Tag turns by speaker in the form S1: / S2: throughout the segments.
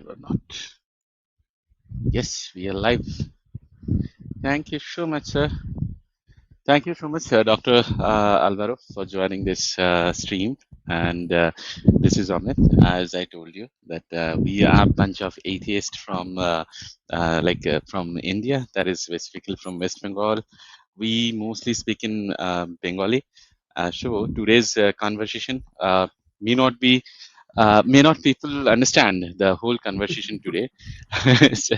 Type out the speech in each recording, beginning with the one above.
S1: live or not. Yes, we are live. Thank you so much, sir. Thank you so much, Dr. Alvaro, for joining this stream. And this is Amit. As I told you, that we are a bunch of atheists from from India, that is specifically from West Bengal. We mostly speak in Bengali. So today's conversation may not be may not people understand the whole conversation today, so,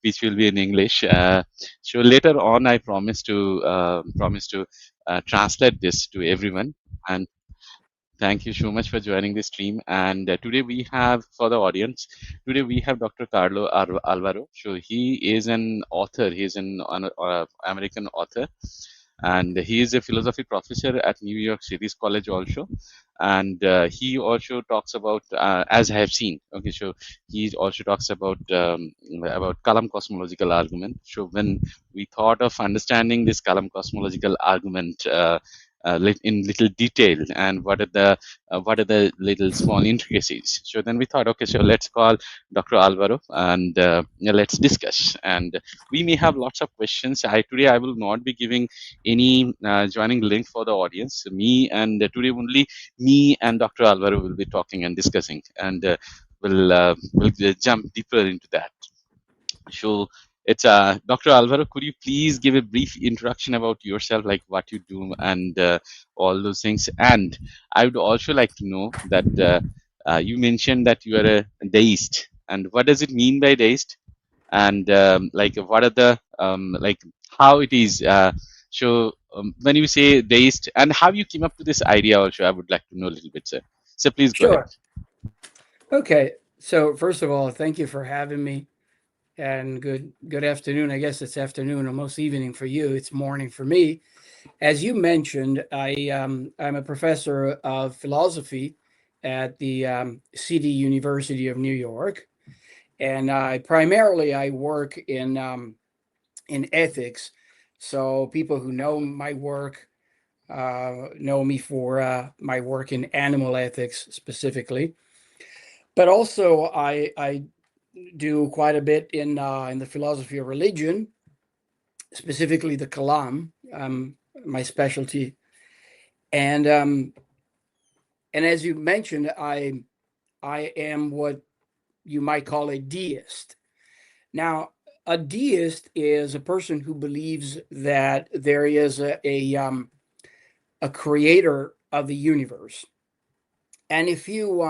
S1: which will be in English. So later on, I promise to translate this to everyone. And thank you so much for joining the stream. And today we have, for the audience, today we have Dr. Carlo Alvaro. So he is an author. He is an American author, and he is a philosophy professor at New York City's college also. And he also talks about, as I have seen, okay, so he also talks about Kalam cosmological argument. So when we thought of understanding this Kalam cosmological argument in little detail, and what are the little small intricacies, so then we thought, okay, so let's call Dr. Alvaro, and yeah, let's discuss. And we may have lots of questions. Today I will not be giving any joining link for the audience. Me and today only me and Dr. Alvaro will be talking and discussing, and we'll jump deeper into that. So it's Dr. Alvaro. Could you please give a brief introduction about yourself, like what you do and all those things? And I would also like to know that you mentioned that you are a deist, and what does it mean by deist? And like what are the like how it is? When you say deist, and how you came up to this idea, also I would like to know a little bit, sir. So please go ahead.
S2: Sure. Okay. So first of all, thank you for having me, and good afternoon. I guess it's afternoon, almost evening for you. It's morning for me. As you mentioned, I'm a professor of philosophy at the City University of New York, and I work in ethics. So people who know my work know me for my work in animal ethics specifically. But also, I do quite a bit in the philosophy of religion, specifically the Kalam, my specialty. And and as you mentioned, I am what you might call a deist. Now, a deist is a person who believes that there is a creator of the universe. And if you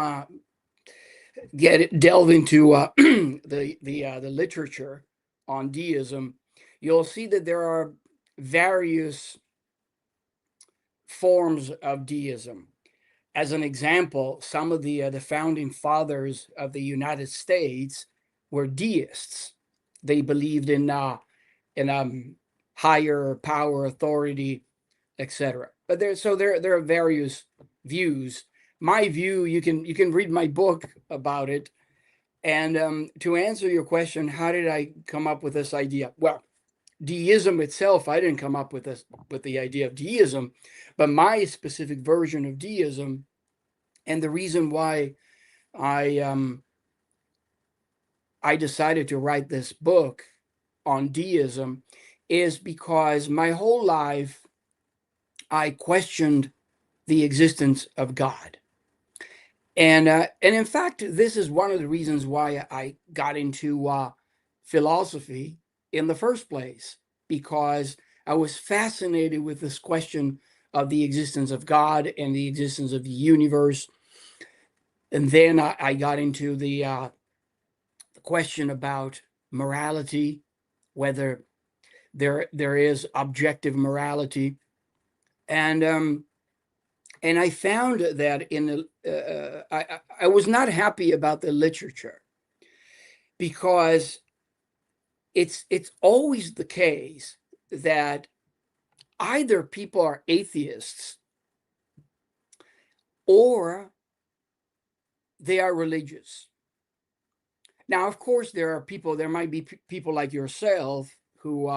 S2: delve into the literature on deism, you'll see that there are various forms of deism. As an example, some of the founding fathers of the United States were deists. They believed in higher power, authority, etc. But there are various views. My view, you can read my book about it. And to answer your question, how did I come up with this idea? Well, deism itself, I didn't come up with the idea of deism, but my specific version of deism, and the reason why I um, I decided to write this book on deism is because my whole life I questioned the existence of God. And in fact, this is one of the reasons why I got into philosophy in the first place, because I was fascinated with this question of the existence of God and the existence of the universe. And then I got into the question about morality, whether there is objective morality, and and I found that I was not happy about the literature, because it's always the case that either people are atheists or they are religious. Now, of course, there might be people like yourself who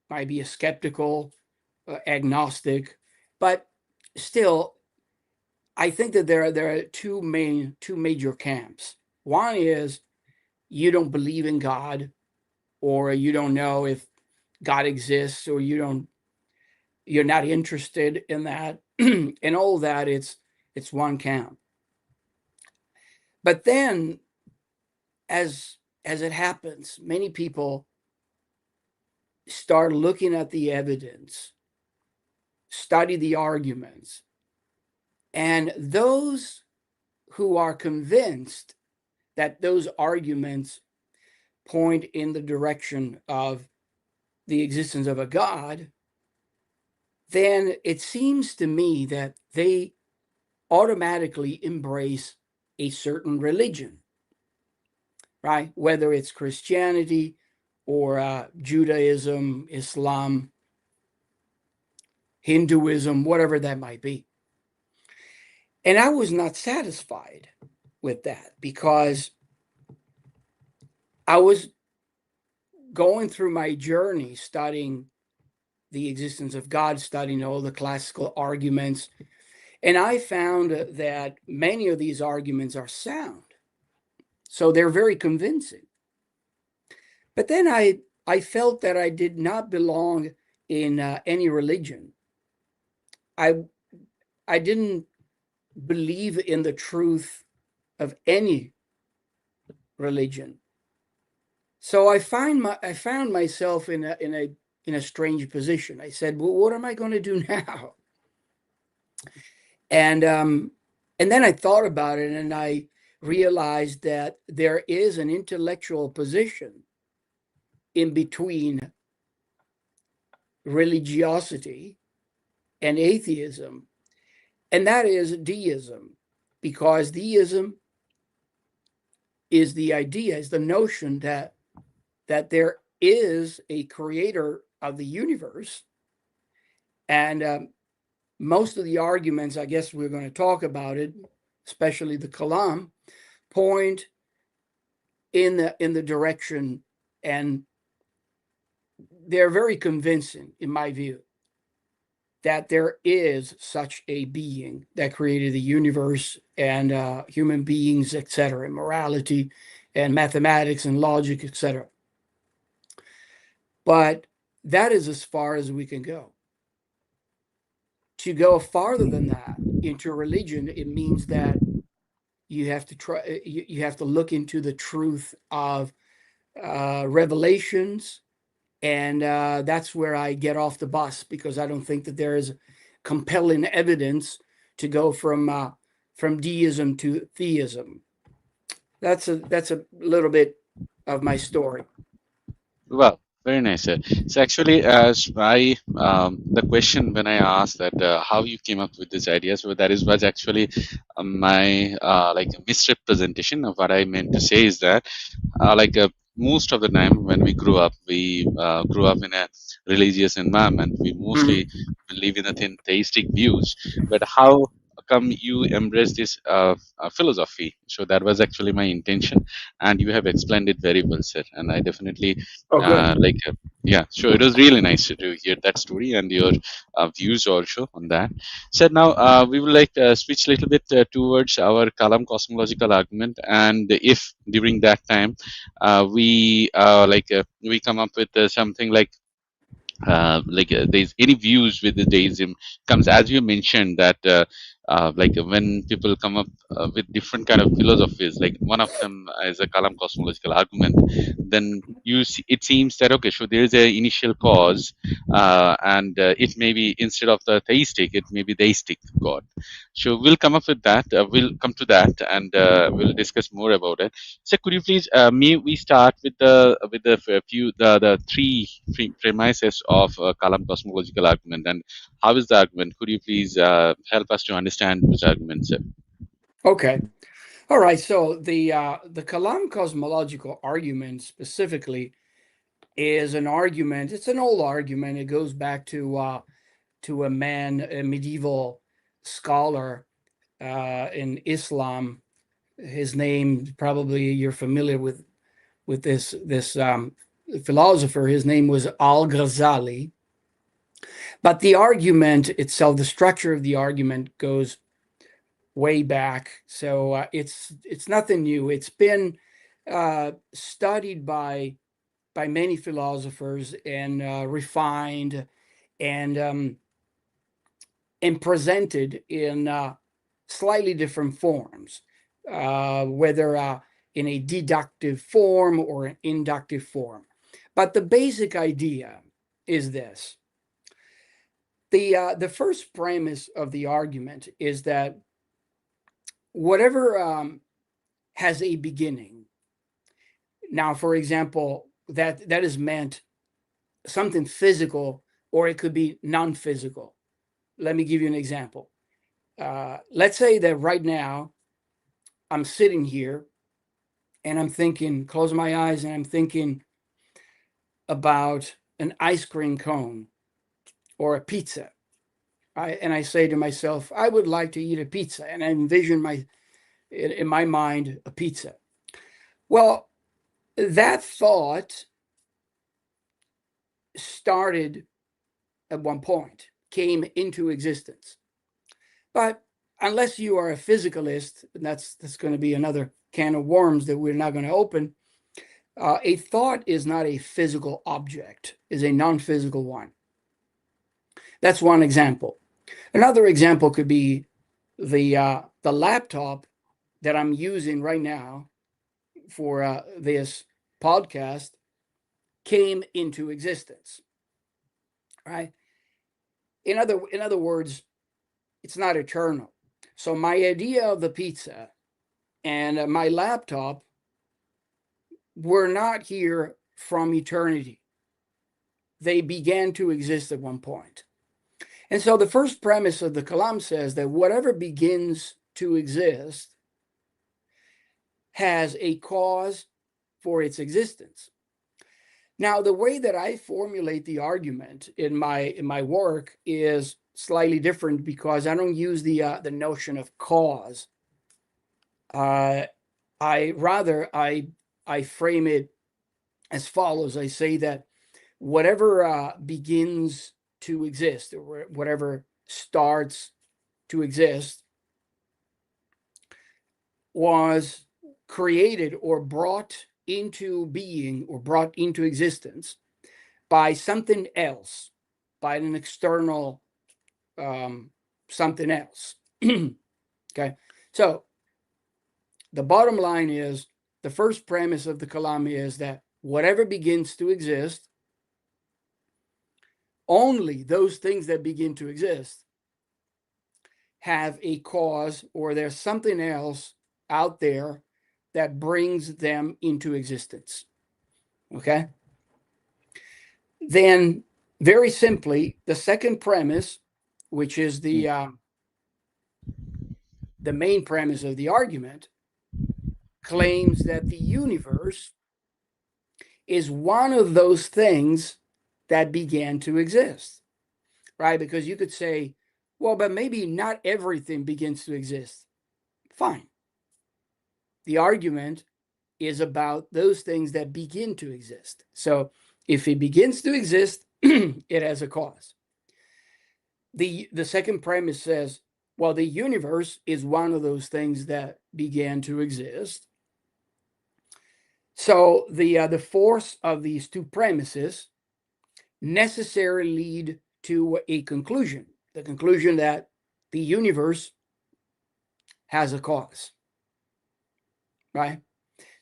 S2: might be a skeptical, agnostic, but still, I think that there are two major camps. One is you don't believe in God, or you don't know if God exists, or you're not interested in that, and all that, it's one camp. But then, as it happens, many people start looking at the evidence, study the arguments, and those who are convinced that those arguments point in the direction of the existence of a God, then it seems to me that they automatically embrace a certain religion, right? Whether it's Christianity or Judaism, Islam, Hinduism, whatever that might be. And I was not satisfied with that, because I was going through my journey studying the existence of God, studying all the classical arguments, and I found that many of these arguments are sound. So they're very convincing. But then I felt that I did not belong in any religion. I I didn't believe in the truth of any religion. So I found myself in a strange position. I said, "Well, what am I going to do now?" And and then I thought about it, and I realized that there is an intellectual position in between religiosity and atheism, and that is deism, because deism is the idea, is the notion that there is a creator of the universe, and most of the arguments, I guess we're going to talk about it, especially the Kalam, point in the direction, and they're very convincing, in my view, that there is such a being that created the universe and human beings, etc., and morality and mathematics and logic, etc. But that is as far as we can go. To go farther than that into religion, it means that you have to try, you have to look into the truth of revelations, and that's where I get off the bus, because I don't think that there is compelling evidence to go from deism to theism. That's a little bit of my story.
S1: Well, very nice, sir. So actually, as I the question when I asked that how you came up with this idea, so that is was actually my like a misrepresentation of what I meant to say is that like most of the time when we grew up in a religious environment, we mostly
S2: Mhm.
S1: believe in the theistic views. But how come you embrace this philosophy? So that was actually my intention, and you have explained it very well, sir. And I definitely
S2: Oh, good.
S1: like yeah, sure. It was really nice to hear that story and your views also on that. So now we will like switch a little bit towards our Kalam cosmological argument, and if during that time we come up with something like there's any views with the deism comes as you mentioned that like when people come up with different kind of philosophies, like one of them is a Kalam cosmological argument, then you see, it seems that okay, so there is a initial cause, and it may be instead of the theistic it may be deistic god. So we'll come up with that, we'll come to that, and we'll discuss more about it. So could you please, may we start with the few the three premises of Kalam cosmological argument, and how is the argument? Could you please help us to understand which argument, sir?
S2: Okay. All right. So the Kalam cosmological argument specifically is an argument. It's an old argument. It goes back to a man, a medieval scholar in Islam. His name, probably you're familiar with this philosopher. His name was Al-Ghazali. But the argument itself, the structure of the argument goes way back. So it's nothing new. It's been studied by many philosophers and refined and presented in slightly different forms, whether in a deductive form or an inductive form. But the basic idea is this. The first premise of the argument is that whatever has a beginning. Now, for example, that is meant something physical, or it could be non-physical. Let me give you an example. Let's say that right now I'm sitting here and I'm thinking, close my eyes, and I'm thinking about an ice cream cone or a pizza. And I say to myself, I would like to eat a pizza, and I envision in my mind a pizza. Well, that thought started at one point, came into existence. But unless you are a physicalist, and that's going to be another can of worms that we're not going to open, a thought is not a physical object, is a non-physical one. That's one example. Another example could be the laptop that I'm using right now for this podcast came into existence, right? In other words, it's not eternal. So my idea of the pizza and my laptop were not here from eternity. They began to exist at one point. And so the first premise of the Kalam says that whatever begins to exist has a cause for its existence. Now, the way that I formulate the argument in my work is slightly different because I don't use the notion of cause. I frame it as follows. I say that whatever begins to exist, or whatever starts to exist, was created or brought into being or brought into existence by something else, by an external something else. Okay, so the bottom line is, the first premise of the Kalam is that whatever begins to exist, only those things that begin to exist have a cause, or there's something else out there that brings them into existence. Okay? Then, very simply, the second premise, which is the main premise of the argument, claims that the universe is one of those things that began to exist, right? Because you could say, well, but maybe not everything begins to exist. Fine. The argument is about those things that begin to exist. So if it begins to exist, it has a cause. The second premise says, well, the universe is one of those things that began to exist. So the force of these two premises necessarily lead to a conclusion, the conclusion that the universe has a cause, right?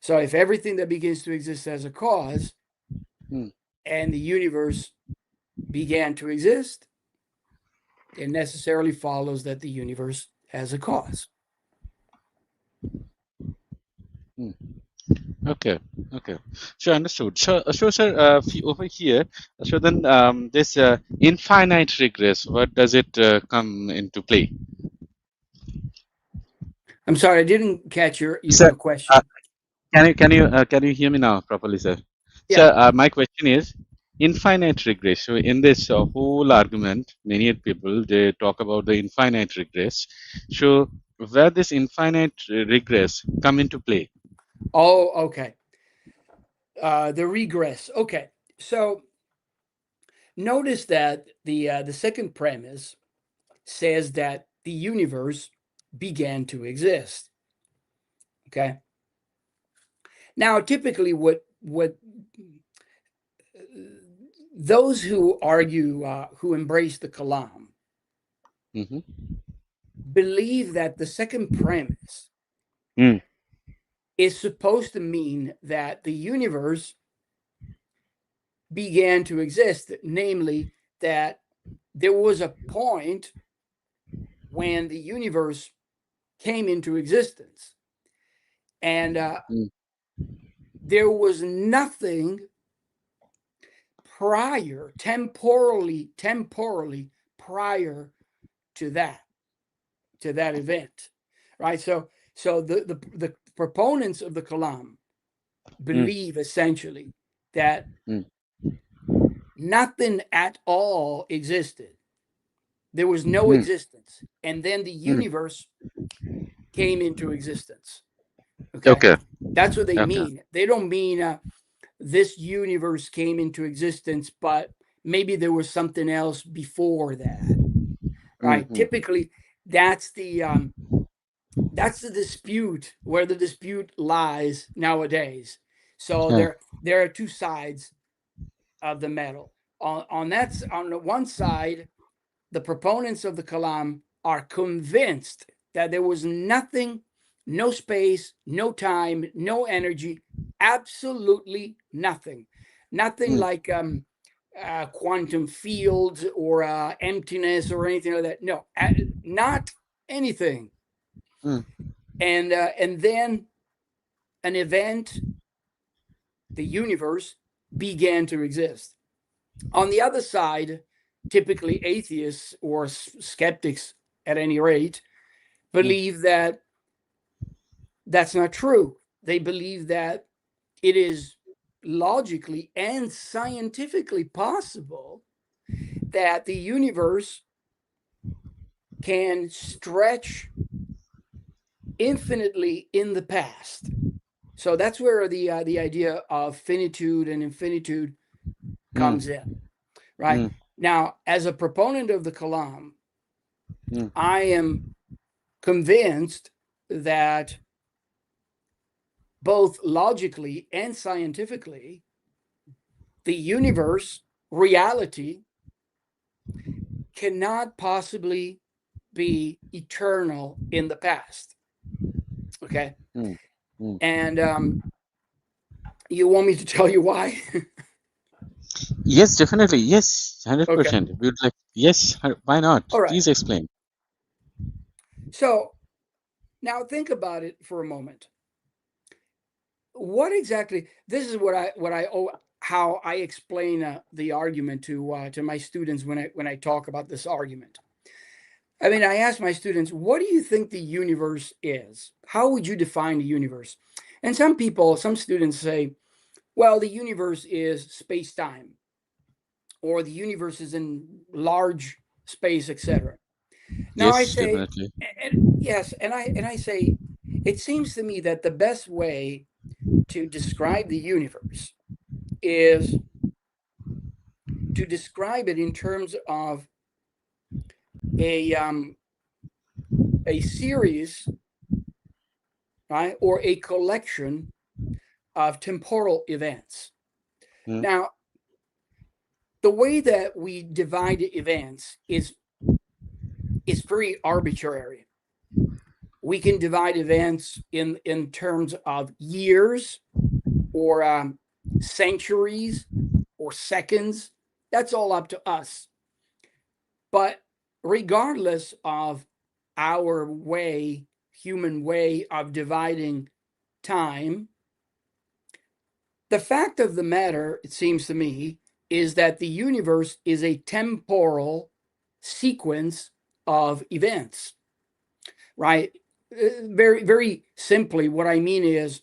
S2: So if everything that begins to exist has a cause, and the universe began to exist, it necessarily follows that the universe has a cause.
S1: Okay, okay. Sure, understood. Sure, sir. Over here, so then this infinite regress, what does it come into play?
S2: I'm sorry, I didn't catch your
S1: Sir, uh,
S2: question.
S1: can you hear me now properly, sir?
S2: Yeah.
S1: Sir, my question is infinite regress. So in this whole argument, many people they talk about the infinite regress. So where this infinite regress come into play?
S2: Oh, okay. The regress. Okay. So notice that the second premise says that the universe began to exist. Okay. Now, typically, what those who argue, who embrace the Kalam,
S1: Mm-hmm.
S2: believe that the second premise
S1: Mm.
S2: is supposed to mean that the universe began to exist, namely, that there was a point when the universe came into existence, and
S1: Mm.
S2: there was nothing prior, temporally prior to that event, right? So the proponents of the Kalam
S1: Mm.
S2: believe essentially that
S1: Mm.
S2: nothing at all existed. There was no
S1: Mm.
S2: existence, and then the
S1: Mm.
S2: universe came into existence. Okay,
S1: Okay.
S2: that's what they
S1: Okay.
S2: mean. They don't mean this universe came into existence, but maybe there was something else before that, right?
S1: Mm-hmm.
S2: Typically, that's the dispute, where the dispute lies nowadays. So
S1: Yeah.
S2: there are two sides of the medal. On the one side, the proponents of the Kalam are convinced that there was nothing, no space, no time, no energy, absolutely nothing. Nothing
S1: Mm.
S2: like quantum fields or emptiness or anything like that. No, not anything.
S1: Mm.
S2: And then an event, the universe, began to exist. On the other side, typically atheists or skeptics at any rate
S1: Mm.
S2: believe that that's not true. They believe that it is logically and scientifically possible that the universe can stretch infinitely in the past. So that's where the idea of finitude and infinitude
S1: Mm.
S2: comes in, right?
S1: Mm.
S2: Now, as a proponent of the Kalam,
S1: Mm.
S2: I am convinced that both logically and scientifically, the universe, reality, cannot possibly be eternal in the past. Okay.
S1: Mm. Mm.
S2: And you want me to tell you why?
S1: Yes, definitely. Yes,
S2: Okay.
S1: 100%. We would like, yes, why not?
S2: All right.
S1: Please explain.
S2: So now think about it for a moment. What exactly? This is how I explain the argument to my students when I talk about this argument. I mean, I ask my students, what do you think the universe is? How would you define the universe? And some students say, well, the universe is space time, or the universe is in large space, etc. Now I
S1: Yes,
S2: say,
S1: definitely.
S2: yes, and I say, it seems to me that the best way to describe the universe is to describe it in terms of a um, a series, right, or a collection of temporal events.
S1: Mm.
S2: Now, the way that we divide events is very arbitrary. We can divide events in terms of years or centuries or seconds. That's all up to us. But regardless of our way, human way of dividing time, the fact of the matter, it seems to me, is that the universe is a temporal sequence of events, right? Very, very simply, what I mean is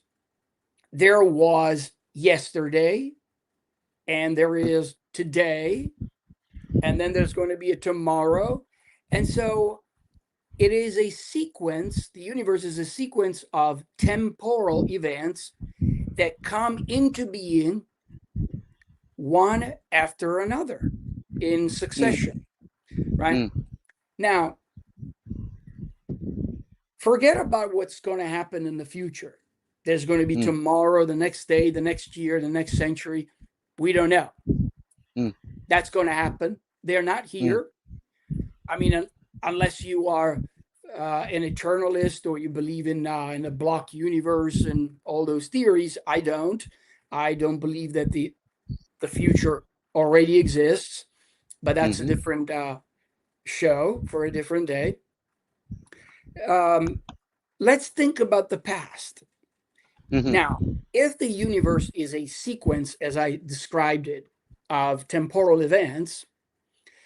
S2: there was yesterday, and there is today, and then there's going to be a tomorrow. And so it is a sequence, the universe is a sequence of temporal events that come into being one after another in
S1: Mm.
S2: succession, right?
S1: Mm.
S2: Now, forget about what's going to happen in the future. there's going to be
S1: mm,
S2: tomorrow, the next day, the next year, the next century. We don't know.
S1: mm,
S2: That's going to happen. They're not
S1: mm,
S2: here. I mean, unless you are an eternalist or you believe in a block universe and all those theories. I don't. I don't believe that the future already exists, but that's a
S1: mhm,
S2: different show for a different day. Um, let's think about the past.
S1: mhm,
S2: Now, if the universe is a sequence, as I described it, of temporal events,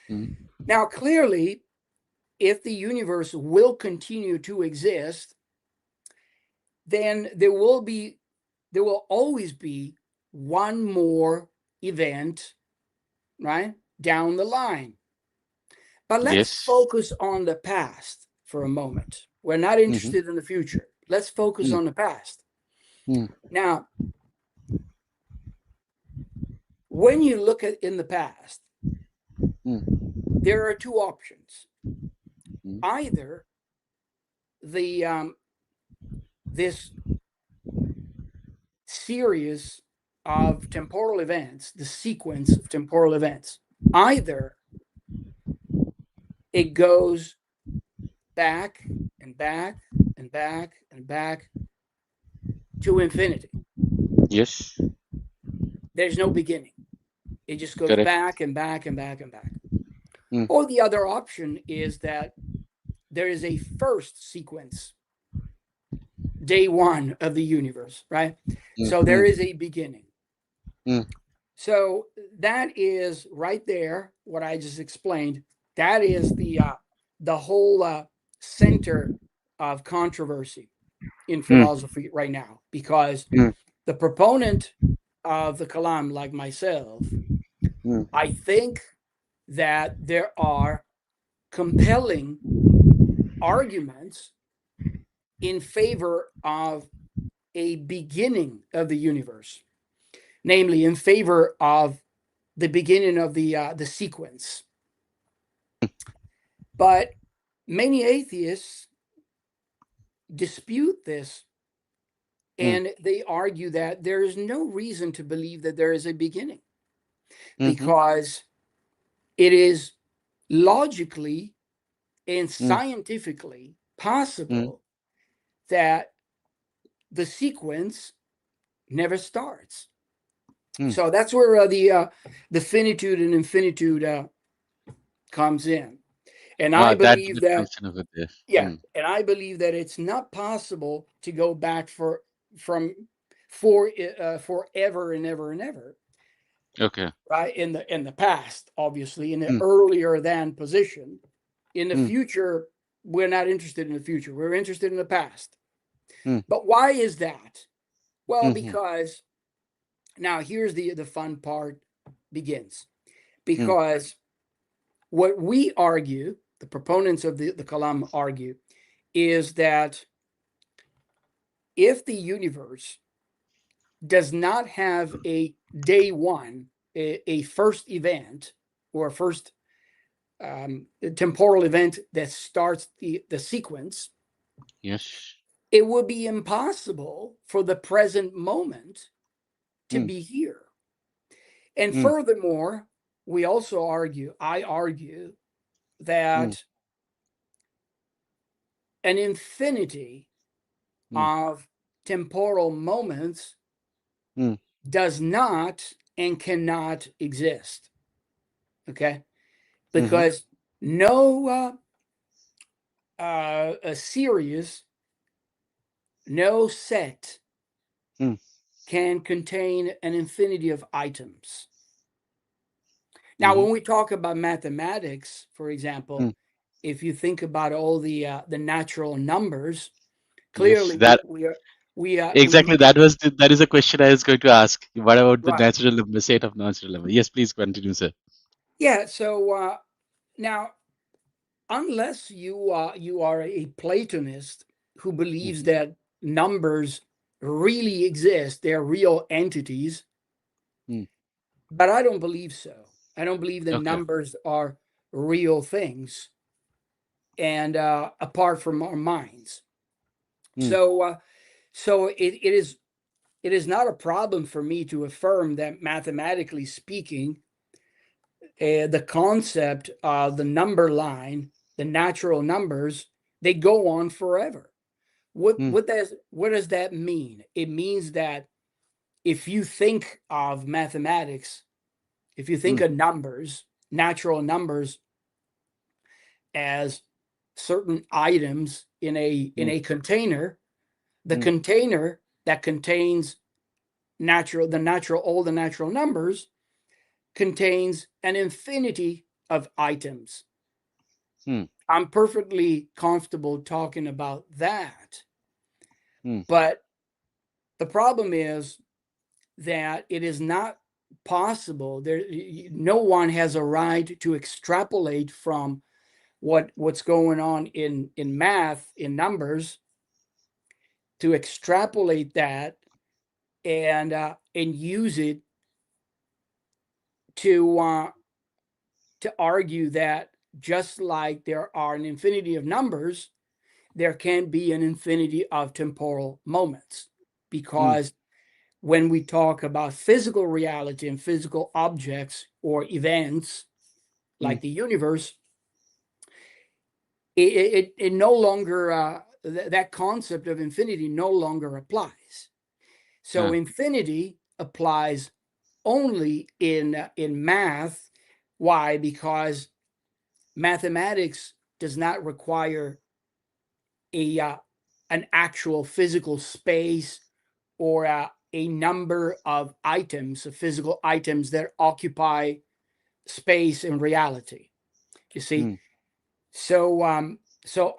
S1: mm,
S2: now clearly, if the universe will continue to exist, then there will always be one more event, right, down the line. But let's
S1: yes.
S2: focus on the past for a moment. We're not
S1: Mhm,
S2: interested in the future. Let's focus
S1: mm,
S2: on the past.
S1: mm,
S2: Now, when you look at in the past,
S1: mm,
S2: there are two options.
S1: mm,
S2: Either the this series of temporal events, the sequence of temporal events, either it goes back and back and back and back to infinity.
S1: yes.
S2: There's no beginning. It just goes
S1: Correct.
S2: back and back and back and back.
S1: Mm,
S2: Or the other option is that there is a first sequence, day one of the universe, right?
S1: mm,
S2: So there
S1: mm,
S2: is a beginning.
S1: mm,
S2: So that is right there, what I just explained. That is the whole center of controversy in
S1: mm,
S2: philosophy right now, because
S1: mm,
S2: the proponent of the Kalam, like myself,
S1: mm,
S2: I think that there are compelling arguments in favor of a beginning of the universe, namely in favor of the beginning of the sequence. But many atheists dispute this,
S1: mm,
S2: and they argue that there is no reason to believe that there is a beginning,
S1: mhm,
S2: because it is logically and
S1: mm,
S2: scientifically
S1: mm,
S2: possible that the sequence never starts.
S1: mm.
S2: So that's where the finitude and infinitude comes in. And I
S1: That
S2: believe
S1: that
S2: that,
S1: comes in over there.
S2: yeah,
S1: Mm.
S2: and I believe that it's not possible to go back from forever and ever and ever,
S1: Okay.
S2: right? In the past, obviously, in the
S1: Mm,
S2: earlier than position. In the
S1: mm,
S2: future, we're not interested in the future. We're interested in the past.
S1: mm,
S2: But why is that? Well,
S1: mhm,
S2: because now here's the fun part begins.
S1: mm,
S2: Because what we argue, the proponents of the Kalam argue, is that if the universe does not have a day one, a first event or a first temporal event that starts the sequence,
S1: yes.
S2: it would be impossible for the present moment to
S1: Mm,
S2: be here. And
S1: mm,
S2: furthermore, I argue
S1: mm,
S2: that an infinity
S1: mm,
S2: of temporal moments
S1: mm,
S2: does not and cannot exist. Okay.
S1: mhm,
S2: Because no a series, no set
S1: mm,
S2: can contain an infinity of items. Now,
S1: mhm,
S2: when we talk about mathematics, for example,
S1: mm.
S2: if you think about all the natural numbers,
S1: Yes.
S2: clearly
S1: That
S2: we
S1: exactly. That is a question I was going to ask. What about the
S2: right.
S1: natural number, set of natural number? Yes, please continue, sir.
S2: Yeah. So now, unless you are a Platonist who believes
S1: Mhm,
S2: that numbers really exist, they're real entities,
S1: mm.
S2: but I don't believe so. I don't believe that
S1: Okay.
S2: numbers are real things and apart from our minds.
S1: Mm,
S2: So So it is not a problem for me to affirm that mathematically speaking, the concept of the number line, the natural numbers, they go on forever.
S1: mm,
S2: What does that mean? It means that if you think of mathematics, if you think
S1: mm,
S2: of numbers, natural numbers, as certain items in
S1: mm,
S2: a container, the
S1: mm,
S2: container that contains all the natural numbers contains an infinity of items.
S1: mm,
S2: I'm perfectly comfortable talking about that.
S1: mm,
S2: But the problem is that it is not possible. No one has a right to extrapolate from what's going on in math, in numbers, to extrapolate that and use it to argue that just like there are an infinity of numbers, there can be an infinity of temporal moments.
S1: mm,
S2: Because when we talk about physical reality and physical objects or events
S1: mm,
S2: like the universe, it no longer, that concept of infinity no longer applies. So
S1: yeah,
S2: infinity applies only in math. Why? Because mathematics does not require a an actual physical space or a number of items, of physical items that occupy space in reality. You see,
S1: mm,
S2: so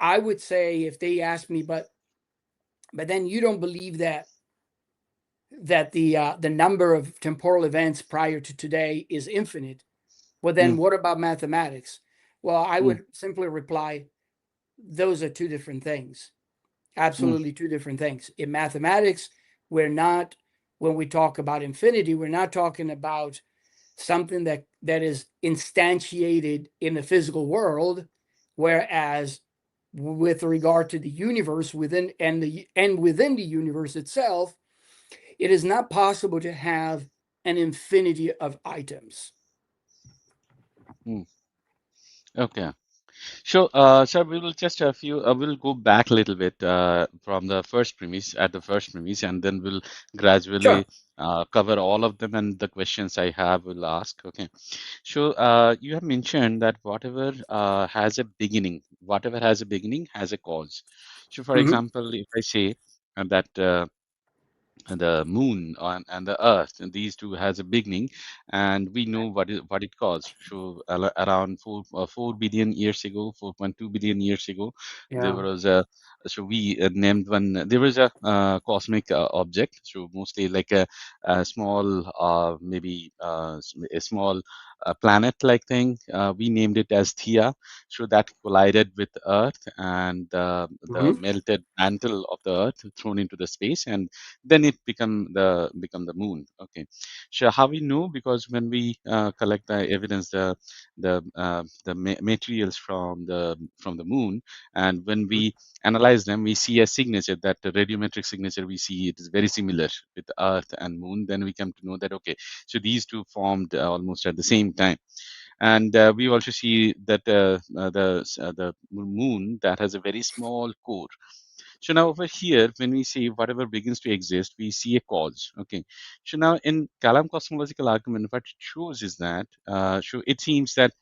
S2: I would say, if they ask me, but then you don't believe that the number of temporal events prior to today is infinite. Well, then
S1: mm,
S2: what about mathematics? Well, I
S1: mm,
S2: would simply reply, those are two different things.
S1: mm,
S2: Absolutely two different things. In mathematics, we're not, when we talk about infinity, we're not talking about something that is instantiated in the physical world, whereas with regard to the universe within the universe itself, it is not possible to have an infinity of items.
S1: mm. Okay. So, sir, we will just a few. We'll go back a little bit from the first premise, and then we'll
S2: Sure.
S1: gradually cover all of them. And the questions I have, will ask. Okay. So, you have mentioned that whatever has a beginning has a cause. So, for
S2: Mm-hmm.
S1: example, if I say that the moon and the earth, and these two has a beginning, and we know what it caused. So around 4 billion years ago, 4.2 billion years ago, there
S2: Yeah.
S1: was a, so we named one, there was a cosmic object, so mostly like a small maybe a small planet like thing. We named it as Thea. So that collided with earth, and the
S2: Mm-hmm.
S1: melted mantle of the earth thrown into the space, and then it become the moon. Okay. So how we know? Because when we collect the evidence, the materials from the moon, and when we analyze them, we see a signature, that the radiometric signature we see, it is very similar with earth and moon. Then we come to know that, okay, so these two formed almost at the same time. And we also see that the moon, that has a very small core. So now over here, when we say whatever begins to exist, we see a cause. Okay. So now in Kalam cosmological argument, what it shows is that, so it seems that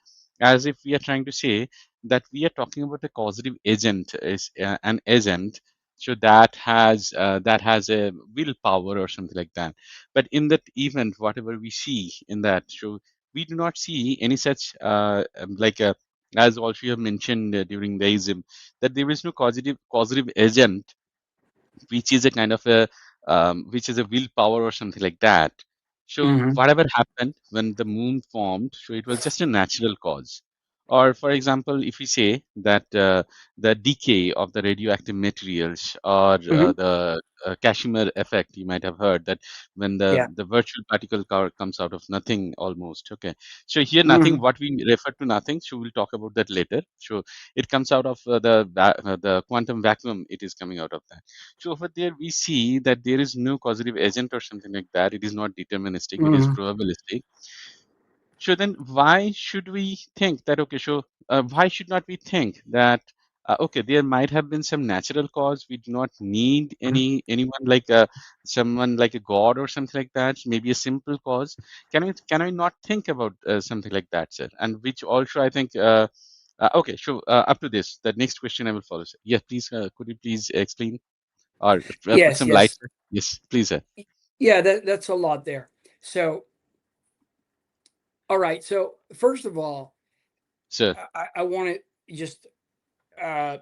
S1: as if we are trying to say that we are talking about a causative agent, is an agent, so that has a willpower or something like that. But in that event, whatever we see in that, so we do not see any such like a, as also you have mentioned during the ism, that there is no causative agent which is a kind of a which is a willpower or something like that. So
S2: Mm-hmm.
S1: whatever happened when the moon formed, so it was just a natural cause Or, for example, if we say that the decay of the radioactive materials, or
S2: Mhm.
S1: the Kashmir effect, you might have heard that when
S2: Yeah.
S1: the virtual particle comes out of nothing almost. Okay. So here, nothing,
S2: Mhm.
S1: what we refer to nothing, so we'll talk about that later. So it comes out of the quantum vacuum, it is coming out of that. So over there, we see that there is no causative agent or something like that. It is not deterministic, it is
S2: Mhm.
S1: probabilistic. So then, why should we think that, okay, so why should not we think that, okay, there might have been some natural cause. We do not need anyone like someone like a god or something like that. Maybe a simple cause. Can I not think about something like that, sir? And which also I think. Okay, so up to this, the next question I will follow, sir. Yes, please. Could you please explain or put
S2: Yes,
S1: some light,
S2: yes.
S1: sir? Yes, please, sir.
S2: Yeah, that's a lot there. So, all right. So, first of all,
S1: Sir.
S2: I want to just uh,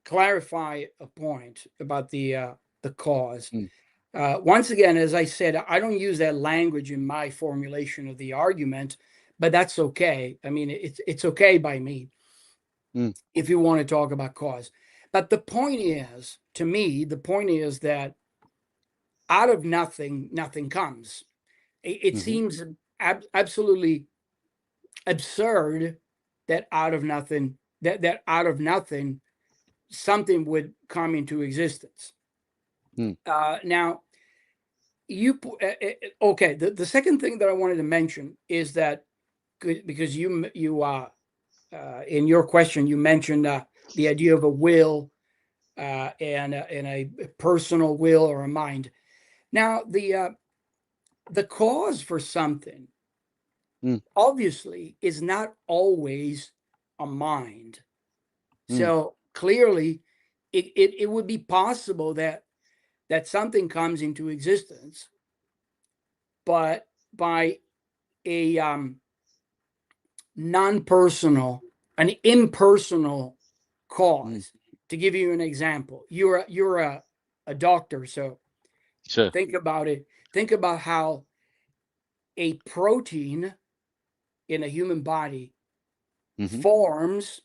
S2: clarify a point about the cause.
S1: Mm,
S2: Once again, as I said, I don't use that language in my formulation of the argument, but that's okay. I mean, it's okay by me
S1: mm,
S2: if you want to talk about cause. But the point is, to me, the point is that out of nothing, nothing comes. It
S1: mm-hmm,
S2: seems absolutely absurd that out of nothing, that out of nothing, something would come into existence.
S1: mm,
S2: Now, okay. The second thing that I wanted to mention is that because in your question you mentioned the idea of a will and a personal will or a mind. Now the cause for something
S1: mm,
S2: obviously is not always a mind.
S1: mm,
S2: So clearly, it would be possible that something comes into existence, but by a non-personal, an impersonal
S1: mm.
S2: cause. To give you an example, you're a doctor, so
S1: Sure.
S2: think about it. Think about how a protein in a human body
S1: Mm-hmm.
S2: forms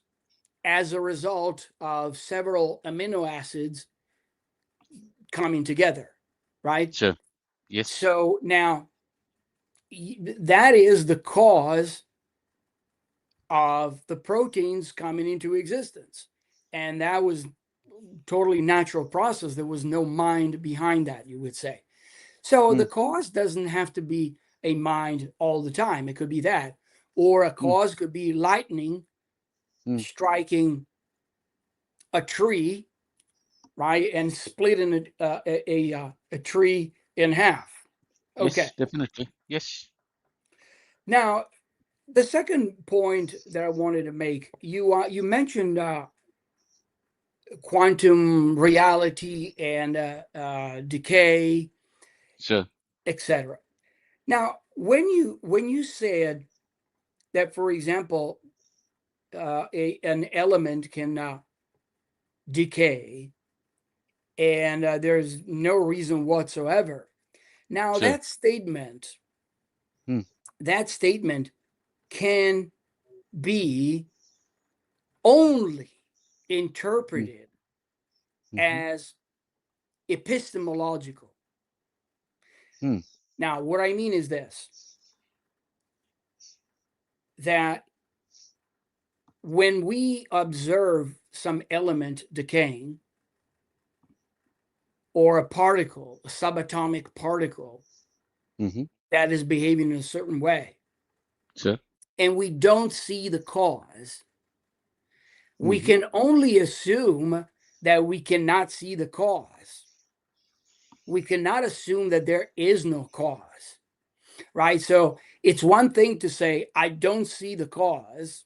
S2: as a result of several amino acids coming together, right?
S1: Sure. Yes.
S2: So now that is the cause of the proteins coming into existence. And that was totally natural process. There was no mind behind that, you would say. So the
S1: Mm,
S2: cause doesn't have to be a mind all the time. It could be that. Or a
S1: mm,
S2: cause could be lightning
S1: mm.
S2: striking a tree, right, and splitting a tree in half. Okay.
S1: Yes, definitely. Yes.
S2: Now, the second point that I wanted to make, you mentioned quantum reality and decay,
S1: Sure.
S2: etc. Now, when you said that, for example, an element can decay and there's no reason whatsoever. Now,
S1: Sure. Mm,
S2: that statement can be only
S1: mm,
S2: interpreted
S1: mm-hmm,
S2: as epistemological.
S1: mm,
S2: Now, what I mean is this: that when we observe some element decaying, or a particle, a subatomic particle
S1: mm-hmm.
S2: that is behaving in a certain way,
S1: Sure.
S2: and we don't see the cause, we
S1: Mm-hmm,
S2: can only assume that we cannot see the cause. We cannot assume that there is no cause, right? So it's one thing to say, I don't see the cause,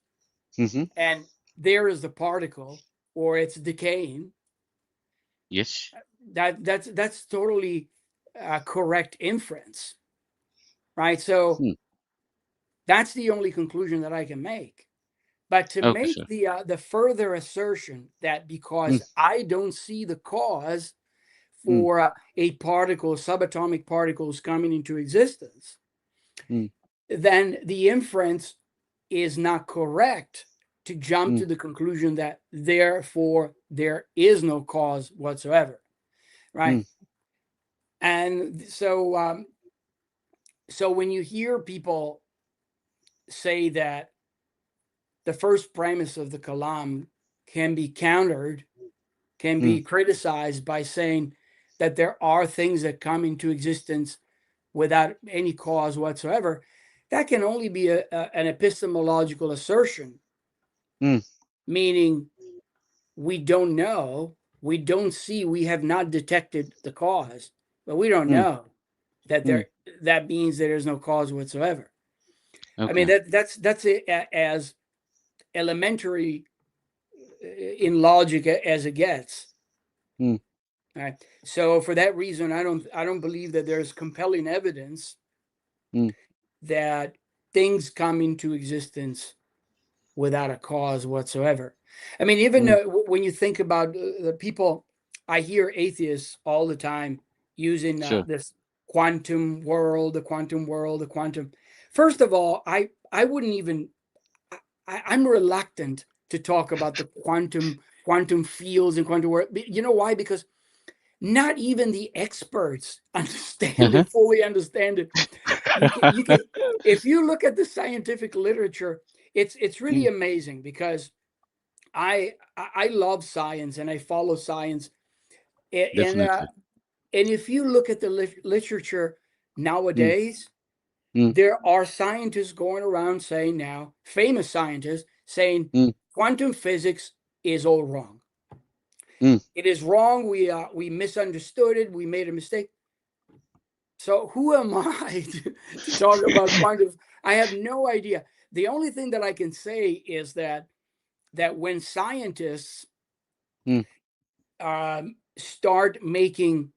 S1: mm-hmm.
S2: and there is the particle, or it's decaying.
S1: Yes.
S2: That's totally a correct inference, right? So
S1: Mm.
S2: that's the only conclusion that I can make. But to
S1: Okay,
S2: make
S1: sure.
S2: the further assertion that
S1: Mm,
S2: because I don't see the cause
S1: mm,
S2: for a particle, subatomic particles coming into existence,
S1: mm,
S2: then the inference is not correct. to jump
S1: mm,
S2: to the conclusion that therefore there is no cause whatsoever, right?
S1: mm,
S2: And so when you hear people say that the first premise of the Kalam can be countered, can
S1: mm,
S2: be criticized by saying that there are things that come into existence without any cause whatsoever, that can only be an epistemological assertion,
S1: mm,
S2: meaning we don't know, we don't see, we have not detected the cause, but we don't
S1: mm,
S2: know that
S1: mm.
S2: there, that means there is no cause whatsoever. I mean,
S1: Okay.
S2: that's it, as elementary in logic as it gets.
S1: Mm,
S2: Right. So for that reason, I don't believe that there's compelling evidence
S1: mm,
S2: that things come into existence without a cause whatsoever. I mean, even
S1: mm.
S2: when you think about the people, I hear atheists all the time using
S1: Sure.
S2: this quantum world, the quantum world, the quantum. First of all, I wouldn't even. I'm reluctant to talk about the quantum fields and quantum world. You know why? Because not even the experts understand
S1: Uh-huh.
S2: it, fully understand it. You can if you look at the scientific literature, it's really
S1: Mm,
S2: amazing because I love science and I follow science, and
S1: definitely.
S2: if you look at the literature
S1: Mm,
S2: nowadays,
S1: mm,
S2: there are scientists going around saying now, famous scientists saying
S1: mm,
S2: quantum physics is all wrong.
S1: mm.
S2: It is wrong. We misunderstood it. We made a mistake. So who am I to talk about quantum? I have no idea. The only thing that I can say is that when scientists
S1: Mm,
S2: start making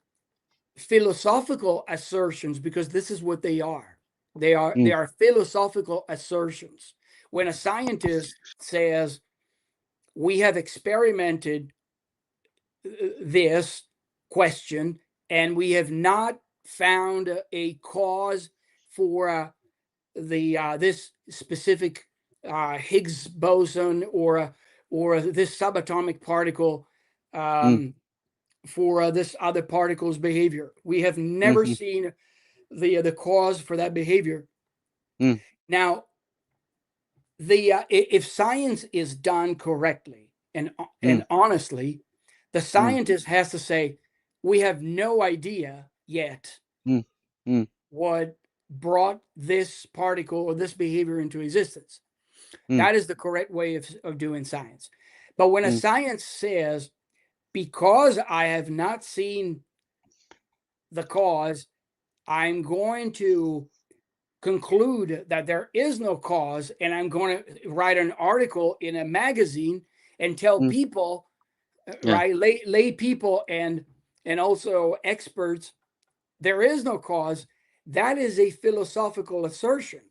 S2: philosophical assertions, because this is what they are. They are they
S1: mm,
S2: are philosophical assertions. When a scientist says we have experimented this question and we have not found a cause for the this specific Higgs boson or this subatomic particle,
S1: mm,
S2: um, for this other particle's behavior. We have never
S1: mhm,
S2: seen the cause for that behavior.
S1: mm,
S2: Now, the if science is done correctly
S1: mm,
S2: and honestly, the
S1: mm,
S2: scientist has to say, we have no idea yet
S1: mm, mm,
S2: what brought this particle or this behavior into existence.
S1: mm,
S2: That is the correct way of doing science. But when a
S1: mm,
S2: science says, because I have not seen the cause, I'm going to conclude that there is no cause, and I'm going to write an article in a magazine and tell
S1: mm.
S2: people,
S1: Yeah.
S2: right, lay people and also experts, there is no cause. That is a philosophical assertion,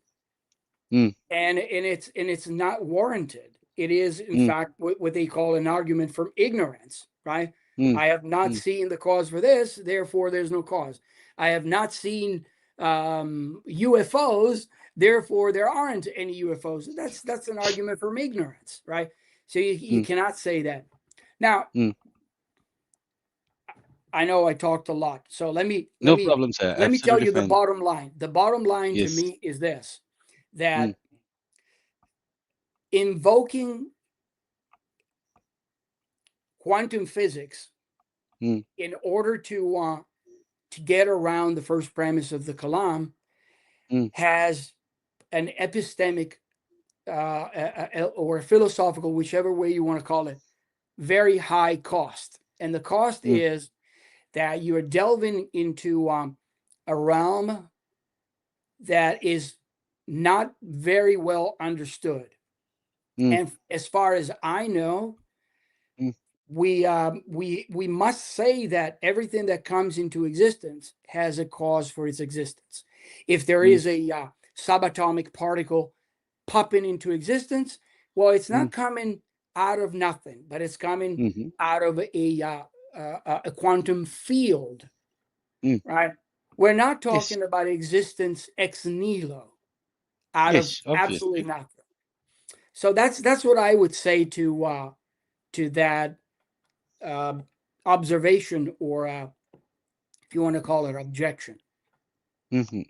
S1: Mm,
S2: and it's not warranted. It is, in
S1: mm,
S2: fact, what they call an argument from ignorance, right?
S1: mm,
S2: I have not
S1: mm,
S2: seen the cause for this, therefore there's no cause. I have not seen UFOs, therefore there aren't any UFOs. That's an argument from ignorance, right? So you
S1: mm,
S2: cannot say that. Now,
S1: mm.
S2: I know I talked a lot, so let me let
S1: No
S2: me
S1: problem, sir.
S2: let me tell
S1: Absolutely
S2: you the
S1: fine.
S2: bottom line. The bottom line to
S1: Yes.
S2: me is this:
S1: Mm,
S2: that invoking quantum physics
S1: mm,
S2: in order to get around the first premise of the Kalam
S1: mm,
S2: has an epistemic or philosophical, whichever way you want to call it, very high cost. And the cost
S1: mm,
S2: is that you're delving into a realm that is not very well understood.
S1: mm,
S2: And as far as I know,
S1: mm,
S2: we must say that everything that comes into existence has a cause for its existence. If there
S1: mm,
S2: is a subatomic particle popping into existence, well, it's
S1: mm,
S2: not coming out of nothing, but it's coming
S1: mhm,
S2: out of a quantum field,
S1: mm.
S2: right? We're not
S1: Yes.
S2: talking about existence ex nihilo, out of
S1: Yes,
S2: absolutely
S1: obviously.
S2: nothing. So that's what I would say to that uh, observation, or if you want to call it objection.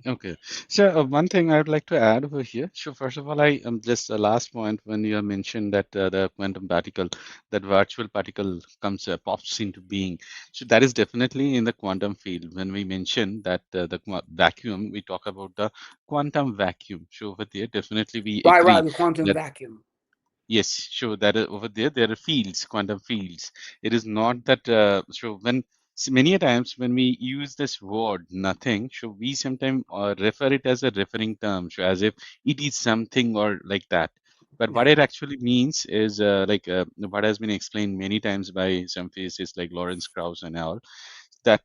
S1: Okay. So one thing I would like to add over here. So first of all, I just the last point when you have mentioned that the quantum particle, that virtual particle comes pops into being. So that is definitely in the quantum field. When we mention that vacuum, we talk about the quantum vacuum. So over there, definitely we
S2: Right,
S1: agree
S2: the quantum
S1: that
S2: vacuum.
S1: yes, sure. That over there are fields, quantum fields. It is not that. So when many a times when we use this word nothing, so we sometimes refer it as a referring term, so as if it is something or like that. But what
S2: Yeah.
S1: it actually means is what has been explained many times by some physicists like Lawrence Krauss and all, that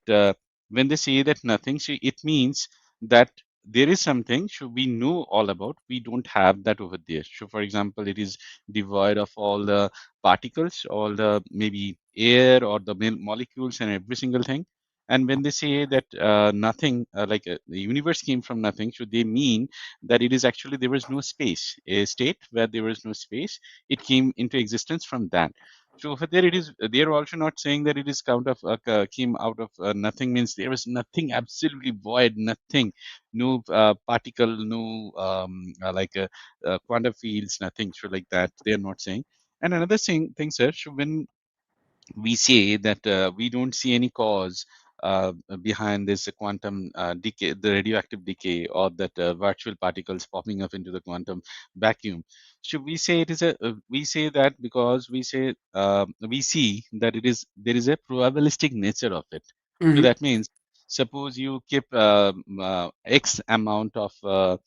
S1: when they say that nothing, so it means that there is something so we know all about, we don't have that over there. So for example, it is devoid of all the particles, all the maybe air or the molecules and every single thing. And when they say that nothing, the universe came from nothing, so they mean that it is actually there was no space, a state where there was no space. It came into existence from that. So over there, it is. They are also not saying that it is count of came out of nothing. Means there was nothing, absolutely void, nothing, no particle, no quantum fields, nothing. So like that, they are not saying. And another thing, sir. So when we say that we don't see any cause behind this quantum decay, the radioactive decay, or that virtual particles popping up into the quantum vacuum. So we say it is we say that because we see that it is there is a probabilistic nature of it. So
S2: Hmm.
S1: that means suppose you keep X amount of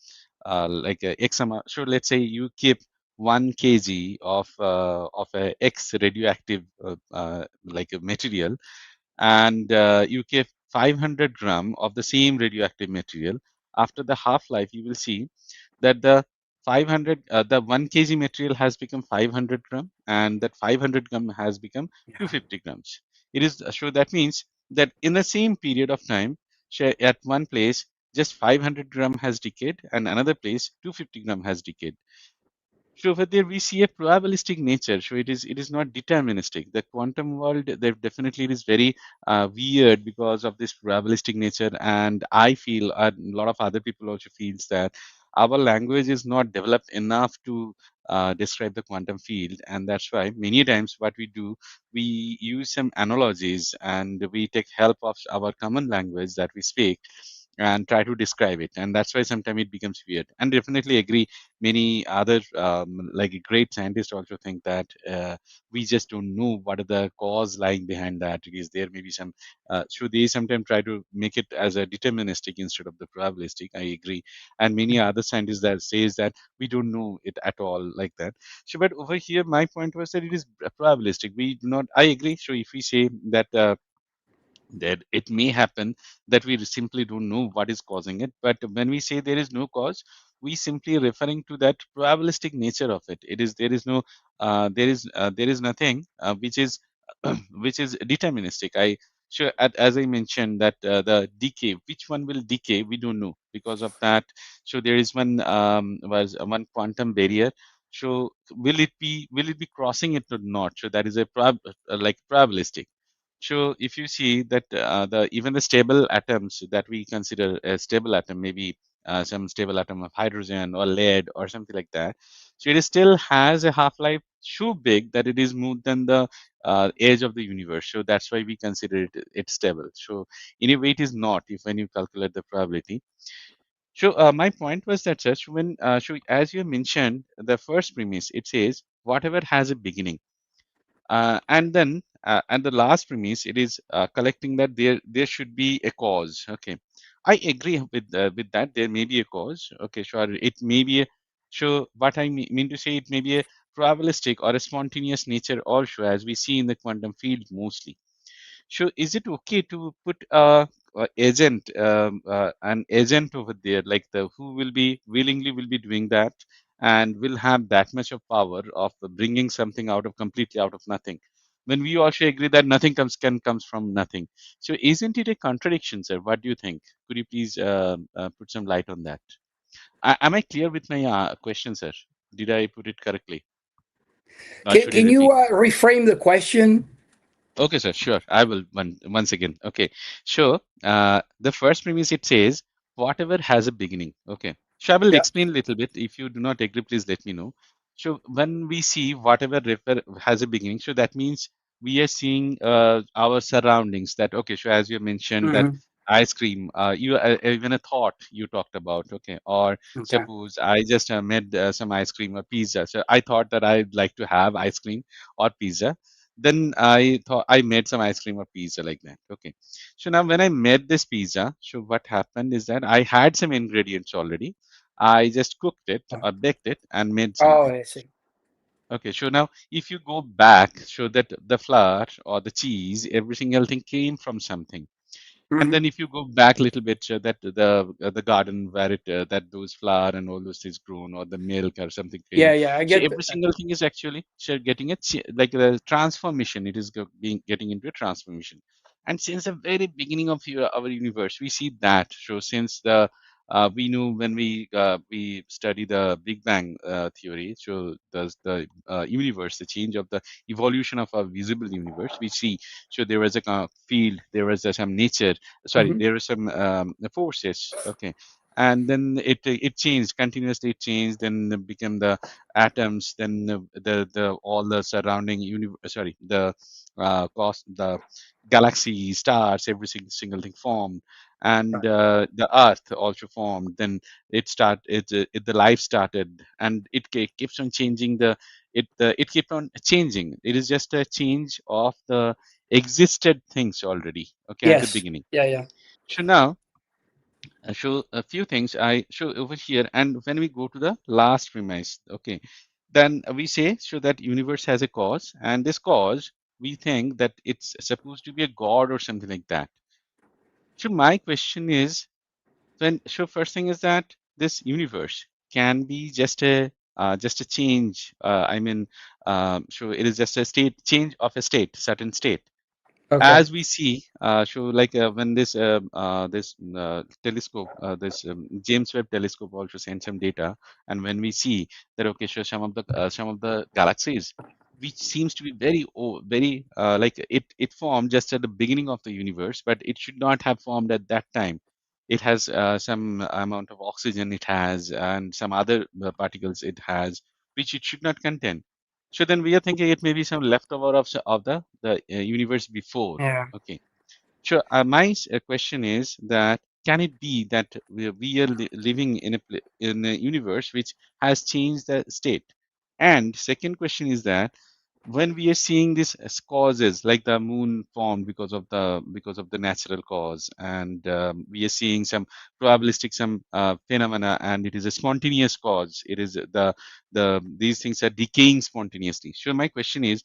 S1: X amount. So let's say you keep 1 kg of a X radioactive like a material, and you give 500 gram of the same radioactive material. After the half life, you will see that the 1 kg material has become 500 gram, and that 500 gram has become
S2: Yeah.
S1: 250 grams. It is so that means that in the same period of time, at one place just 500 gram has decayed, and another place 250 gram has decayed. So over there we see a probabilistic nature. So it is not deterministic. The quantum world, there definitely it is very weird because of this probabilistic nature. And I feel a lot of other people also feels that our language is not developed enough to describe the quantum field, and that's why many times what we do, we use some analogies and we take help of our common language that we speak and try to describe it, and that's why sometimes it becomes weird. And definitely agree, many other like great scientists also think that we just don't know what are the cause lying behind that. It is there maybe some so they sometimes try to make it as a deterministic instead of the probabilistic. I agree. And many other scientists that says that we don't know it at all like that. So but over here my point was that it is probabilistic. We do not, I agree. So if we say that that it may happen that we simply don't know what is causing it, but when we say there is no cause, we simply referring to that probabilistic nature of it. It is there is no there is nothing which is which is deterministic. I sure as I mentioned that the decay, which one will decay, we don't know because of that. So there is one quantum barrier. So will it be crossing it or not? So that is a like probabilistic. So if you see that the even the stable atoms that we consider a stable atom, maybe some stable atom of hydrogen or lead or something like that, so it still has a half-life so big that it is more than the age of the universe. So that's why we consider it stable. So in a way, it is not if when you calculate the probability. So my point was that just when so as you mentioned, the first premise it says whatever has a beginning, and then and the last premise it is collecting that there should be a cause. Okay, I agree with that. There may be a cause. Okay, sure. It may be a, so what I mean to say, it may be a probabilistic or a spontaneous nature also, as we see in the quantum field mostly. So is it okay to put an agent over there, like the who will be willingly will be doing that and will have that much of power of bringing something out of completely out of nothing? When we also agree that nothing comes from nothing. So isn't it a contradiction, sir? What do you think? Could you please put some light on that? Am I clear with my question, sir? Did I put it correctly? Or
S2: Can,
S1: should I
S2: can you
S1: repeat?
S2: reframe the question?
S1: Okay, sir, sure. I will once again. Okay, sure. The first premise it says whatever has a beginning. Okay, so I will
S2: Yeah.
S1: explain a little bit. If you do not agree, please let me know. So when we see whatever refer has a beginning, so that means we are seeing our surroundings. That okay. So as you mentioned that
S2: Hmm.
S1: ice cream, you even a thought you talked about. Okay, or
S2: Okay.
S1: suppose I just made some ice cream or pizza. So I thought that I'd like to have ice cream or pizza, then I thought I made some ice cream or pizza like that. Okay. So now when I made this pizza, so what happened is that I had some ingredients already. I just cooked it or baked it and made
S2: Oh,
S1: something.
S2: I see.
S1: Okay. So now if you go back, so that the flour or the cheese, every single thing came from something. And
S2: Hmm.
S1: then if you go back a little bit, that the garden where it that those flower and all those things grown, or the milk or something
S2: Yeah,
S1: came.
S2: yeah, I
S1: So
S2: get
S1: every single thing is actually so getting a like a transformation. It is being getting into a transformation. And since the very beginning of our universe, we see that. So since the we know when we study the Big Bang theory, so the universe, the change of the evolution of our visible universe, we see. So there was a kind of field, there was some nature, sorry,
S2: it.
S1: there were some forces. Okay. And then it changed continuously, it changed, then it became the atoms, then the all the surrounding universe, sorry, the galaxy, stars, every single thing formed. And the earth also formed. Then the life started, and it keeps on changing. It kept on changing. It is just a change of the existed things already, okay, at the
S2: Yes.
S1: beginning.
S2: Yeah, yeah.
S1: So now I show a few things I show over here. And when we go to the last premise, okay, then we say so that universe has a cause, and this cause we think that it's supposed to be a god or something like that. So my question is, when so first thing is that this universe can be just a change. I mean, so it is just a state change of a state, certain state,
S2: Okay.
S1: as we see. So like when this telescope, this James Webb telescope also sent some data. And when we see that, okay, so some of the galaxies which seems to be very like it formed just at the beginning of the universe, but it should not have formed at that time. It has some amount of oxygen it has, and some other particles it has, which it should not contain. So then we are thinking it may be some leftover of the universe before.
S2: Yeah.
S1: Okay. Sure. My question is that can it be that we are living in a universe which has changed the state? And second question is that when we are seeing these as causes, like the moon formed because of the natural cause, and we are seeing some probabilistic some phenomena, and it is a spontaneous cause. It is these things are decaying spontaneously. So my question is,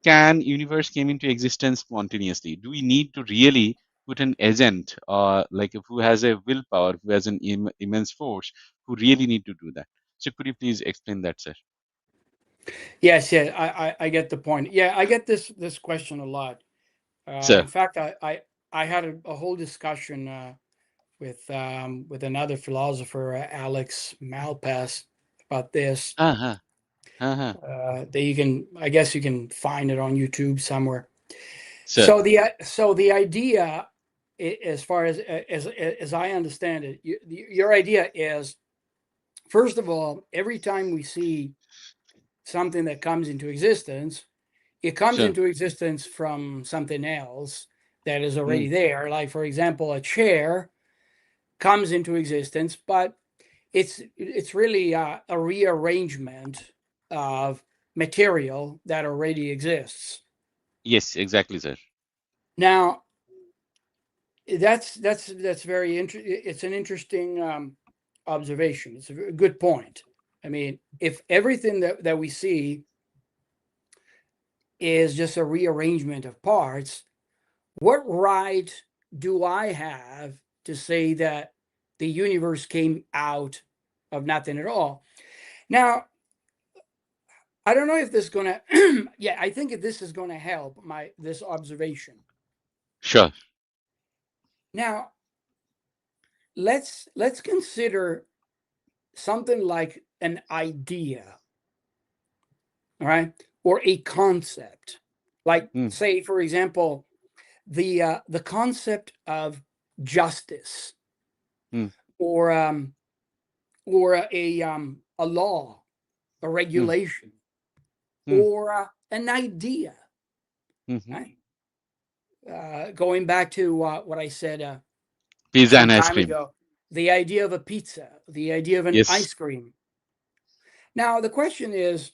S1: can universe came into existence spontaneously? Do we need to really put an agent, or like who has a willpower, who has an immense force, who really need to do that? So could you please explain that, sir?
S2: Yes, yeah, I get the point. Yeah, I get this question a lot. In
S1: Sir.
S2: fact, I had a whole discussion with another philosopher, Alex Malpass, about this.
S1: Uh-huh. Uh-huh.
S2: That you can, I guess, you can find it on YouTube somewhere.
S1: Sir.
S2: So the idea, as far as I understand it, your idea is, first of all, every time we see something that comes into existence, it comes
S1: Sure.
S2: into existence from something else that is already
S1: Mm.
S2: there. Like, for example, a chair comes into existence, but it's really a rearrangement of material that already exists.
S1: Yes, exactly, sir.
S2: Now, that's very interesting. It's an interesting observation. It's a good point. I mean, if everything that we see is just a rearrangement of parts, what right do I have to say that the universe came out of nothing at all? Now, I don't know if this is gonna. Yeah, I think this is gonna help my this observation.
S1: Sure.
S2: Now, let's consider something like an idea. all right, or a concept. Like,
S1: mm,
S2: say, for example, the concept of justice,
S1: mm,
S2: or a law, a
S1: mm,
S2: regulation,
S1: mm,
S2: or an idea.
S1: mhm.
S2: Right? Going back to what I said
S1: Pizza
S2: some
S1: and ice
S2: time
S1: cream.
S2: ago, the idea of a pizza, the idea of an
S1: Yes.
S2: ice cream. Now, the question is,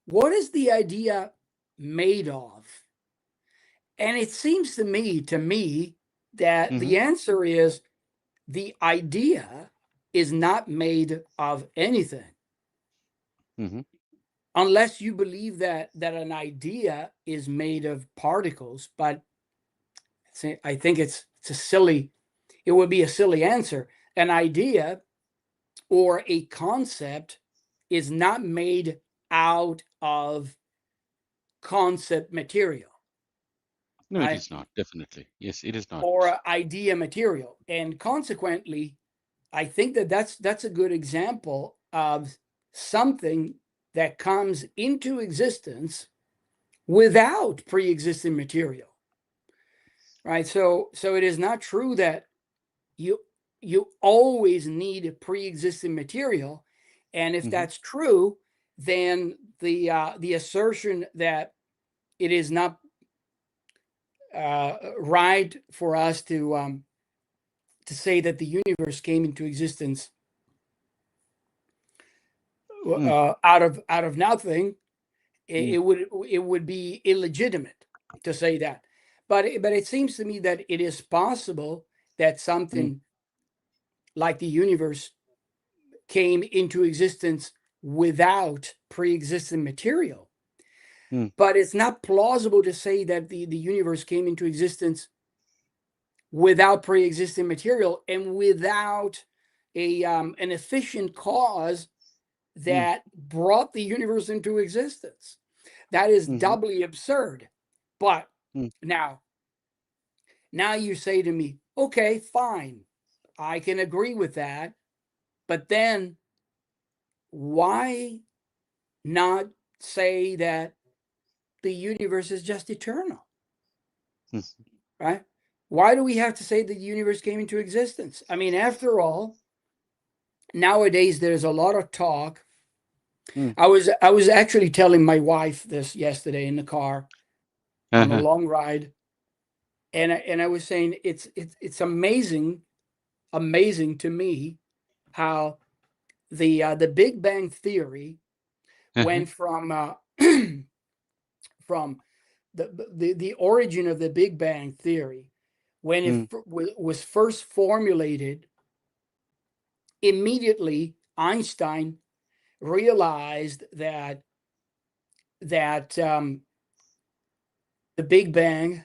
S2: what is the idea made of? And it seems to me, that
S1: Mhm,
S2: the answer is the idea is not made of anything,
S1: mhm,
S2: unless you believe that an idea is made of particles. But I think it's a silly, it would be a silly answer. An idea or a concept is not made out of concept material,
S1: no, it
S2: right?
S1: is not. Definitely. Yes, it is not.
S2: Or idea material. And consequently, I think that's a good example of something that comes into existence without pre-existing material, right? So it is not true that you you always need a pre-existing material. And if
S1: Mhm,
S2: that's true, then the assertion that it is not right for us to say that the universe came into existence
S1: mm,
S2: out of nothing,
S1: mm,
S2: it would be illegitimate to say that. But it seems to me that it is possible that
S1: mm,
S2: something like the universe came into existence without pre-existing material.
S1: mm,
S2: But it's not plausible to say that the universe came into existence without pre-existing material and without an efficient cause
S1: mm,
S2: that brought the universe into existence. That is
S1: mhm,
S2: doubly absurd. But
S1: mm,
S2: now, now you say to me, okay, fine, I can agree with that. But then why not say that the universe is just eternal,
S1: mm,
S2: right? Why do we have to say that the universe came into existence? I mean, after all, nowadays there's a lot of talk.
S1: mm.
S2: I was actually telling my wife this yesterday in the car on a
S1: Uh-huh.
S2: long ride, and I was saying it's amazing to me how the Big Bang theory
S1: Uh-huh.
S2: went from the origin of the Big Bang theory, when it
S1: Mm,
S2: was first formulated. Immediately Einstein realized that the Big Bang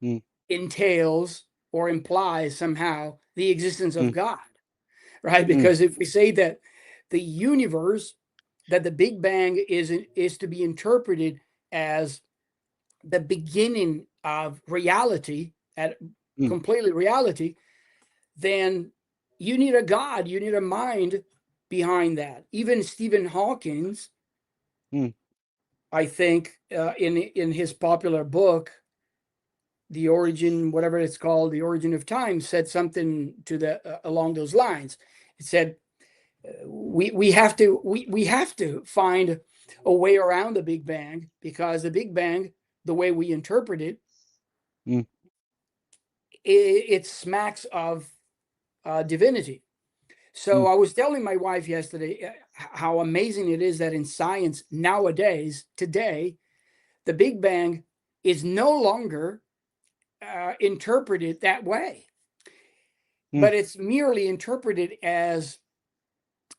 S1: mm,
S2: entails or implies somehow the existence of
S1: mm,
S2: God, right?
S1: mm,
S2: Because if we say that the universe, that the Big Bang is to be interpreted as the beginning of reality, at
S1: mm,
S2: completely reality, then you need a God, you need a mind behind that. Even Stephen Hawking's,
S1: mm,
S2: I think, in his popular book, The Origin, whatever it's called, The Origin of Time, said something to the along those lines. It said we have to find a way around the Big Bang, because the Big Bang, the way we interpret it,
S1: mm,
S2: it smacks of divinity. So
S1: mm,
S2: I was telling my wife yesterday how amazing it is that in science nowadays, today, the Big Bang is no longer interpreted that way,
S1: mm,
S2: but it's merely interpreted as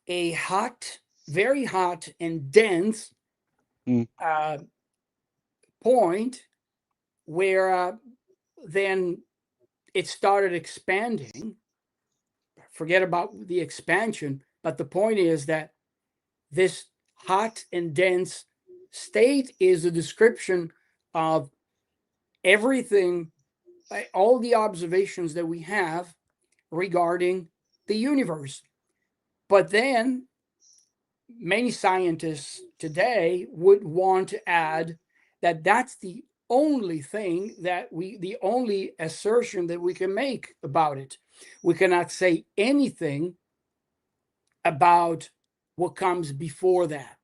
S2: a hot, very hot and dense
S1: mm,
S2: uh, point where then it started expanding. Forget about the expansion, but the point is that this hot and dense state is a description of everything, all the observations that we have regarding the universe. But then many scientists today would want to add that that's the only thing that the only assertion that we can make about it. We cannot say anything about what comes before that,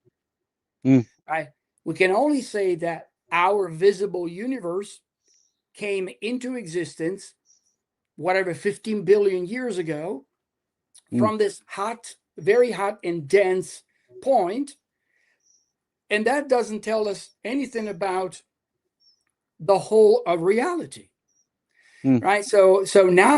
S1: mm,
S2: right? We can only say that our visible universe came into existence, whatever, 15 billion years ago,
S1: mm,
S2: from this hot, very hot and dense point. And that doesn't tell us anything about the whole of reality,
S1: mm,
S2: right? So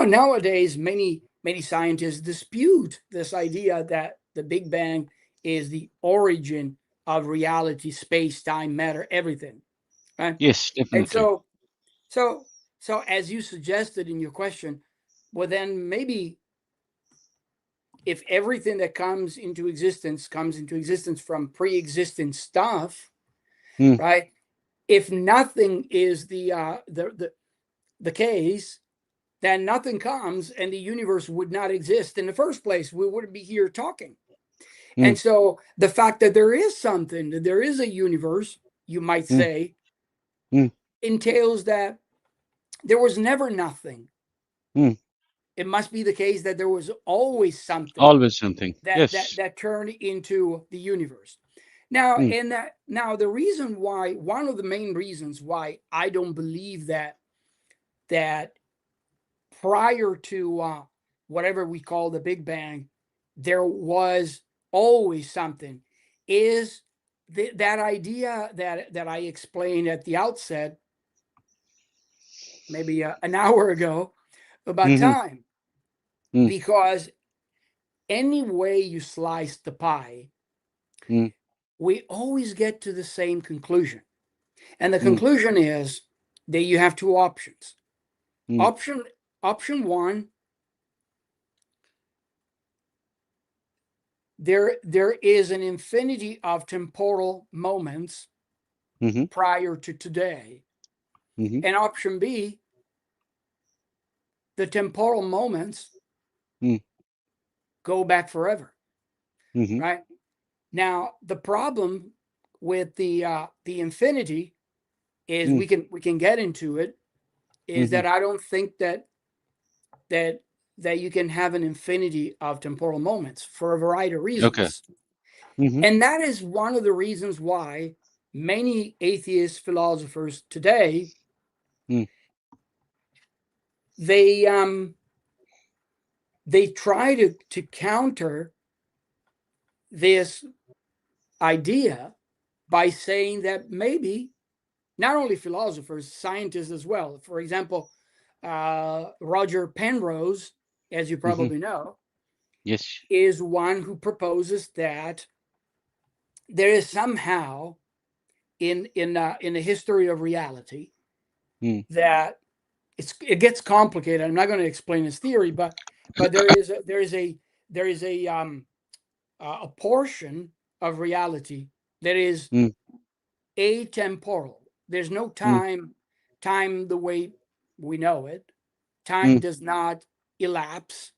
S2: nowadays, many scientists dispute this idea that the Big Bang is the origin of reality, space, time, matter, everything, right?
S1: yes,
S2: And
S1: definitely.
S2: so as you suggested in your question, well, then maybe if everything that comes into existence from pre-existing stuff,
S1: Mm,
S2: right? If nothing is the case, then nothing comes and the universe would not exist in the first place. We wouldn't be here talking.
S1: mm,
S2: And so the fact that there is something, that there is a universe, you might
S1: mm,
S2: say,
S1: mm,
S2: entails that there was never nothing.
S1: mm.
S2: It must be the case that there was always something
S1: Always something. Yes.
S2: that turned into the universe. Now,
S1: Mm,
S2: and that now the reason why, one of the main reasons why I don't believe that prior to whatever we call the Big Bang, there was always something, is that idea that I explained at the outset, maybe an hour ago, about
S1: mm-hmm,
S2: time.
S1: mm,
S2: Because any way you slice the pie,
S1: mm,
S2: we always get to the same conclusion. And the
S1: mm,
S2: conclusion is that you have two options.
S1: mm,
S2: Option option one, there is an infinity of temporal moments
S1: mm-hmm,
S2: prior to today.
S1: mm-hmm,
S2: And option B, the temporal moments
S1: mm,
S2: go back forever,
S1: mm-hmm,
S2: right? Now, the problem with the infinity is,
S1: mm,
S2: we can get into it, is
S1: mm-hmm.
S2: that I don't think that that you can have an infinity of temporal moments for a variety of
S1: Okay.
S2: reasons.
S1: Mm-hmm,
S2: And that is one of the reasons why many atheist philosophers today,
S1: mm,
S2: they they try to counter this idea by saying that maybe not only philosophers, scientists as well. For example, Roger Penrose, as you
S1: mm-hmm.
S2: probably know,
S1: Yes.
S2: is one who proposes that there is somehow in the history of reality
S1: Mm,
S2: that it gets complicated. I'm not going to explain his theory, but there is a portion of reality that is
S1: mm,
S2: atemporal. There's no
S1: mm,
S2: time the way we know it. Time
S1: mm,
S2: does not elapse.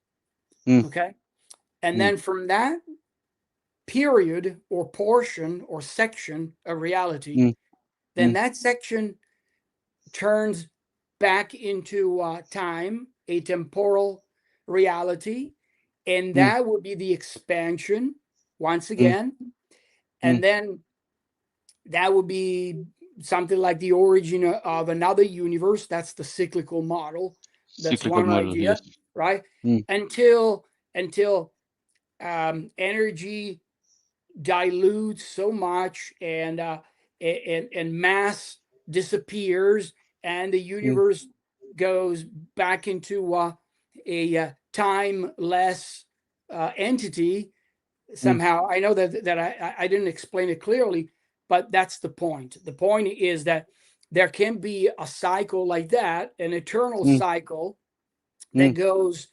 S1: mm,
S2: Okay. And
S1: mm,
S2: then from that period or portion or section of reality,
S1: mm,
S2: then
S1: mm,
S2: that section turns back into time, a temporal reality, and
S1: mm,
S2: that would be the expansion once
S1: mm,
S2: again.
S1: mm.
S2: And then that would be something like the origin of another universe. That's the cyclical model. That's
S1: Cyclical
S2: one
S1: model.
S2: idea,
S1: Yes.
S2: right?
S1: Mm,
S2: Until energy dilutes so much, and mass disappears, and the
S1: mm,
S2: universe goes back into a timeless entity
S1: mm,
S2: somehow. I know that I didn't explain it clearly, but that's the point. The point is that there can be a cycle like that, an eternal
S1: mm,
S2: cycle that
S1: mm.
S2: goes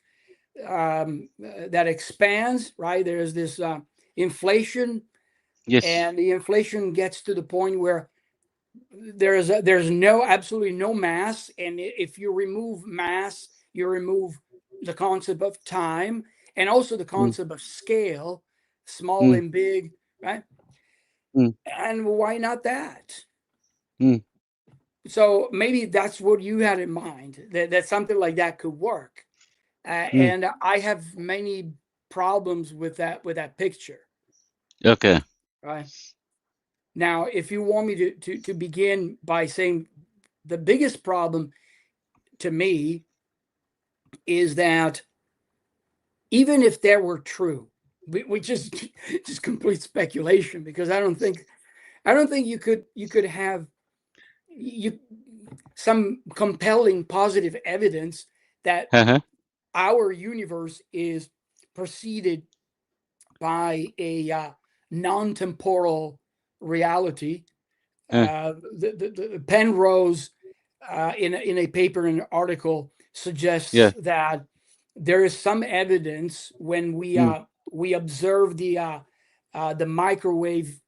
S2: that expands. Right? There's this inflation,
S1: Yes.
S2: and the inflation gets to the point where there's no absolutely no mass, and if you remove mass, you remove the concept of time, and also the
S1: Mm,
S2: concept of scale, small
S1: mm,
S2: and big, right?
S1: mm,
S2: And why not that?
S1: mm,
S2: So maybe that's what you had in mind, that something like that could work.
S1: mm.
S2: And I have many problems with that picture,
S1: Okay.
S2: right? Now, if you want me to begin by saying the biggest problem to me is that even if that were true, which is just complete speculation, because I don't think you could have you some compelling positive evidence that
S1: Uh-huh.
S2: our universe is preceded by a non-temporal reality.
S1: Uh,
S2: The Penrose, in a paper and article,
S1: yeah.
S2: suggests that there is some evidence when
S1: Mm.
S2: we observe the microwave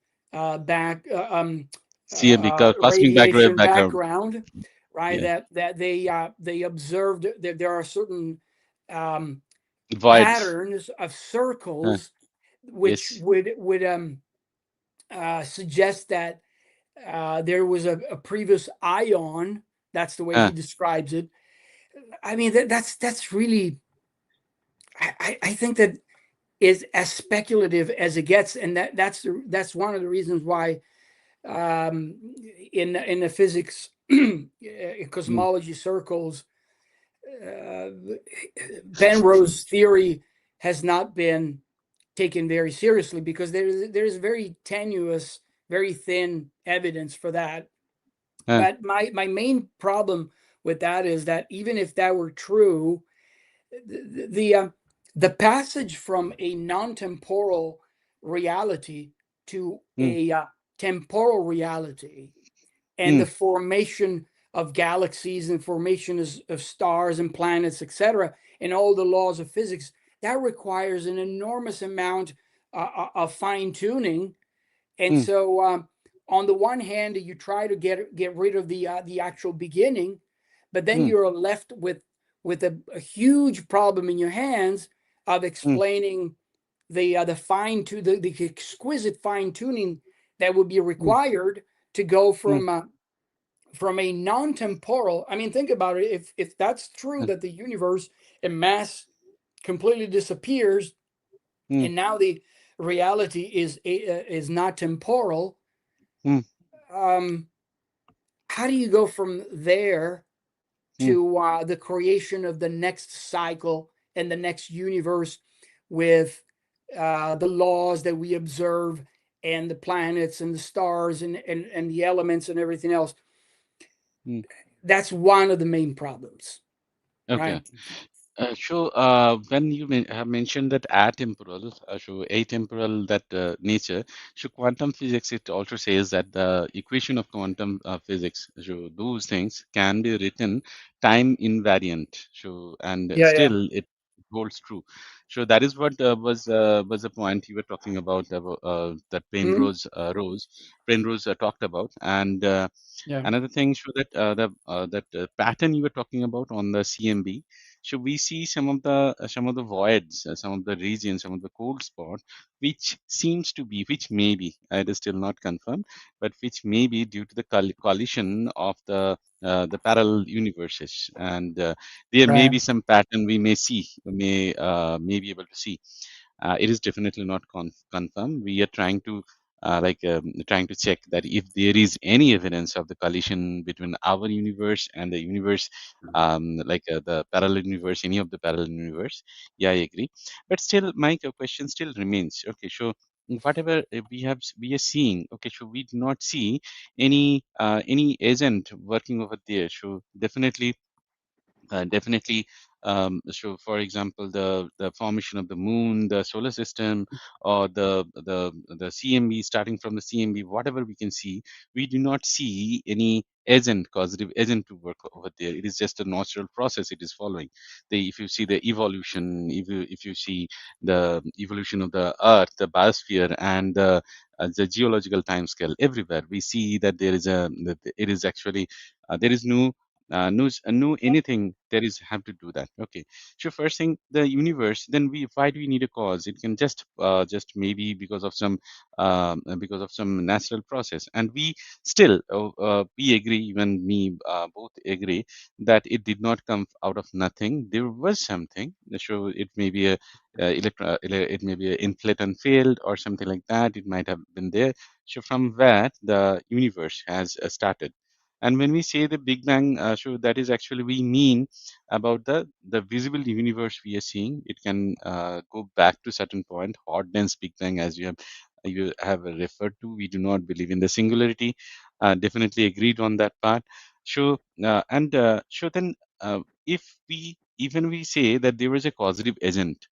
S2: back
S1: CMB, cosmic microwave
S2: radiation
S1: background.
S2: background, right?
S1: Yeah.
S2: That they observed that there are certain um,
S1: Voids.
S2: patterns of
S1: Uh,
S2: circles which
S1: yes.
S2: would suggest that there was a previous ion. That's the way he
S1: Uh,
S2: describes it. I mean, that's really. I think that is as speculative as it gets, and that's one of the reasons why um, in the physics
S1: mm,
S2: cosmology circles, uh, Penrose theory has not been taken very seriously because there's very tenuous, very thin evidence for that.
S1: uh,
S2: But my main problem with that is that even if that were true, the the passage from a non-temporal reality to
S1: mm,
S2: a temporal reality and the
S1: mm,
S2: formation of galaxies and formation of stars and planets, etc., and all the laws of physics, that requires an enormous amount of fine tuning. And
S1: mm,
S2: so, on the one hand, you try to get rid of the actual beginning, but then
S1: mm,
S2: you're left with a huge problem in your hands of
S1: mm,
S2: explaining the fine to the exquisite fine tuning that would be
S1: mm,
S2: required to go
S1: mm,
S2: from a non-temporal. I mean, think about it. If that's true
S1: uh,
S2: that the universe in mass completely disappears,
S1: mm,
S2: and now the reality is not temporal,
S1: mm,
S2: um, how do you go from there
S1: mm,
S2: to the creation of the next cycle and the next universe with the laws that we observe and the planets and the stars and the elements and everything else?
S1: mm.
S2: That's one of the main problems,
S1: Okay.
S2: right?
S1: So, when you have mentioned that atemporal, so atemporal, that nature, so quantum physics, it also says that the equation of quantum physics, so those things can be written time invariant. So, and
S2: Yeah, yeah.
S1: still it holds true. So that is what was the point you were talking about that
S2: Mhm.
S1: Penrose talked about, and
S2: Yeah.
S1: another thing, so that that pattern you were talking about on the CMB. So we see some of the voids, some of the regions, some of the cold spot, which seems to be, which may be, it is still not confirmed, but which may be due to the collision of the parallel universes, and there may
S2: Right.
S1: be some pattern we may see, may be able to see. It is definitely not confirmed. We are trying to trying to check that if there is any evidence of the collision between our universe and the universe, the parallel universe, any of the parallel universe. Yeah, I agree. But still, my question still remains. Okay, so whatever we are seeing. Okay, so we do not see any agent working over there. So definitely. So, for example, the formation of the moon, the solar system, or the CMB, starting from the CMB, whatever we can see, we do not see any agent, causative agent to work over there. It is just a natural process it is following. If you see the evolution, if you see the evolution of the Earth, the biosphere, and the geological timescale everywhere, we see that there is a that it is actually there is no know anything, there is have to do that. Okay. So first thing, the universe. Then why do we need a cause? It can just maybe because of some natural process, and we still we agree, even me both agree that it did not come out of nothing. There was something. So it may be a it may be an inflaton field or something like that. It might have been there. So from where the universe has started. And when we say the Big Bang, so that is actually we mean about the visible universe we are seeing. It can go back to certain point, hot dense Big Bang, as you have referred to. We do not believe in the singularity. Definitely agreed on that part. So so then, if we even we say that there was a causative agent,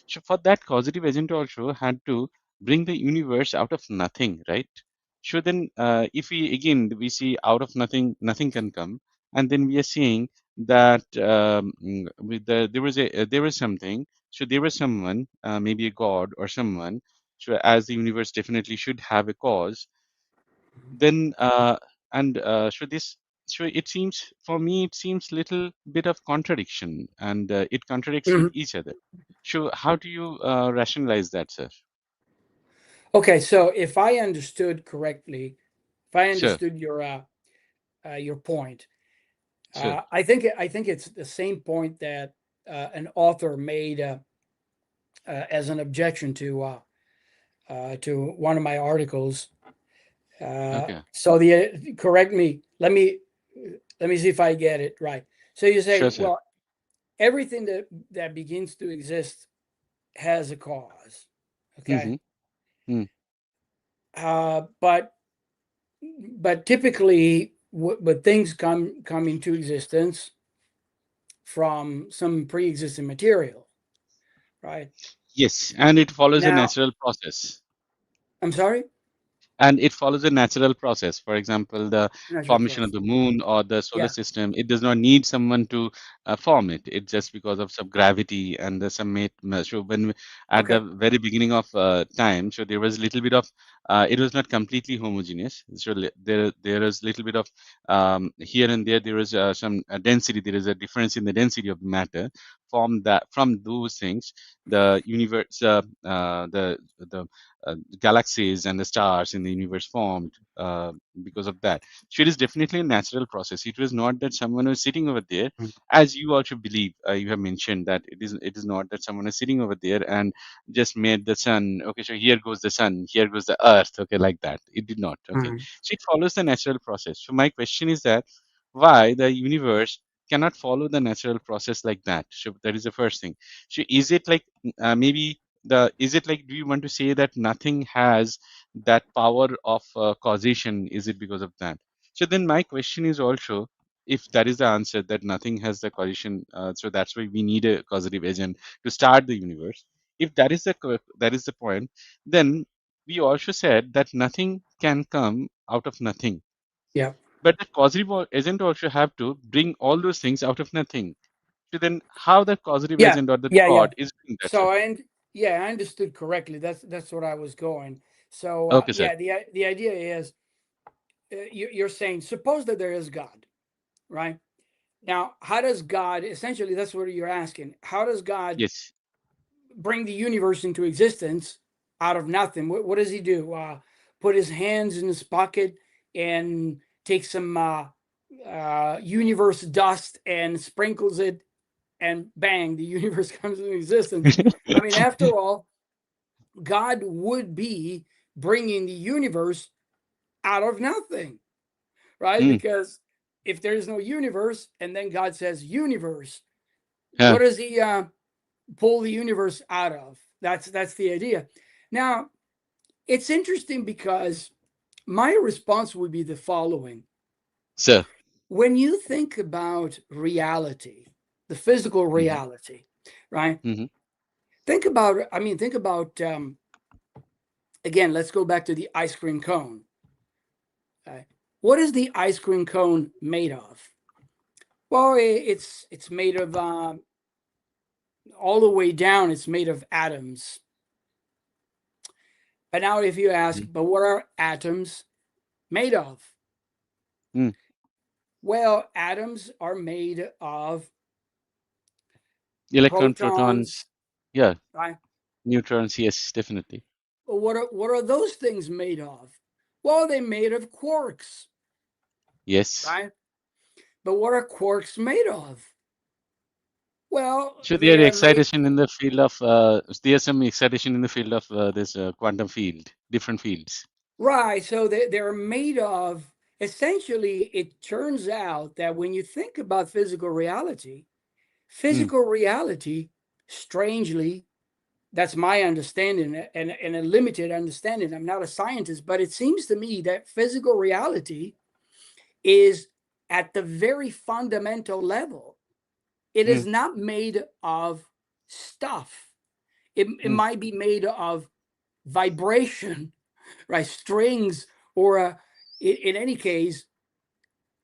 S1: so for that causative agent also had to bring the universe out of nothing, right? So then, if we again we see out of nothing, nothing can come, and then we are seeing that there was something. So there was someone, maybe a god or someone. So as the universe definitely should have a cause, then and so this so it seems for me it seems little bit of contradiction, and it contradicts with
S2: Mhm.
S1: each other. So how do you rationalize that, sir?
S2: Okay, so if I understood correctly, if I
S1: Sure,
S2: understood your point,
S1: sure.
S2: I think it's the same point that an author made as an objection to one of my articles.
S1: Okay,
S2: So the correct me. Let me see if I get it right. So you say,
S1: sure, sir.
S2: well, everything that begins to exist has a cause. Okay,
S1: Mm-hmm. Mm.
S2: but typically, but things come into existence from some pre-existing material, right?
S1: Yes, and it follows a
S2: Now,
S1: natural process.
S2: I'm sorry,
S1: And it follows a natural process. For example, the
S2: natural
S1: formation of
S2: process.
S1: the moon or the solar
S2: Yeah.
S1: system, it does not need someone to form it. It's just because of some gravity and the some so at the
S2: Okay.
S1: very beginning of time, so there was a little bit of it was not completely homogeneous. So there is little bit of here and there. There is some density. There is a difference in the density of matter. From those things, the universe, the galaxies and the stars in the universe formed because of that. So it is definitely a natural process. It was not that someone was sitting over there,
S2: Mhm.
S1: as you also believe. You have mentioned that it is not that someone is sitting over there and just made the sun. Okay, so here goes the sun, here goes the earth. Okay, like that. It did not. Okay,
S2: Mhm.
S1: so it follows the natural process. So my question is that why the universe cannot follow the natural process like that? So that is the first thing. So is it like maybe the is it like do you want to say that nothing has that power of causation? Is it because of that? So then my question is also, if that is the answer that nothing has the causation, so that's why we need a causative agent to start the universe. If that is that is the point, then we also said that nothing can come out of nothing,
S2: Yeah.
S1: but the causative agent also have to bring all those things out of nothing. So then how the causative
S2: Yeah.
S1: agent or the
S2: Yeah.
S1: god is doing that, sir?
S2: So yeah, I understood correctly. That's what I was going. So
S1: Okay, sir.
S2: yeah, the idea is you're saying suppose that there is God, right? Now, how does God essentially? That's what you're asking. How does God
S1: Yes.
S2: bring the universe into existence out of nothing? What does he do? Put his hands in his pocket and take some universe dust and sprinkles it, and bang, the universe comes into existence. I mean, after all, God would be bringing the universe out of nothing, right?
S1: Mm,
S2: Because if there's no universe and then God says universe,
S1: yeah,
S2: what does he pull the universe out of? That's the idea. Now, it's interesting because my response would be the following.
S1: sir.
S2: When you think about reality, the physical
S1: Hmm.
S2: reality, right?
S1: Hmm.
S2: Think about again, let's go back to the ice cream cone. Right? What is the ice cream cone made of? Well, it's made of all the way down. It's made of atoms. But now, if you ask, but what are atoms made of?
S1: Mm,
S2: Well, atoms are made of
S1: Electron,
S2: protons,
S1: protons, yeah,
S2: right?
S1: neutrons, yes, definitely.
S2: Well, what are those things made of? Well, they're made of quarks,
S1: Yes.
S2: right? But what are quarks made of? Well,
S1: So there
S2: they
S1: are
S2: are made
S1: excitation in the field of, there's some excitation in the field of this quantum field, different fields.
S2: right. So they're made of, essentially, it turns out that when you think about
S1: Mm,
S2: physical reality, strangely, that's my understanding and a limited understanding. I'm not a scientist, but it seems to me that physical reality is at the very fundamental level. It is
S1: mm,
S2: not made of stuff. It
S1: mm,
S2: might be made of vibration, right? Strings, or in any case,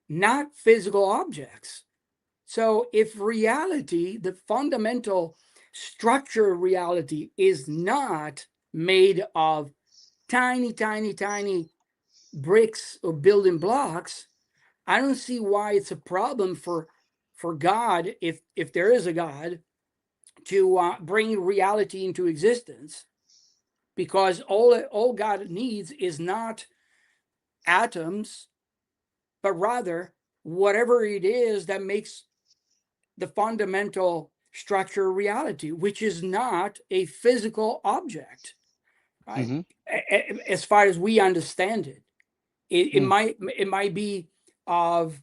S2: not physical objects. So if reality, the fundamental structure of reality, is not made of tiny, tiny, tiny bricks or building blocks, I don't see why it's a problem for God, if there is a God, to bring reality into existence, because all God needs is not atoms, but rather whatever it is that makes the fundamental structure of reality, which is not a physical object, right?
S1: mm-hmm,
S2: As far as we understand it,
S1: mm,
S2: it might be of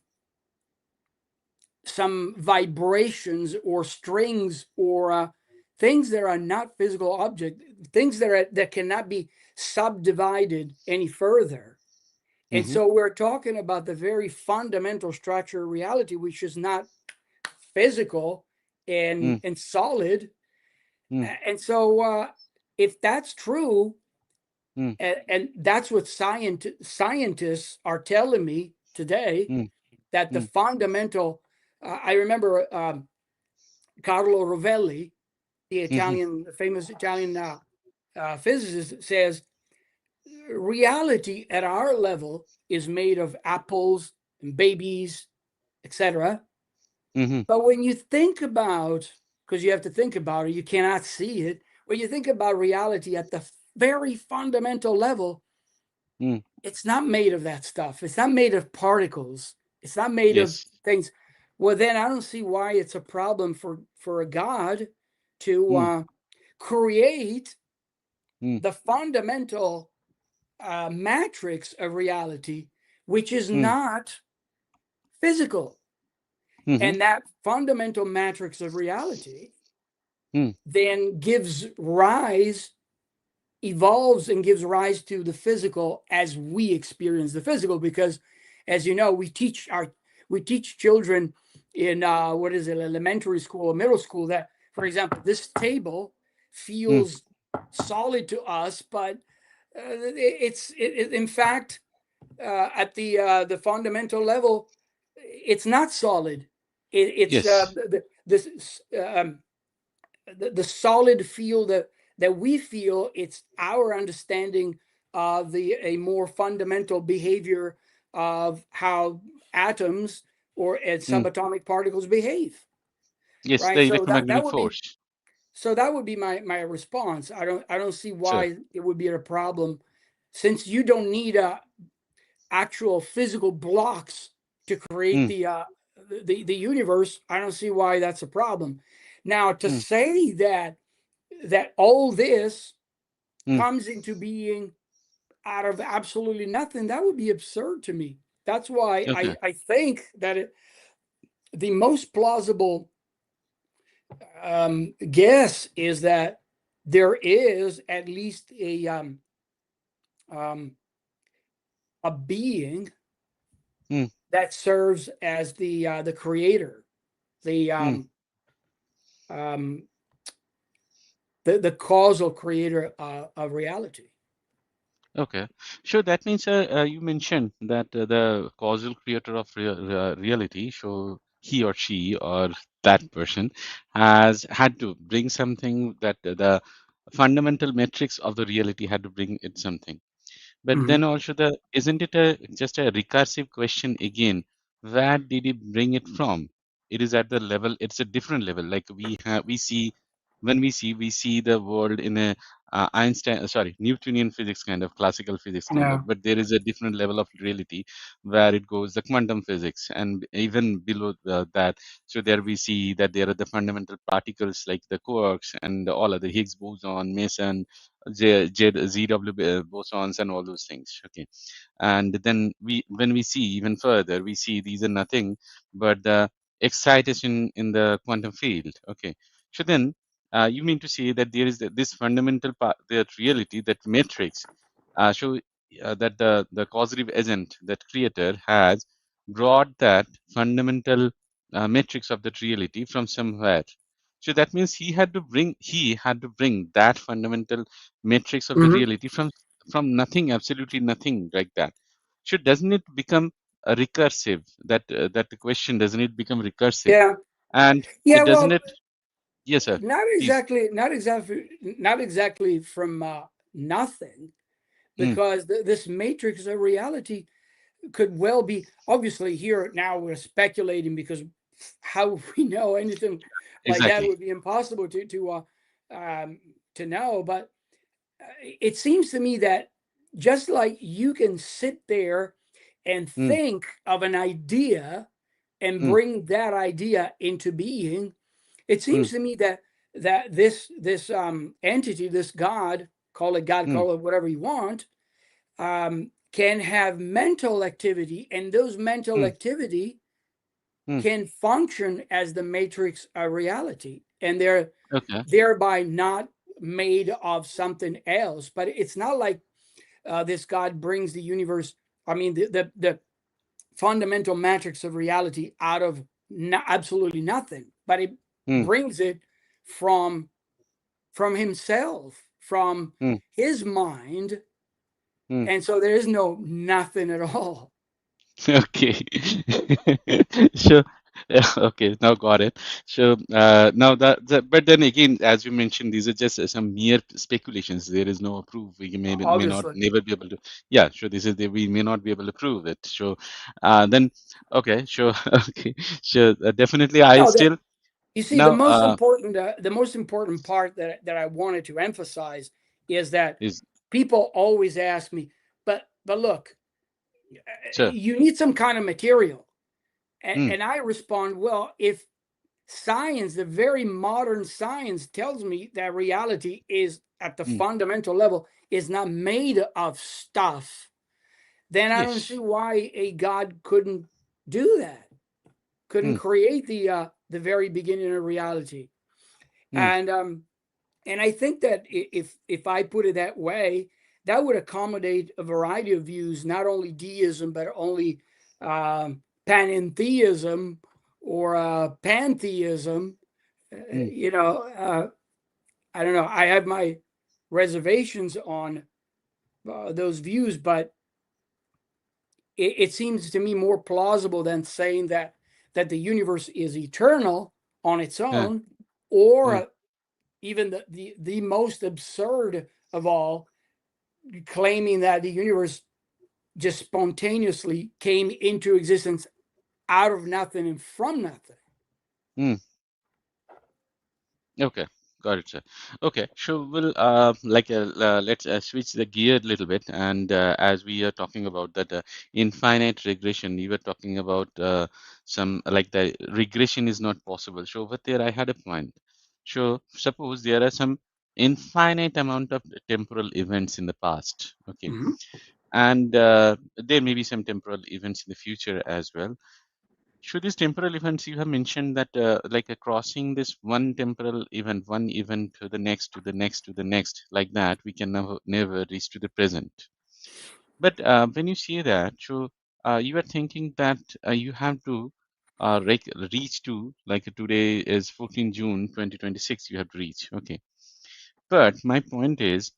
S2: some vibrations or strings or things that are not physical object, things that cannot be subdivided any further. And
S1: mm-hmm,
S2: so we're talking about the very fundamental structure of reality, which is not physical
S1: mm,
S2: and solid.
S1: mm,
S2: And so if that's true,
S1: mm,
S2: and that's what scientists are telling me today,
S1: mm,
S2: that the
S1: mm,
S2: fundamental, I remember Carlo Rovelli, the
S1: mm-hmm,
S2: famous Italian physicist, says reality at our level is made of apples and babies, etc.
S1: mm-hmm,
S2: But when you think about, because you have to think about it, you cannot see it. When you think about reality at the very fundamental level,
S1: mm,
S2: it's not made of that stuff. It's not made of particles. It's not made of
S1: yes.
S2: things. Well, then I don't see why it's a problem for a God to
S1: Mm,
S2: create
S1: mm,
S2: the fundamental matrix of reality, which is
S1: mm,
S2: not physical.
S1: mm-hmm,
S2: And that fundamental matrix of reality
S1: mm,
S2: then evolves and gives rise to the physical as we experience the physical. Because, as you know, we teach children in what is it, elementary school or middle school, that, for example, this table
S1: mm,
S2: feels solid to us, but in fact, at the fundamental level, it's not solid. It's
S1: yes.
S2: the solid feel that we feel. It's our understanding of the a more fundamental behavior of how atoms or
S1: Mm,
S2: subatomic particles behave,
S1: yes, the
S2: right? So
S1: electromagnetic force.
S2: that would be my response. I don't see
S1: Sure.
S2: why it would be a problem, since you don't need actual physical blocks to create
S1: Mm,
S2: the universe. I don't see why that's a problem. Now, to
S1: mm,
S2: say that all this
S1: mm,
S2: comes into being out of absolutely nothing, that would be absurd to me. That's why
S1: okay.
S2: I think that the most plausible guess is that there is at least um, a being
S1: Mm,
S2: that serves as the creator, the
S1: mm,
S2: um, the causal creator of reality.
S1: okay. Sure. That means you mentioned that the causal creator of reality, so he or she or that person, has had to bring something that the fundamental metrics of the reality had to bring it something. But
S2: Mhm.
S1: then also the isn't it a just a recursive question again? where did he bring it from? It is at the level, it's a different level. Like we see, when we see the world in a Einstein, sorry, Newtonian physics kind of, classical physics kind
S2: Yeah.
S1: of, but there is a different level of reality where it goes the quantum physics, and even below that. So there we see that there are the fundamental particles like the quarks and all of the Higgs boson, Mason, ZW bosons, and all those things. Okay, and then when we see even further, we see these are nothing but the excitation in the quantum field. Okay, so then you mean to say that there is this fundamental part, that reality, that matrix, so that the causative agent, that creator, has brought that fundamental matrix of that reality from somewhere. So that means he had to bring that fundamental matrix of the
S2: Hmm.
S1: reality from nothing, absolutely nothing, like that. So doesn't it become a recursive? That the question, doesn't it become recursive?
S2: Yeah.
S1: And
S2: Yeah.
S1: it doesn't
S2: Well,
S1: it? Yes, sir.
S2: not
S1: Please.
S2: exactly, not exactly from nothing,
S1: Mm,
S2: because this matrix of reality could well be, obviously here now we're speculating, because how we know anything like that
S1: exactly.
S2: would be impossible um, to know. But it seems to me that just like you can sit there and
S1: Mm,
S2: think of an idea and
S1: mm,
S2: bring that idea into being, it
S1: mm,
S2: seems to me that this entity, this God, call it God,
S1: mm,
S2: call it whatever you want, can have mental activity, and those mental
S1: mm,
S2: activity
S1: mm.
S2: can function as the matrix of reality, and they're
S1: Okay.
S2: thereby not made of something else. But it's not like this God brings the universe, I mean, the fundamental matrix of reality out of absolutely nothing, but it
S1: Mm,
S2: brings it from from himself, from
S1: mm,
S2: his mind.
S1: mm.
S2: And so there is no nothing at all.
S1: Okay. So, yeah, okay, now got it. So, now but then again, as you mentioned, these are just some mere speculations. There is no proof. We may not
S2: Obviously.
S1: never be able to. Yeah, sure. This is we may not be able to prove it. So, then, okay, sure, okay, sure. Definitely, I
S2: No, that
S1: still
S2: you see,
S1: now
S2: the most important part that I wanted to emphasize is that
S1: is
S2: people always ask me, but look,
S1: sure.
S2: you need some kind of material.
S1: Mm,
S2: And I respond, well, if science, the very modern science, tells me that reality is at the
S1: mm,
S2: fundamental level is not made of stuff, then I don't see
S1: yes.
S2: why a God couldn't do that, couldn't
S1: Mm,
S2: create the very beginning of reality.
S1: mm,
S2: And I think that if I put it that way, that would accommodate a variety of views, not only deism, but only panentheism or pantheism.
S1: mm,
S2: You know, I don't know. I have my reservations on those views, but it seems to me more plausible than saying that the universe is eternal on its
S1: yeah,
S2: own,
S1: yeah.
S2: or even the most absurd of all, claiming that the universe just spontaneously came into existence out of nothing and from nothing.
S1: Mm. Okay, got it, sir. Okay, so we'll let's switch the gear a little bit, and as we are talking about that infinite regression, you were talking about some like the regression is not possible. So over there, I had a point. So suppose there are some infinite amount of temporal events in the past, okay,
S2: Mhm.
S1: and there may be some temporal events in the future as well. So these temporal events, you have mentioned that like crossing this one temporal event, one event to the next, to the next, to the next, like that, we can never reach to the present. But when you say that, so you are thinking that you have to reach to, like today is 14 June 2026, you have to reach. Okay. But my point is,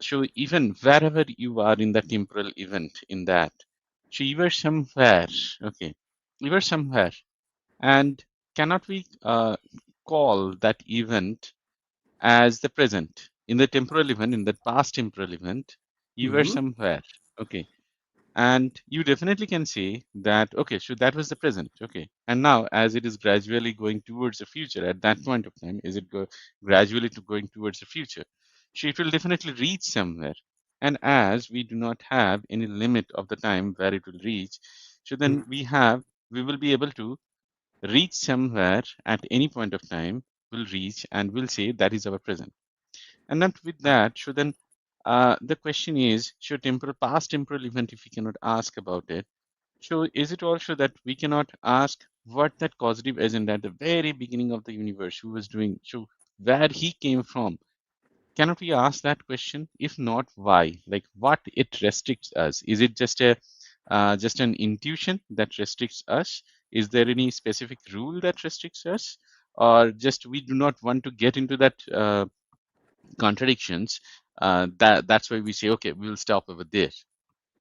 S1: so even wherever you are in the temporal event, in that, so you were somewhere, okay, you were somewhere. And cannot we call that event as the present? In the temporal event, in the past temporal event, you were
S2: Mhm.
S1: somewhere. Okay. And you definitely can say that, okay, so that was the present. Okay. And now, as it is gradually going towards the future, at that point of time, is it gradually going towards the future? So it will definitely reach somewhere. And as we do not have any limit of the time where it will reach, so then we will be able to reach somewhere at any point of time, will reach and will say that is our present. And not with that, so then the question is, so temporal, past temporal event, if we cannot ask about it, so is it also that we cannot ask what that causative agent at the very beginning of the universe who was doing, so where he came from? Cannot we ask that question? If not, why? Like what it restricts us? Is it just an intuition that restricts us? Is there any specific rule that restricts us? Or just we do not want to get into that contradictions, that's why we say, okay, we'll stop over there.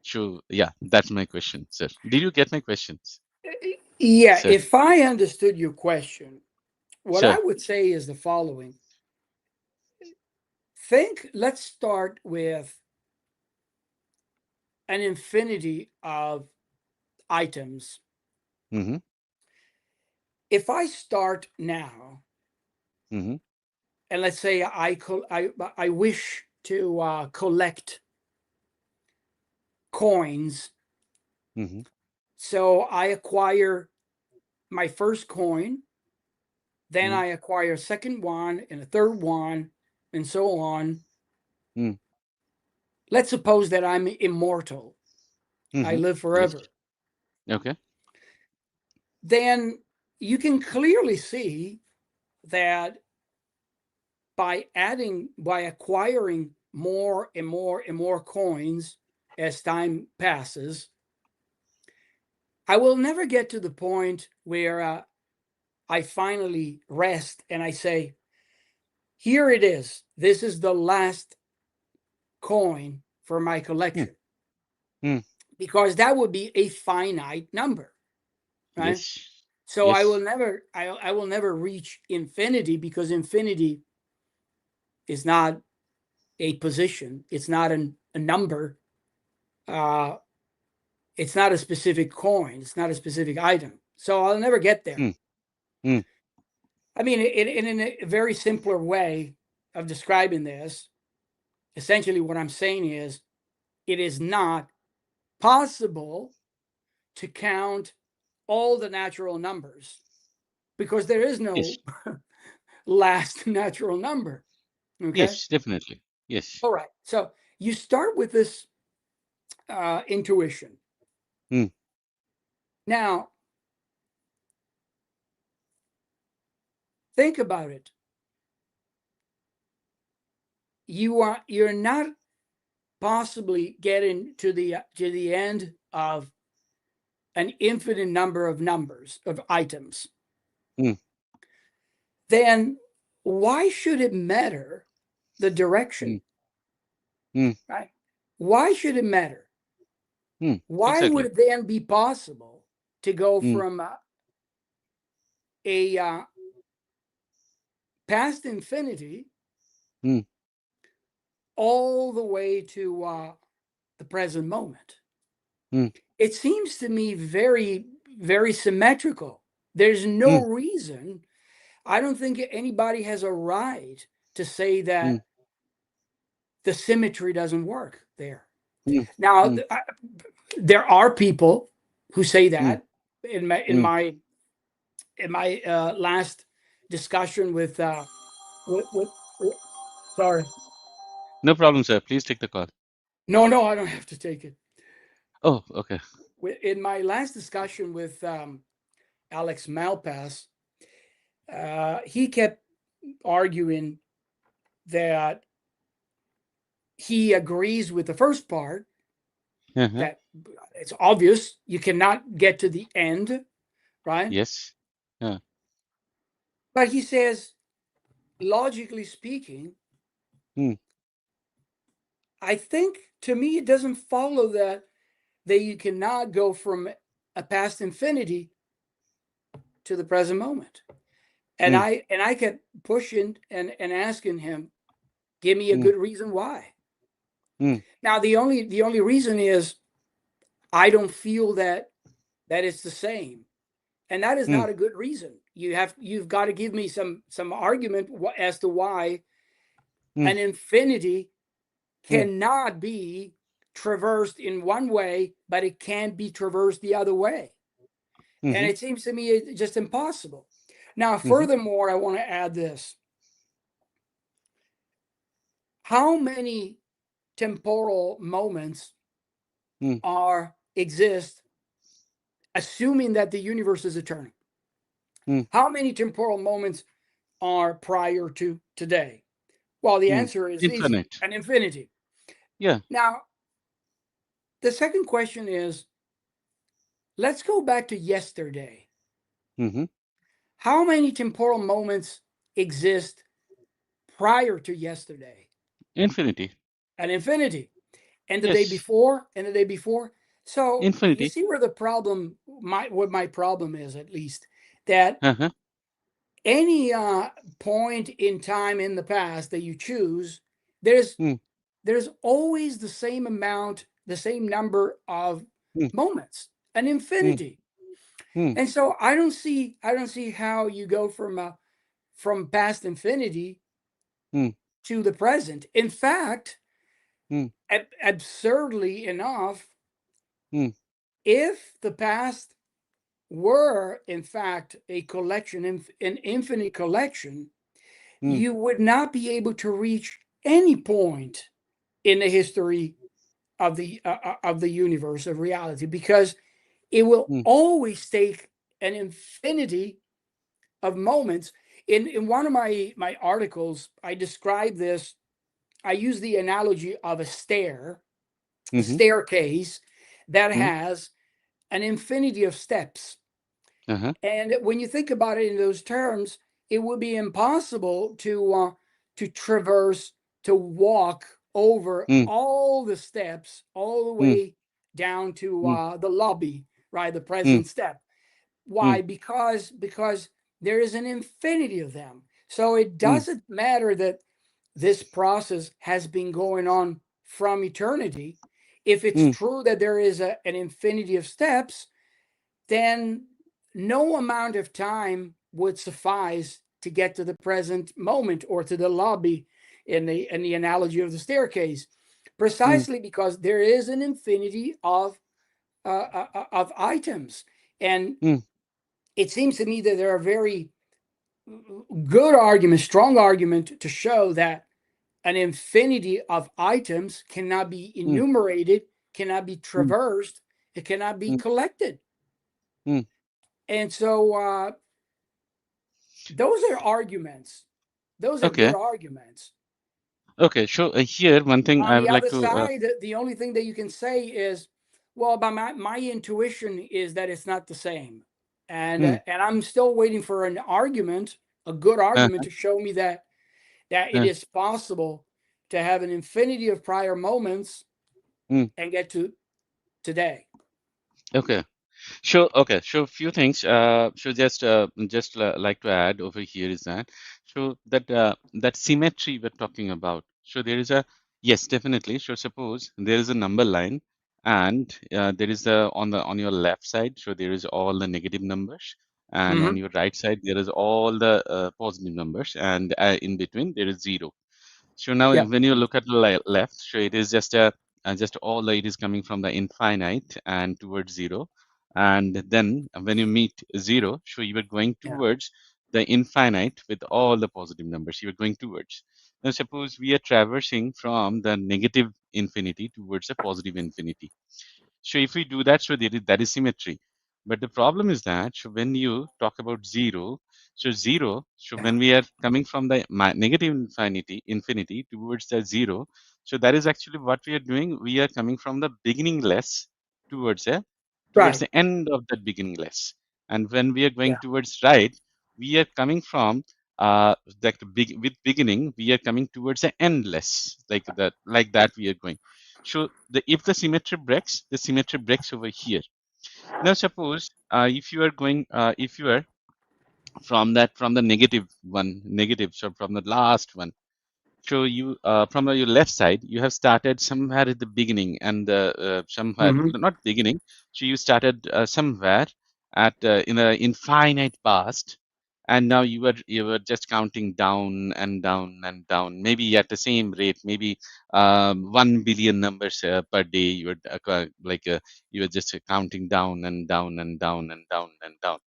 S1: So yeah, that's my question, sir. Did you get my questions,
S2: Yeah,
S1: sir?
S2: if I understood your question, what
S1: Sure.
S2: I would say is the following. Let's start with an infinity of items.
S1: Mm-hmm.
S2: If I start now,
S1: Mm-hmm.
S2: and let's say I wish to collect coins,
S1: Mm-hmm.
S2: so I acquire my first coin, then
S1: Mm-hmm.
S2: I acquire a second one and a third one, and so on. Let's suppose that I'm immortal, I
S1: Mm-hmm.
S2: live
S1: Yes.
S2: forever.
S1: Okay.
S2: Then you can clearly see that by acquiring more and more and more coins as time passes, I will never get to the point where I finally rest and I say, here it is. This is the last coin for my
S1: Mm.
S2: collection,
S1: Mm.
S2: because that would be a finite number, right?
S1: Yes.
S2: So
S1: Yes.
S2: I will never reach infinity, because infinity is not a position. It's not a number. Uh, it's not a specific coin. It's not a specific item. So I'll never get there.
S1: Mm. Mm.
S2: I mean, in a very simpler way of describing this, essentially what I'm saying is it is not possible to count all the natural numbers, because there is
S1: Yes.
S2: no last natural number. Okay.
S1: Yes. Definitely. Yes.
S2: All right. So you start with this intuition.
S1: Mm.
S2: Now, think about it. You're not possibly getting to the end of an infinite number of numbers of items.
S1: Mm.
S2: Then why should it matter the direction?
S1: Mm. Mm.
S2: Right? Why should it matter?
S1: Mm.
S2: Why would
S1: Exactly.
S2: it then be possible to go
S1: Mm.
S2: from a past infinity
S1: Mm.
S2: all the way to the present moment?
S1: Mm.
S2: It seems to me very, very symmetrical. There's no
S1: Mm.
S2: reason. I don't think anybody has a right to say
S1: Mm.
S2: that the symmetry doesn't work there.
S1: Mm.
S2: Now,
S1: Mm.
S2: there are people who say
S1: Mm.
S2: that. In my in
S1: Mm.
S2: my in my last discussion with sorry,
S1: No problem, sir. Please take the call.
S2: no, I don't have to take it.
S1: Oh, okay.
S2: In my last discussion with Alex Malpass, he kept arguing that he agrees with the first part,
S1: Uh-huh.
S2: that it's obvious you cannot get to the end, right?
S1: Yes. Yeah.
S2: But he says, logically speaking,
S1: Mm.
S2: I think, to me it doesn't follow that you cannot go from a past infinity to the present moment. And
S1: Mm.
S2: I kept pushing and asking him, give me a
S1: Mm.
S2: good reason why.
S1: Mm.
S2: Now the only reason is I don't feel that it's the same, and that is
S1: mm,
S2: not a good reason. You've got to give me some argument as to why
S1: mm,
S2: an infinity
S1: mm,
S2: cannot be traversed in one way, but it can't be traversed the other way. And
S1: mhm,
S2: it seems to me it's just impossible. Now,
S1: mhm,
S2: furthermore, I want to add this. How many temporal moments
S1: mm,
S2: are exist assuming that the universe is eternal?
S1: mm,
S2: How many temporal moments are prior to today? Well, the
S1: mm.
S2: answer is easy,
S1: Infinite.
S2: an infinity.
S1: Yeah.
S2: Now, the second question is, let's go back to yesterday.
S1: Mhm.
S2: How many temporal moments exist prior to yesterday?
S1: Infinity.
S2: An infinity. And the day
S1: Yes.
S2: before, and the day before. So you
S1: Infinity.
S2: see where the problem, what my problem is, at least, that
S1: Uh-huh.
S2: any point in time in the past that you choose, there's
S1: Mm,
S2: there's always the same amount, the same number of
S1: mm,
S2: moments, an
S1: mm,
S2: infinity.
S1: mm,
S2: And so I don't see how you go from past infinity
S1: mm,
S2: to the present. In fact,
S1: mm,
S2: absurdly enough,
S1: mm,
S2: if the past were in fact a collection, an infinite collection,
S1: mm,
S2: you would not be able to reach any point in the history of the universe of reality, because it will
S1: mm,
S2: always take an infinity of moments. In one of my articles, I describe this. I use the analogy of a
S1: mhm,
S2: staircase that
S1: mm,
S2: has an infinity of steps.
S1: uh-huh.
S2: And when you think about it in those terms, it would be impossible to traverse, to walk over
S1: Mm,
S2: all the steps all the
S1: mm,
S2: way down to
S1: mm,
S2: the lobby, right? The
S1: mm,
S2: present step.
S1: mm,
S2: Why? Because there is an infinity of them. So it
S1: mm,
S2: doesn't matter that this process has been going on from eternity. If it's
S1: mm,
S2: true that there is an infinity of steps, then no amount of time would suffice to get to the present moment or to the lobby in the analogy of the staircase,
S1: mm,
S2: precisely because there is an infinity of items. And
S1: mm,
S2: it seems to me that there are very good arguments, strong argument to show that an infinity of items cannot be
S1: mm,
S2: enumerated, cannot be
S1: mm,
S2: traversed, it cannot be
S1: mm,
S2: collected.
S1: mm.
S2: And so those are arguments. Those are good
S1: Okay.
S2: arguments.
S1: Okay. So here one thing
S2: On
S1: I
S2: the
S1: would like
S2: other
S1: to.
S2: side, the only thing that you can say is, well, by my intuition is that it's not the same,
S1: Mm,
S2: and I'm still waiting for an argument, a good argument
S1: uh,
S2: to show me that it
S1: uh,
S2: is possible to have an infinity of prior moments
S1: mm.
S2: and get to today.
S1: Okay. Sure. Okay. So few things. So just like to add over here is that so that that symmetry we're talking about. So there is a yes, definitely. So suppose there is a number line, and there is a on your left side. So there is all the negative numbers, and on
S2: Mm-hmm.
S1: your right side there is all the positive numbers, and in between there is zero. So now
S2: Yeah.
S1: when you look at the left, so it is just a just all the it is coming from the infinite and towards zero. And then when you meet zero, so you are going
S2: Yeah.
S1: towards the infinite with all the positive numbers you are going towards. Now suppose we are traversing from the negative infinity towards a positive infinity. So if we do that, so that is symmetry. But the problem is that so when you talk about zero, so zero, so
S2: Yeah.
S1: when we are coming from the negative infinity towards the zero, so that is actually what we are doing. We are coming from the beginningless towards a towards
S2: Right.
S1: the end of that beginningless. And when we are going
S2: Yeah.
S1: towards right, we are coming from like the with beginning, we are coming towards the endless, like that we are going. So if the symmetry breaks, the symmetry breaks over here. Now suppose if you are going, if you are from the negative one, negative, so from the last one. So you from your left side, you have started somewhere at the beginning, and somewhere
S2: Hmm.
S1: not beginning. So you started somewhere at in the infinite past, and now you were just counting down and down and down, maybe at the same rate, maybe 1 billion numbers per day. You were you were just counting down and down and down and down and down.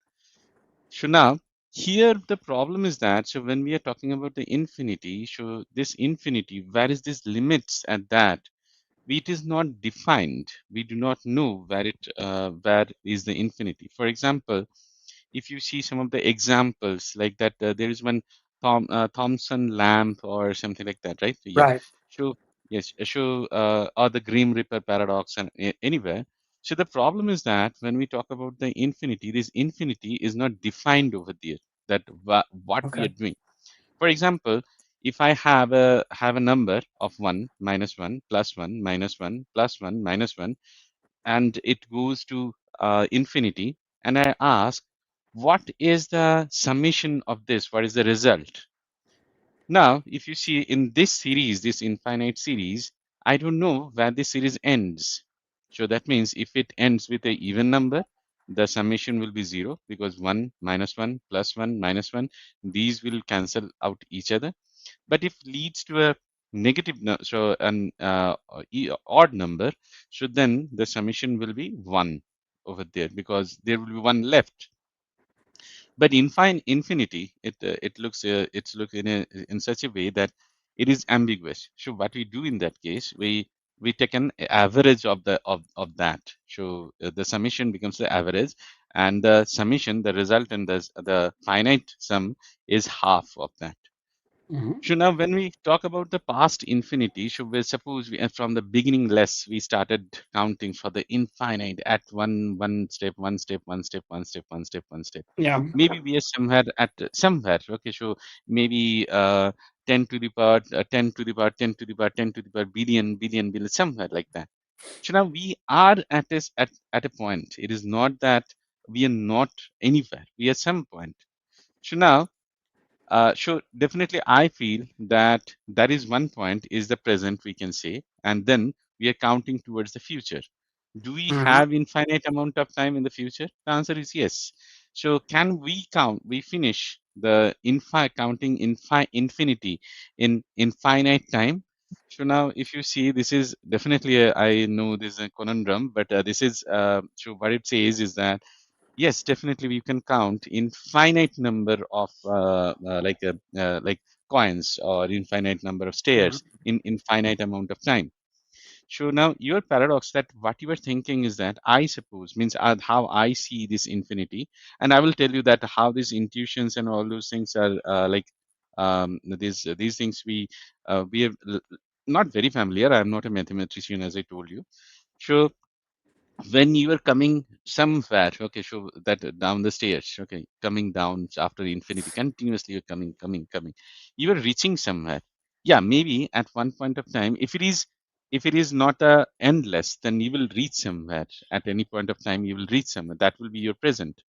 S1: So now, here the problem is that, so when we are talking about the infinity, so this infinity, where is this limits at that? It is not defined. We do not know where is the infinity. For example, if you see some of the examples like that, there is one Thomson lamp or something like that, right? Yeah.
S2: Right.
S1: So yes, or the Grim Reaper paradox and anywhere. So the problem is that when we talk about the infinity, this infinity is not defined over there. That what we
S2: Okay.
S1: are doing. For example, if I have a number of 1 - 1 +1 -1 +1 -1, and it goes to infinity, and I ask, what is the summation of this? What is the result? Now, if you see in this series, this infinite series, I don't know where this series ends. So that means if it ends with an even number, the summation will be 0, because 1 -1 +1 -1, these will cancel out each other. But if leads to a negative, so an odd number, so then the summation will be 1 over there, because there will be one left. But infinity, it looks it's look in such a way that it is ambiguous. So what we do in that case, we take an average of that. So the summation becomes the average, and the summation, the result, and the finite sum is half of that.
S2: Hmm.
S1: So now when we talk about the past infinity, so we suppose from the beginning less, we started counting for the infinite at one step, one step, one step, one step, one step, one step.
S2: Yeah.
S1: Maybe we are somewhere at somewhere. Okay, so maybe 10 to the power, 10 to the power, 10 to the power, 10 to the power, billion, billion, billion, somewhere like that. So now we are at this at a point. It is not that we are not anywhere. We are some point. So now so definitely, I feel that that is one point is the present, we can say, and then we are counting towards the future. Do we
S2: Hmm.
S1: have infinite amount of time in the future? The answer is yes. So can we count? We finish the counting infinity in infinite time. So now, if you see, this is definitely I know this is a conundrum, but this is so what it says is that yes, definitely we can count infinite number of like coins or infinite number of stairs in infinite amount of time. So now your paradox that what you are thinking is that I suppose means how I see this infinity, and I will tell you that how these intuitions and all those things are these things we are not very familiar. I am not a mathematician, as I told you. So when you are coming somewhere, okay, so that down the stairs, okay, coming down after infinity, continuously you're coming, you are reaching somewhere. Yeah, maybe at one point of time, if it is not endless, then you will reach somewhere. At any point of time, you will reach somewhere. That will be your present.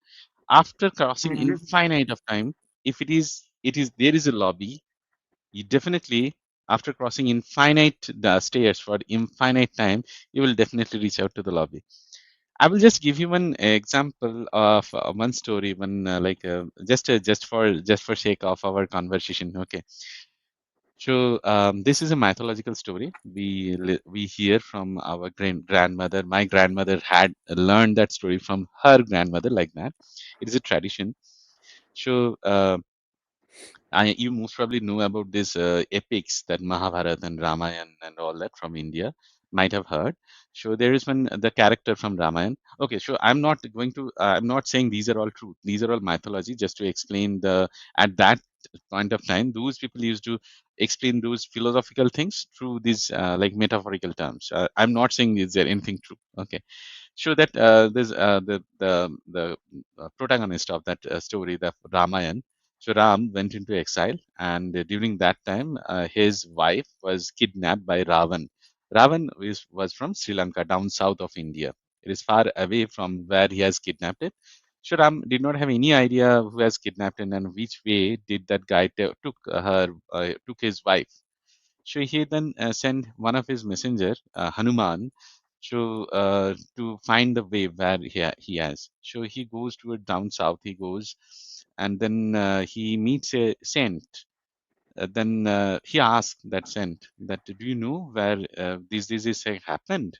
S1: After crossing
S2: Hmm.
S1: infinite of time, if it is there is a lobby, you definitely, after crossing infinite stairs for infinite time, you will definitely reach out to the lobby. I will just give you one example of one story, one just for sake of our conversation. Okay, so this is a mythological story. We hear from our grandmother. My grandmother had learned that story from her grandmother, like that. It is a tradition. So you most probably know about these epics that Mahabharata and Ramayana and all that from India. Might have heard. So there is one the character from Ramayana. Okay, so I'm not going to. I'm not saying these are all true. These are all mythology, just to explain the at that point of time, those people used to explain those philosophical things through these like metaphorical terms. I'm not saying is there anything true. Okay, so that there's the protagonist of that story, the Ramayan. So Ram went into exile, and during that time, his wife was kidnapped by Ravan. Ravan was from Sri Lanka, down south of India. It is far away from where he has kidnapped it. So Ram did not have any idea who has kidnapped him and which way did that guy took his wife. So he then sent one of his messenger, Hanuman, to find the way where he has. So he goes toward down south. He goes, and then he meets a saint. Then he asked that saint that, do you know where this happened?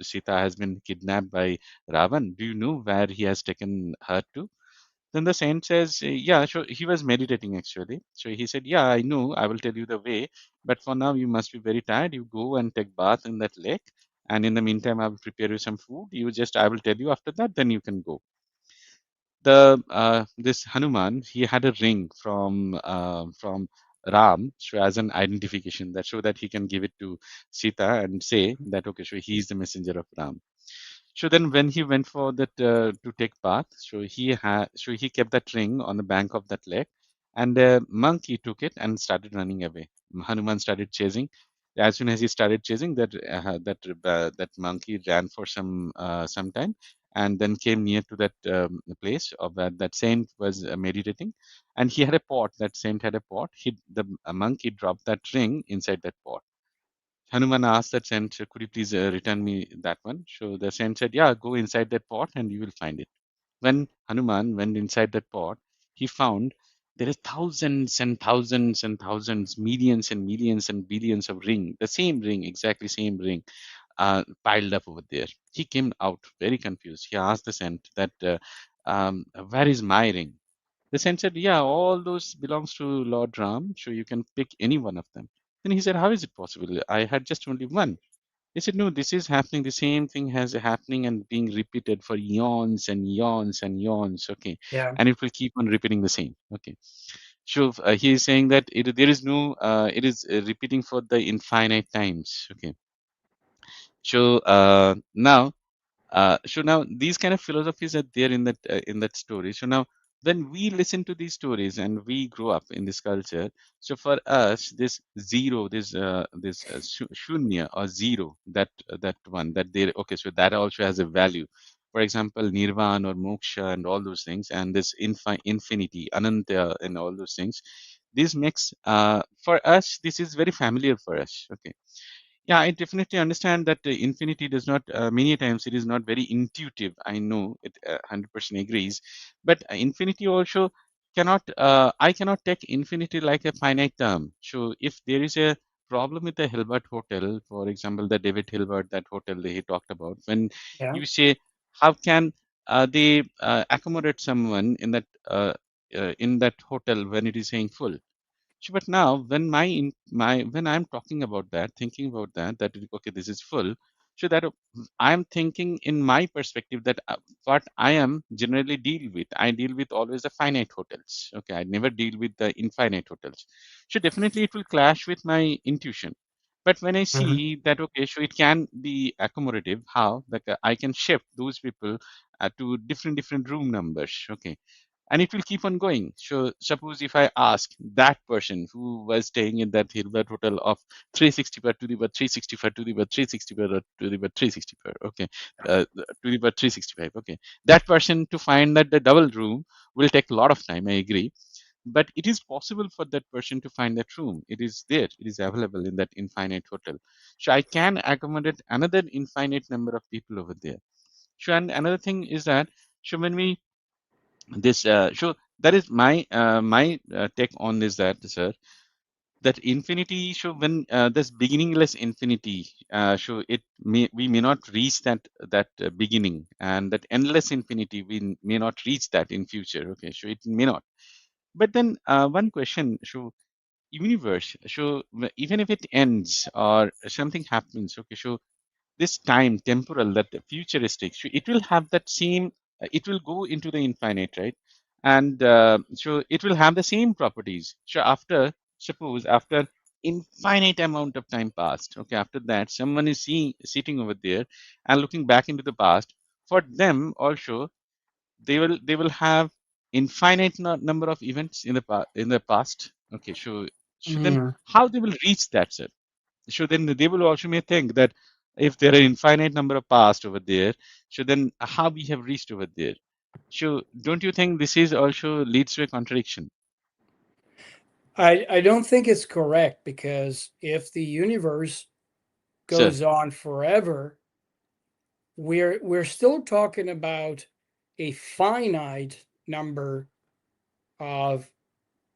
S1: Sita has been kidnapped by Ravan. Do you know where he has taken her to? Then the saint says, yeah, so he was meditating actually. So he said, yeah, I know, I will tell you the way. But for now, you must be very tired. You go and take bath in that lake. And in the meantime, I will prepare you some food. I will tell you after that, then you can go. This Hanuman, he had a ring from Ram, so as an identification that so that he can give it to Sita and say that okay, so he is the messenger of Ram. So then when he went for that to take bath, so he kept that ring on the bank of that lake, and the monkey took it and started running away. Hanuman started chasing. As soon as he started chasing, that monkey ran for some time, and then came near to that place of that saint was meditating, and he had a pot. That saint had a pot. The monkey dropped that ring inside that pot. Hanuman asked that saint, could you please return me that one? So the saint said, yeah, go inside that pot and you will find it. When Hanuman went inside that pot, he found there is thousands and thousands and thousands, millions and millions and billions of ring, the same ring, exactly same ring, piled up over there. He came out very confused. He asked the saint that, where is my ring? The saint said, yeah, all those belongs to Lord Ram, so you can pick any one of them. Then he said, how is it possible? I had just only one. He said, no, this is happening. The same thing has happening and being repeated for eons and eons and eons. Okay.
S2: Yeah.
S1: And it will keep on repeating the same. Okay. So he is saying that there is no, it is repeating for the infinite times. Okay. So now these kind of philosophies are there in that story. So now when we listen to these stories and we grow up in this culture, so for us this zero, shunya or zero, that one that there, okay, so that also has a value. For example, nirvana or moksha and all those things, and this infinity, ananta, and all those things. This makes for us this is very familiar for us. Okay, yeah, I definitely understand that infinity does not, many times it is not very intuitive. I know it 100% agrees. But infinity also I cannot take infinity like a finite term. So if there is a problem with the Hilbert Hotel, for example, the David Hilbert, that hotel that he talked about, when
S2: Yeah.
S1: you say, how can they accommodate someone in that hotel when it is saying full? So, but now when when I'm talking about that, thinking about that okay, this is full. So that I'm thinking in my perspective that what I am generally I deal with always the finite hotels. Okay, I never deal with the infinite hotels. So definitely it will clash with my intuition. But when I
S2: Mhm.
S1: see that okay, so it can be accommodative, how like I can shift those people to different room numbers. Okay, and it will keep on going. So suppose if I ask that person who was staying in that Hilbert hotel of 365 to the power 365 to the power 365 to the power 365, okay, to the power 365, okay, that person to find that the double room will take a lot of time. I agree, but it is possible for that person to find that room. It is there. It is available in that infinite hotel. So I can accommodate another infinite number of people over there. So and another thing is that so when we this so that is my take on this, that sir, that infinity, so when this beginningless infinity, so we may not reach that beginning, and that endless infinity we may not reach that in future. Okay, so it may not. But then one question, so universe, so even if it ends or something happens, okay, so this time temporal, that futuristic, so it will have that same, it will go into the infinite, right? And so it will have the same properties. So after, suppose after infinite amount of time passed, okay, after that someone is seeing sitting over there and looking back into the past, for them also they will have infinite number of events in the past. Okay, so then
S2: Mm.
S1: how they will reach that, sir? So then they will also may think that if there are infinite number of past over there, so then how we have reached over there? So don't you think this is also leads to a contradiction?
S2: I don't think it's correct, because if the universe
S1: Sir.
S2: goes on forever, we're still talking about a finite number of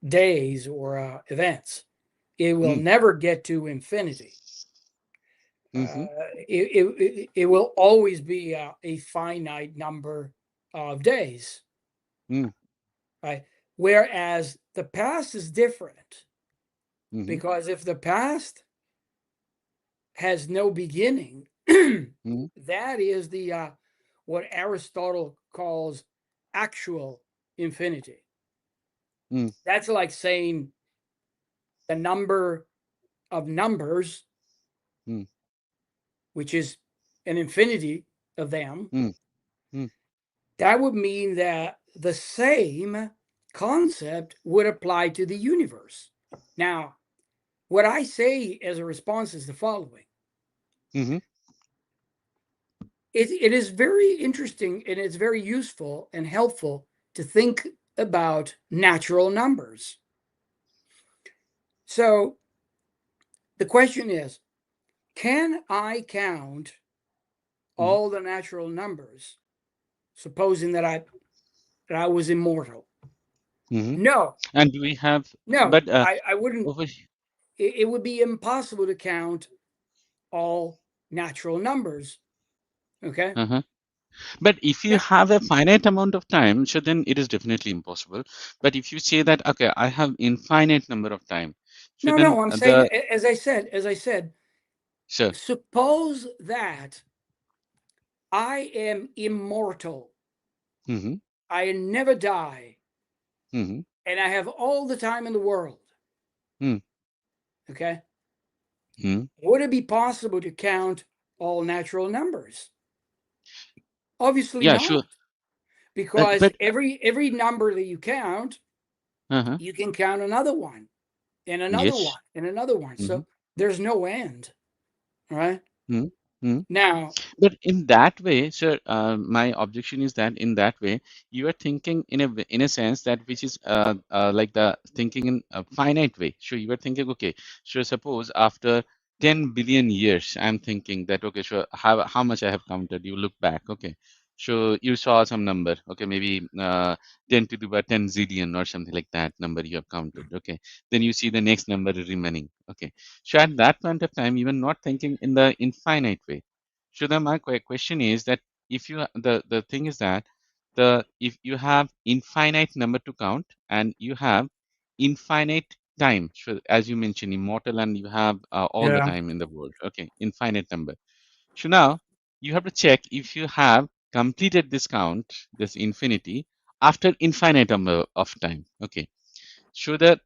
S2: days or events. It will
S1: Mm,
S2: never get to infinity.
S1: mm-hmm,
S2: It will always be a finite number of days,
S1: mm,
S2: right? Whereas the past is different,
S1: mm-hmm,
S2: because if the past has no beginning,
S1: mm,
S2: that is the what Aristotle calls actual infinity.
S1: mm,
S2: That's like saying the number of numbers,
S1: mm,
S2: which is an infinity of them.
S1: mm, mm,
S2: That would mean that the same concept would apply to the universe. Now, what I say as a response is the following.
S1: mm-hmm,
S2: It is very interesting, and it's very useful and helpful to think about natural numbers. So the question is, can I count
S1: mm-hmm,
S2: all the natural numbers, supposing that I was immortal?
S1: mm-hmm.
S2: No,
S1: And do we have,
S2: no,
S1: but
S2: I wouldn't.
S1: over,
S2: It would be impossible to count all natural numbers. Okay.
S1: uh-huh. But if you
S2: Now,
S1: have a finite amount of time, so then it is definitely impossible. But if you say that, okay, I have infinite number of time, so
S2: no,
S1: then
S2: no. I'm saying,
S1: the,
S2: as I said,
S1: sure,
S2: suppose that I am immortal.
S1: mm-hmm,
S2: I never die,
S1: mm-hmm,
S2: and I have all the time in the world.
S1: mm,
S2: Okay.
S1: mm,
S2: Would it be possible to count all natural numbers? Obviously
S1: yeah, sure.
S2: not, because
S1: But
S2: every number that you count,
S1: uh-huh,
S2: you can count another one, and another
S1: yes,
S2: one, and another one.
S1: mm-hmm,
S2: So there's no end, right?
S1: mm-hmm. Mm-hmm.
S2: Now,
S1: But in that way, sir, my objection is that in that way, you are thinking in in a sense that which is like the thinking in a finite way. So you are thinking, okay, so suppose after 10 billion years, I'm thinking that, okay, so how much I have counted. You look back, okay. So you saw some number, okay, maybe 10 to the power 10 zillion or something like that number you have counted, okay. Then you see the next number remaining, okay. So at that point of time, you are not thinking in the infinite way. So then my question is that if you the thing is that the if you have infinite number to count and you have infinite time, so as you mentioned, immortal, and you have all the
S2: yeah,
S1: time in the world, okay, infinite number. So now you have to check if you have completed this count, this infinity, after infinite number of time, okay. So that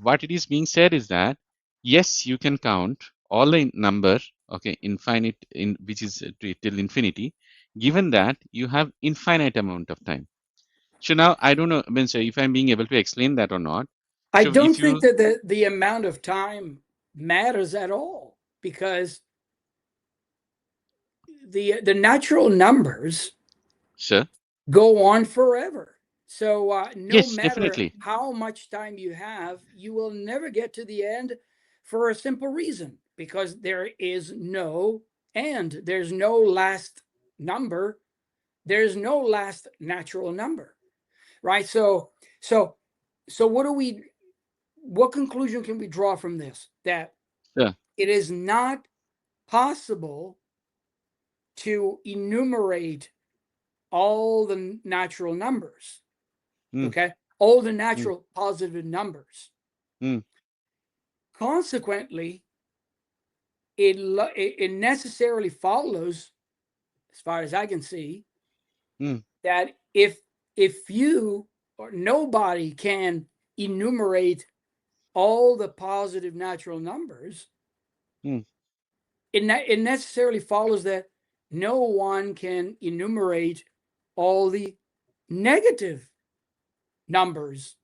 S1: what it is being said is that yes, you can count all the number, okay, infinite in which is till infinity, given that you have infinite amount of time. So now I don't know, I mean, so if I'm being able to explain that or not.
S2: I
S1: So
S2: don't
S1: if
S2: think
S1: you,
S2: that the amount of time matters at all, because the natural numbers
S1: sir,
S2: go on forever. So no
S1: yes,
S2: matter
S1: definitely,
S2: how much time you have, you will never get to the end, for a simple reason, because there is no end. There's no last number. There's no last natural number, right? So so what conclusion can we draw from this? That
S1: sir,
S2: it is not possible to enumerate all the natural numbers,
S1: mm,
S2: okay? All the
S1: mm,
S2: natural positive numbers.
S1: mm,
S2: Consequently, it necessarily follows, as far as I can see,
S1: mm,
S2: that if you or nobody can enumerate all the positive natural numbers,
S1: mm,
S2: it necessarily follows that no one can enumerate all the negative numbers.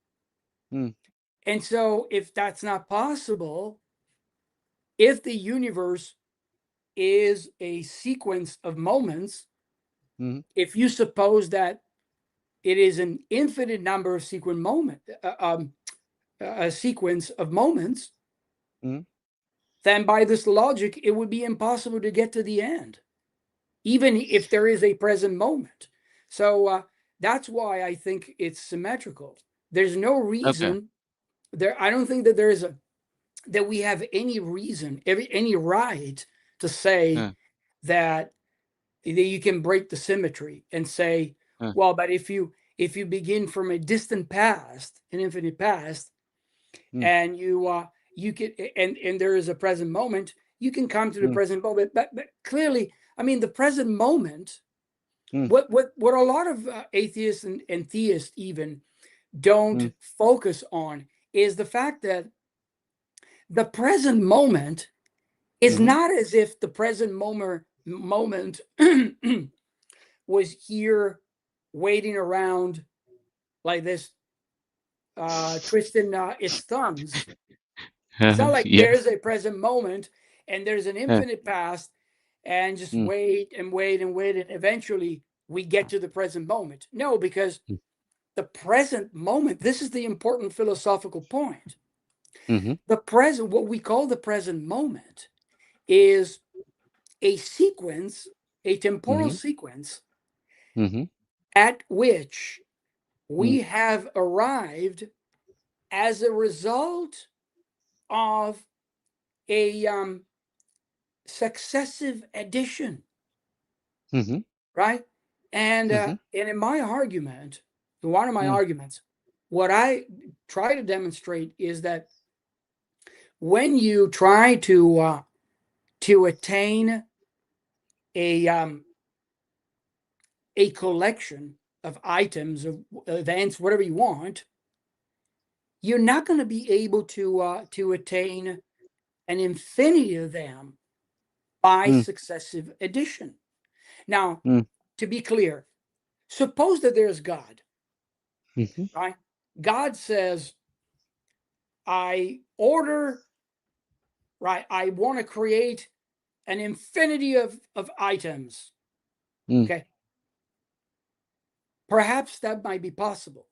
S1: mm,
S2: And so, if that's not possible, if the universe is a sequence of moments,
S1: mm,
S2: if you suppose that it is an infinite number of a sequence of moments,
S1: mm,
S2: then by this logic, it would be impossible to get to the end, even if there is a present moment. So that's why I think it's symmetrical. There's no
S1: okay.
S2: reason there. I don't think that there is that we have any reason, any right to say
S1: Uh,
S2: that you can break the symmetry and say,
S1: uh,
S2: well, but if you begin from a distant past, an infinite past,
S1: mm,
S2: and you can and there is a present moment, you can come to the
S1: mm,
S2: present moment. But clearly, I mean, the present moment.
S1: mm,
S2: What a lot of atheists and theists even don't
S1: mm,
S2: focus on is the fact that the present moment is
S1: mhm,
S2: not as if the present moment was here waiting around like this, twisting its thumbs. It's not like
S1: yeah.
S2: there's a present moment and there's an
S1: Uh,
S2: infinite past, and just
S1: mm,
S2: wait and wait and wait, and eventually we get to the present moment. No, because
S1: mm,
S2: the present moment, this is the important philosophical point.
S1: mhm,
S2: The present, what we call the present moment, is a sequence, a temporal
S1: mhm,
S2: sequence
S1: mhm,
S2: at which
S1: mm,
S2: we have arrived as a result of a successive addition,
S1: mhm,
S2: right?
S1: mhm,
S2: And in my argument, in one of my
S1: mm,
S2: arguments, what I try to demonstrate is that when you try to attain a um, a collection of items, of events, whatever you want, you're not going to be able to attain an infinity of them by
S1: mm,
S2: successive addition. Now,
S1: mm,
S2: to be clear, suppose that there's God,
S1: mhm,
S2: right? God says, I order, right? I want to create an infinity of items.
S1: mm,
S2: Okay. Perhaps that might be possible.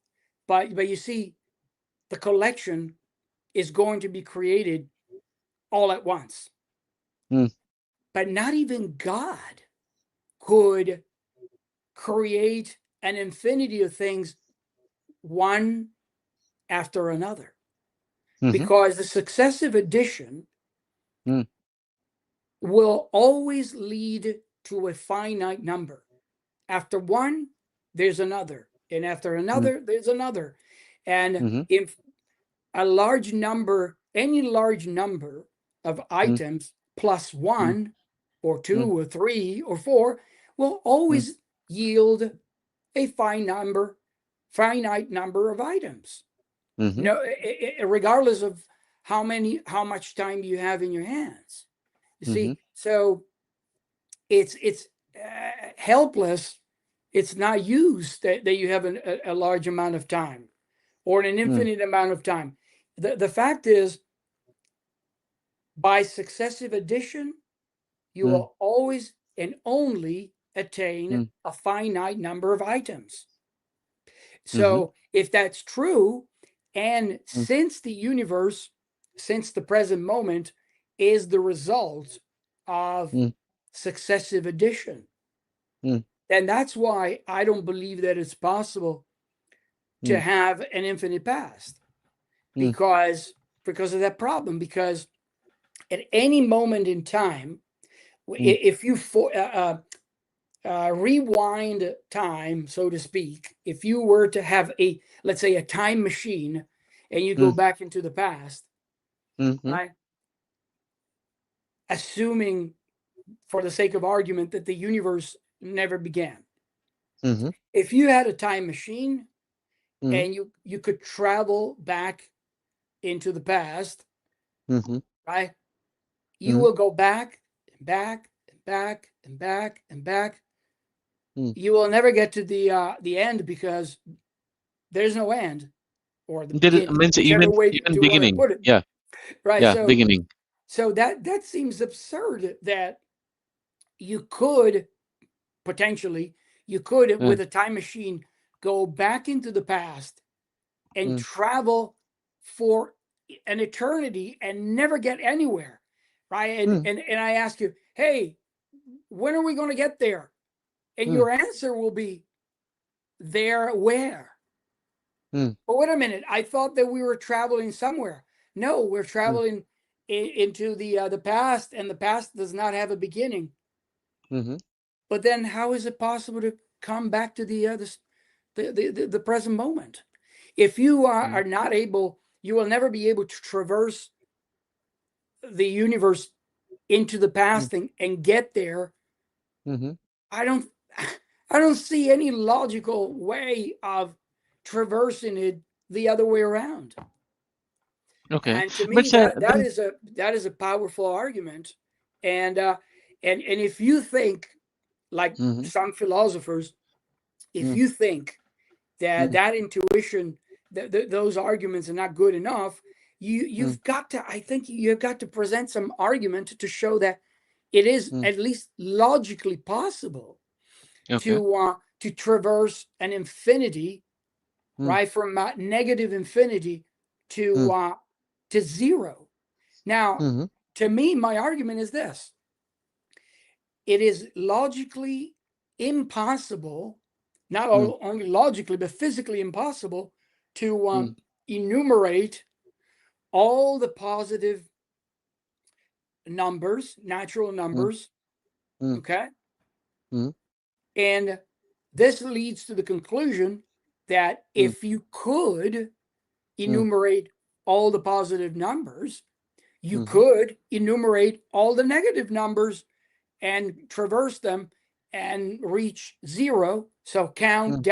S2: But you see, the collection is going to be created all at once.
S1: mm,
S2: But not even God could create an infinity of things one after another,
S1: mhm,
S2: because the successive addition
S1: mm,
S2: will always lead to a finite number. After one, there's another, and after
S1: mm,
S2: another, there's another. And
S1: mhm,
S2: if a large number, any large number of
S1: mm,
S2: items plus
S1: mm,
S2: one or two
S1: mm,
S2: or three or four will
S1: mm,
S2: always yield a finite number of items.
S1: mhm,
S2: No, regardless of how much time you have in your hands. You
S1: mhm,
S2: see, so it's helpless. It's not used that you have a large amount of time or an
S1: mm,
S2: infinite amount of time. The fact is, by successive addition, you
S1: mm,
S2: will always and only attain
S1: mm,
S2: a finite number of items.
S1: mhm,
S2: So if that's true, and
S1: mm,
S2: since the universe, since the present moment is the result of
S1: mm,
S2: successive addition,
S1: mm,
S2: then that's why I don't believe that it's possible to
S1: mm,
S2: have an infinite past,
S1: mm,
S2: because of that problem. Because at any moment in time,
S1: mm,
S2: if you rewind time, so to speak, if you were to have let's say, a time machine, and you go
S1: mm,
S2: back into the past,
S1: mhm,
S2: right? Assuming, for the sake of argument, that the universe never began.
S1: mhm,
S2: If you had a time machine
S1: mm,
S2: and you could travel back into the past,
S1: mhm,
S2: right? You
S1: mm,
S2: will go back and back and back and back and back.
S1: mm.
S2: You will never get to the end, because there's no end, or the
S1: There
S2: beginning,
S1: means
S2: whichever
S1: even
S2: way
S1: even
S2: you want to
S1: beginning.
S2: put it,
S1: Yeah,
S2: right?
S1: yeah,
S2: So
S1: beginning.
S2: that seems absurd, that you could potentially, you could,
S1: Uh,
S2: with a time machine, go back into the past and
S1: mm,
S2: travel for an eternity and never get anywhere, right? And I ask you, hey, when are we going to get there? And your answer will be, there where? But wait a minute, I thought that we were traveling somewhere. No, we're traveling into the past, and the past does not have a beginning. But then how is it possible to come back to the present moment? If you are not able, you will never be able to traverse the universe into the past and get there. I don't I don't see any logical way of traversing it the other way around.
S1: Okay,
S2: And to
S1: but
S2: me,
S1: sir,
S2: that
S1: then.
S2: is a powerful argument. And if you think, like
S1: Mm-hmm.
S2: some philosophers, if
S1: Mm,
S2: you think that
S1: mm,
S2: that intuition, those arguments are not good enough,
S1: mm,
S2: you've got to, I think you've got to present some argument to show that it is
S1: mm.
S2: at least logically possible
S1: Okay.
S2: to traverse an infinity,
S1: Mm,
S2: right, from negative infinity
S1: mm,
S2: to zero. Now,
S1: mm-hmm.
S2: to me, my argument is this: it is logically impossible, not
S1: Mm,
S2: only logically but physically impossible, to
S1: mm,
S2: enumerate all the positive numbers, natural
S1: mm,
S2: numbers.
S1: mm,
S2: Okay,
S1: mm,
S2: and this leads to the conclusion that
S1: mm,
S2: if you could
S1: mm,
S2: enumerate all the positive numbers, you
S1: mm-hmm.
S2: could enumerate all the negative numbers and traverse them and reach zero. So
S1: Mm,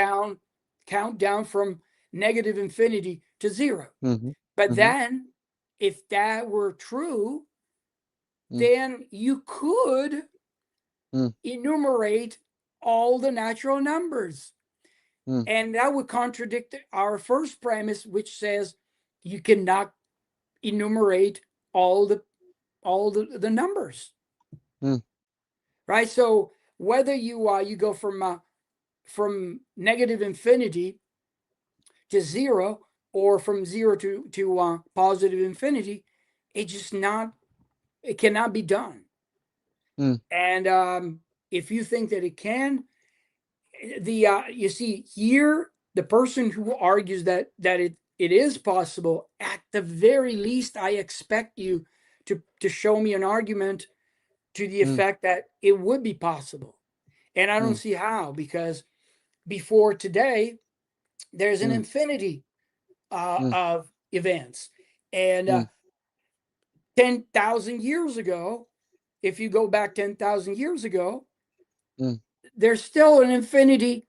S2: count down from negative infinity to zero.
S1: mm-hmm.
S2: But
S1: Mm-hmm.
S2: then, if that were true,
S1: Mm,
S2: then you could
S1: mm,
S2: enumerate all the natural numbers.
S1: mm,
S2: And that would contradict our first premise, which says you cannot enumerate all the numbers,
S1: mm,
S2: right? So whether you go from negative infinity to zero, or from zero to positive infinity, it just not it cannot be done.
S1: mm,
S2: And if you think that it can, the you see here, the person who argues that it is possible, at the very least, I expect you to show me an argument to the
S1: mm,
S2: effect that it would be possible. And I don't
S1: mm,
S2: see how, because before today, there's an
S1: mm,
S2: infinity
S1: mm,
S2: of events. And
S1: mm,
S2: 10,000 years ago, if you go back 10,000 years ago,
S1: mm,
S2: there's still an infinity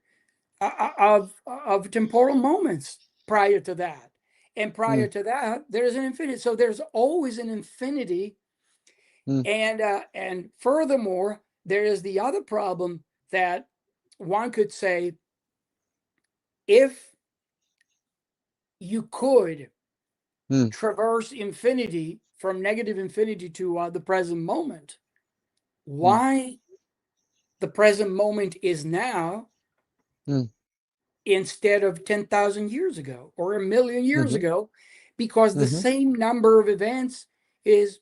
S2: of temporal moments prior to that. And prior
S1: mm,
S2: to that, there's an infinity. So there's always an infinity.
S1: mm,
S2: And furthermore, there is the other problem that one could say, if you could
S1: mm,
S2: traverse infinity from negative infinity to the present moment,
S1: mm,
S2: why the present moment is now
S1: mm,
S2: instead of 10,000 years ago or a million years
S1: mhm,
S2: ago? Because the
S1: mhm,
S2: same number of events is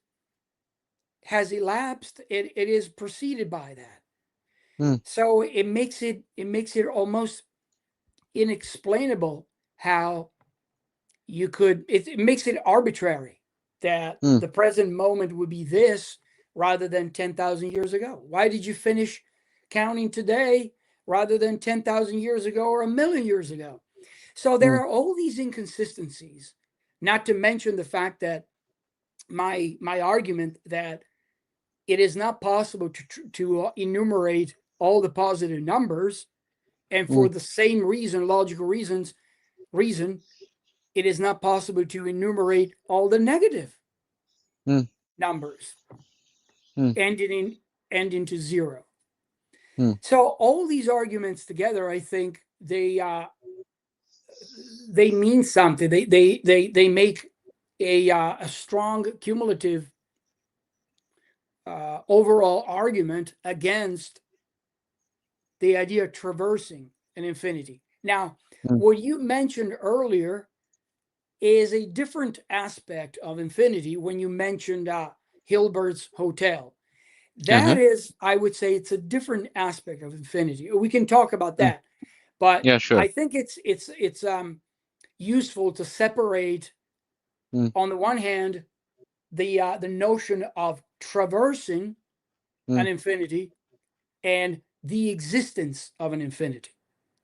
S2: has elapsed. It is preceded by that.
S1: mm,
S2: So it makes it almost inexplainable how you could, it makes it arbitrary that
S1: mm,
S2: the present moment would be this rather than 10,000 years ago. Why did you finish counting today rather than 10,000 years ago or a million years ago? So there
S1: mm,
S2: are all these inconsistencies, not to mention the fact that my argument that it is not possible to enumerate all the positive numbers, and
S1: mm,
S2: for the same reason, logical reason, it is not possible to enumerate all the negative
S1: mm,
S2: numbers
S1: mm,
S2: ending to zero.
S1: mm,
S2: So all these arguments together, I think they mean something. They make a strong cumulative overall argument against the idea of traversing an infinity. Now,
S1: mm,
S2: what you mentioned earlier is a different aspect of infinity. When you mentioned Hilbert's Hotel, that
S1: Uh-huh.
S2: is, I would say, it's a different aspect of infinity. We can talk about
S1: Mm.
S2: that, but
S1: Yeah, sure.
S2: I think it's useful to separate,
S1: Mm,
S2: on the one hand, the notion of traversing
S1: mm,
S2: an infinity and the existence of an infinity,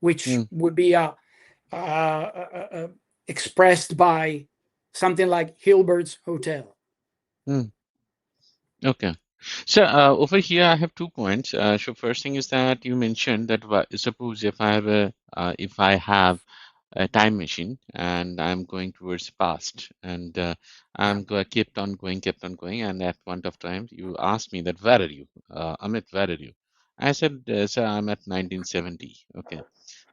S2: which
S1: mm,
S2: would be uh, uh, uh, expressed by something like Hilbert's Hotel.
S1: mm. Okay. So over here, I have 2 points. So first thing is that you mentioned that suppose if I have a time machine and I'm going towards past and
S2: Yeah.
S1: kept on going, and at point of time you asked me that where are you, Amit, where are you? I said, sir, I'm at 1970. Okay.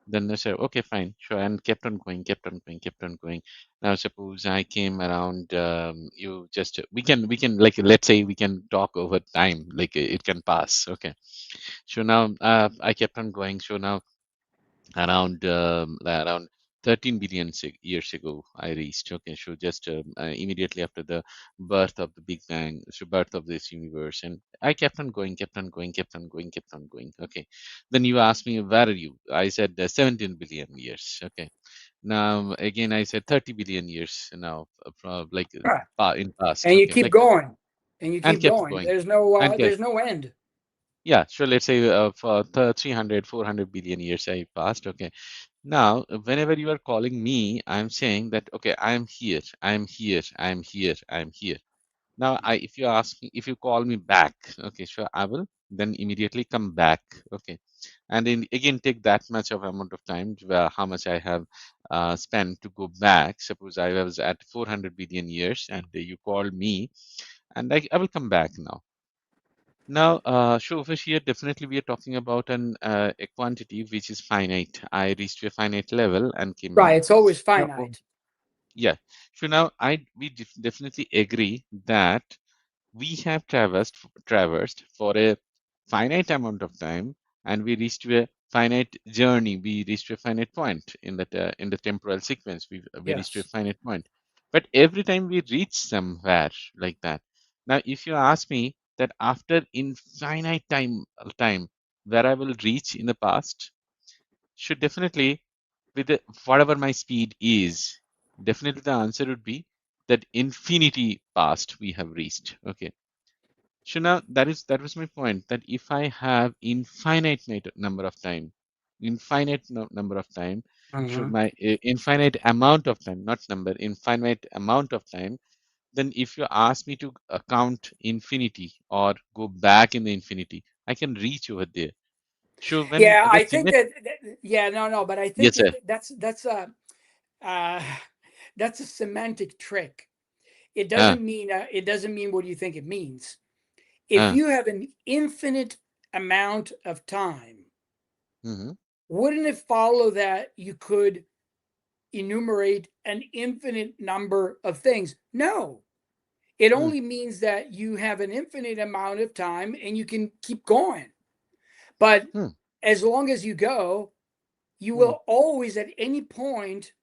S1: Then they said, okay, fine, sure, and kept on going, kept on going, kept on going. Now, suppose I came around, you just we can like let's say we can talk over time, like it can pass. Okay, so now I kept on going. So now around 13 billion years ago I reached. Okay, so just immediately after the birth of the Big Bang, so birth of this universe, and I kept on going, kept on going, kept on going, kept on going. Okay, then you asked me where are you? I said 17 billion years. Okay, now again I said 30 billion years now, from like
S2: Right.
S1: in past.
S2: And you
S1: Okay,
S2: keep
S1: like
S2: going, and you
S1: and
S2: keep
S1: kept
S2: going.
S1: going
S2: There's
S1: and kept.
S2: there's no end.
S1: Yeah, so let's say for 300 400 billion years I passed. Okay, now, whenever you are calling me, I'm saying that, okay, I'm here, I'm here, I'm here, I'm here. Now, if you ask me, if you call me back, okay, sure, I will then immediately come back. Okay. And then again, take that much of amount of time, how much I have spent to go back. Suppose I was at 400 billion years and you called me and I will come back now. Now, so over here, definitely we are talking about a quantity which is finite. I reached to a finite level and came
S2: Right.
S1: back.
S2: It's always
S1: Now,
S2: finite.
S1: yeah. So now we definitely agree that we have traversed for a finite amount of time, and we reached to a finite journey. We reached to a finite point in the temporal sequence. We reached to a
S2: Yes.
S1: finite point. But every time we reach somewhere like that. Now, if you ask me that after infinite time where I will reach in the past, should definitely whatever my speed is, definitely the answer would be that infinity past we have reached. Okay, so now that was my point, that if I have infinite number of time, number of time, so
S2: Hmm.
S1: my infinite amount of time, not number, infinite amount of time, then if you ask me to count infinity or go back in the infinity, I can reach over there. So when
S2: Yeah,
S1: the
S2: I think
S1: finite,
S2: that. Yeah, no, but I think
S1: yes sir,
S2: uh, that's a semantic trick.
S1: uh,
S2: It doesn't mean what you think it means. If
S1: uh,
S2: you have an infinite amount of time,
S1: mm-hmm,
S2: wouldn't it follow that you could enumerate an infinite number of things? No. It
S1: mm,
S2: only means that you have an infinite amount of time and you can keep going. But
S1: mm,
S2: as long as you go, you
S1: mm,
S2: will always at any point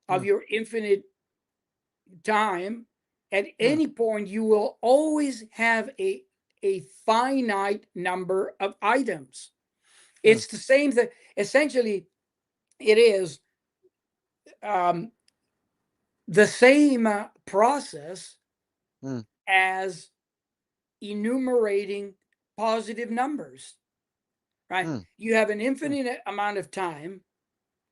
S2: of
S1: mm,
S2: your infinite time, at
S1: mm,
S2: any point you will always have a finite number of items.
S1: mm,
S2: It's the same thing. Essentially, it is um, the same process
S1: mm,
S2: as enumerating positive numbers, right?
S1: mm,
S2: You have an
S1: mm,
S2: infinite amount of time.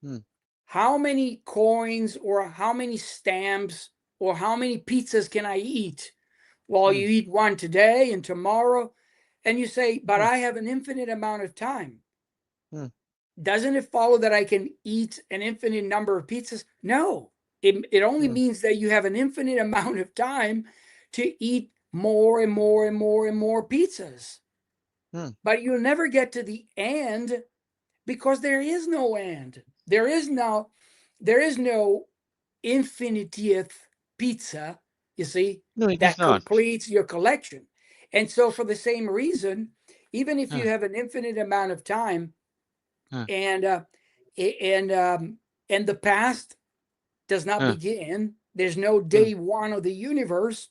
S1: mm,
S2: How many coins or how many stamps or how many pizzas can I eat? Well,
S1: mm,
S2: you eat one today and tomorrow, and you say, but
S1: mm,
S2: I have an infinite amount of time.
S1: mm,
S2: Doesn't it follow that I can eat an infinite number of pizzas? No, it only
S1: mm,
S2: means that you have an infinite amount of time to eat more and more and more and more pizzas.
S1: mm,
S2: But you'll never get to the end because there is no end. There is no infinitieth pizza, you see,
S1: no, it is
S2: that
S1: not.
S2: completes your collection. And so for the same reason, even if
S1: Uh,
S2: you have an infinite amount of time
S1: uh,
S2: and and um, and the past does not
S1: uh,
S2: begin. There's no
S1: mm,
S2: day one of the universe.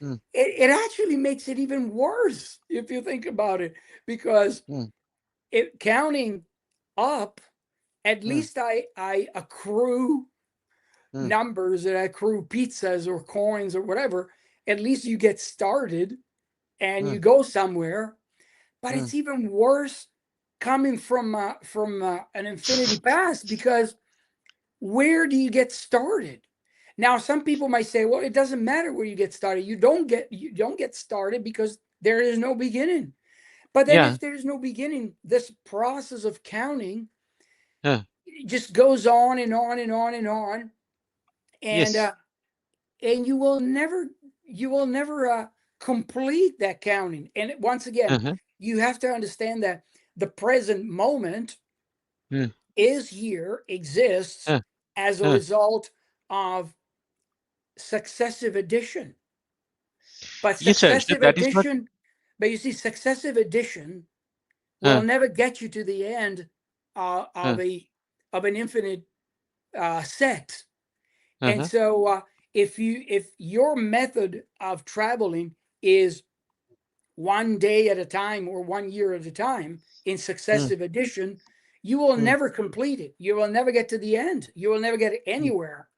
S1: mm,
S2: It actually makes it even worse if you think about it, because
S1: mm,
S2: counting up, at
S1: mm,
S2: least I accrue
S1: mm,
S2: numbers, and I accrue pizzas or coins or whatever. At least you get started and you
S1: mm,
S2: go somewhere. But
S1: mm.
S2: it's even worse coming from an infinity past, because where do you get started? Now, some people might say, well, it doesn't matter where you get started. You don't get started because there is no beginning. But then
S1: Yeah.
S2: if there's no beginning, this process of counting
S1: Uh,
S2: just goes on and on and on and on. And
S1: yes.
S2: you will never complete that counting. And once again,
S1: Uh-huh.
S2: you have to understand that the present moment
S1: Uh,
S2: is here, exists
S1: uh,
S2: as a
S1: uh.
S2: result of successive addition. But
S1: Yes, sir. So
S2: successive
S1: that is what.
S2: addition, but you see, successive addition will
S1: Uh,
S2: never get you to the end
S1: uh,
S2: of an infinite set. And
S1: uh-huh.
S2: so, if your method of traveling is 1 day at a time or 1 year at a time in
S1: Mm,
S2: successive addition, you will
S1: mm,
S2: never complete it. You will never get to the end. You will never get
S1: mm,
S2: anywhere.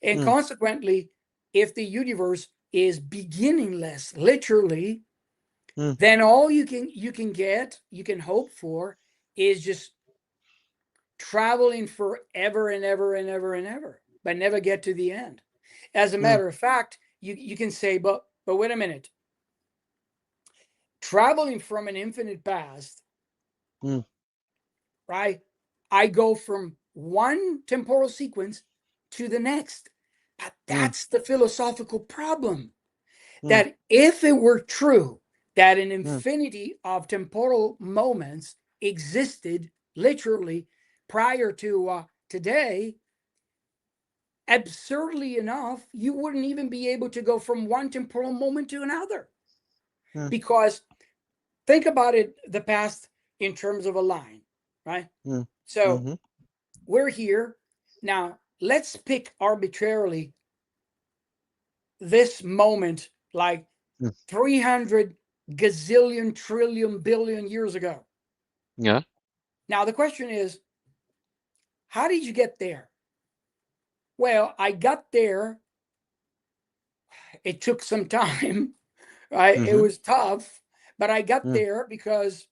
S2: And
S1: mm,
S2: consequently, if the universe is beginningless, literally,
S1: mm,
S2: then all you can hope for is just traveling forever and ever and ever and ever, but never get to the end. As a
S1: mm,
S2: matter of fact, you can say, but wait a minute, traveling from an infinite past,
S1: mm,
S2: right? I go from one temporal sequence to the next. But
S1: mm,
S2: that's the philosophical problem.
S1: mm,
S2: That if it were true that an
S1: mm,
S2: infinity of temporal moments existed literally prior to today, absurdly enough, you wouldn't even be able to go from one temporal moment to another.
S1: mm,
S2: Because think about it, the past in terms of a line, right?
S1: mm,
S2: So
S1: mhm,
S2: we're here. Now, let's pick arbitrarily this moment like
S1: mm.
S2: 300 gazillion, trillion, billion years ago.
S1: Yeah.
S2: Now, the question is, how did you get there? Well, I got there. It took some time, right? It
S1: Mhm,
S2: was tough, but I got
S1: mm,
S2: there because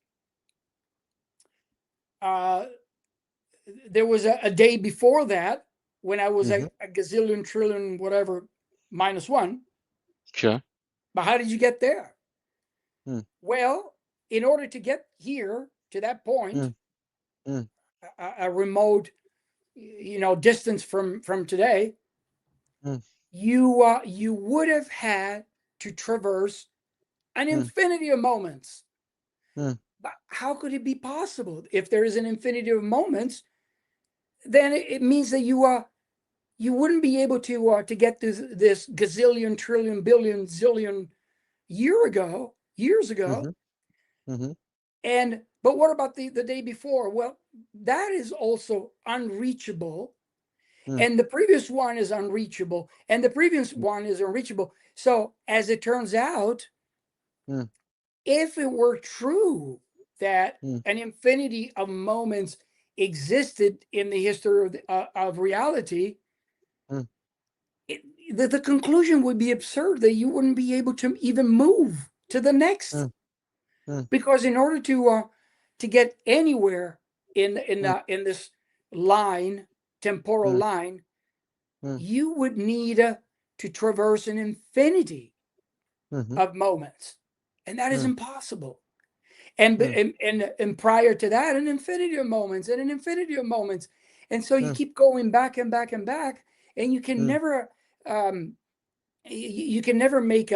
S2: uh, there was a day before that when I was
S1: mhm.
S2: a gazillion, trillion, whatever, minus one.
S1: Sure.
S2: But how did you get there?
S1: Mm,
S2: Well, in order to get here to that point,
S1: mm, mm,
S2: a remote, distance from today,
S1: mm,
S2: you would have had to traverse an
S1: mm,
S2: infinity of moments.
S1: mm,
S2: But how could it be possible? If there is an infinity of moments, then it means that you wouldn't be able to get this gazillion, trillion, billion, zillion years ago.
S1: mhm, mhm,
S2: And but what about the day before? Well, that is also unreachable.
S1: mm,
S2: And the previous one is unreachable. And the previous one is unreachable. So as it turns out,
S1: mm,
S2: if it were true that
S1: mm,
S2: an infinity of moments existed in the history of reality,
S1: mm,
S2: it, the conclusion would be absurd that you wouldn't be able to even move to the next.
S1: mm, mm,
S2: Because in order to get anywhere
S1: mm,
S2: in this line, temporal
S1: mm,
S2: line,
S1: mm,
S2: you would need to traverse an infinity
S1: mhm,
S2: of moments, and that is
S1: mm,
S2: impossible. And
S1: mm,
S2: and prior to that, an infinity of moments and an infinity of moments, and so you
S1: mm,
S2: keep going back and back and back, and you can
S1: mm,
S2: never um, you can never make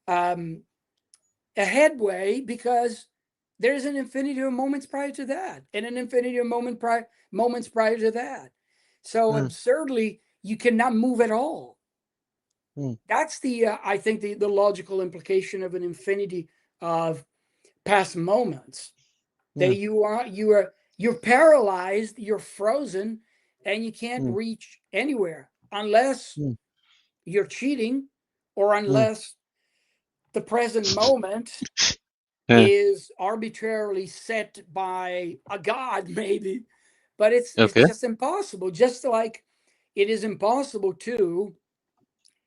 S2: um, a headway, because there's an infinity of moments prior to that, and an infinity of moments prior to that. So
S1: mm,
S2: absurdly, you cannot move at all.
S1: mm,
S2: That's the I think the logical implication of an infinity of past moments. That
S1: mm,
S2: you're paralyzed, you're frozen, and you can't
S1: mm,
S2: reach anywhere. unless
S1: mm,
S2: you're cheating, or
S1: mm.
S2: unless the present moment
S1: Uh,
S2: is arbitrarily set by a god, maybe. But it's
S1: okay.
S2: just impossible. Just like it is impossible to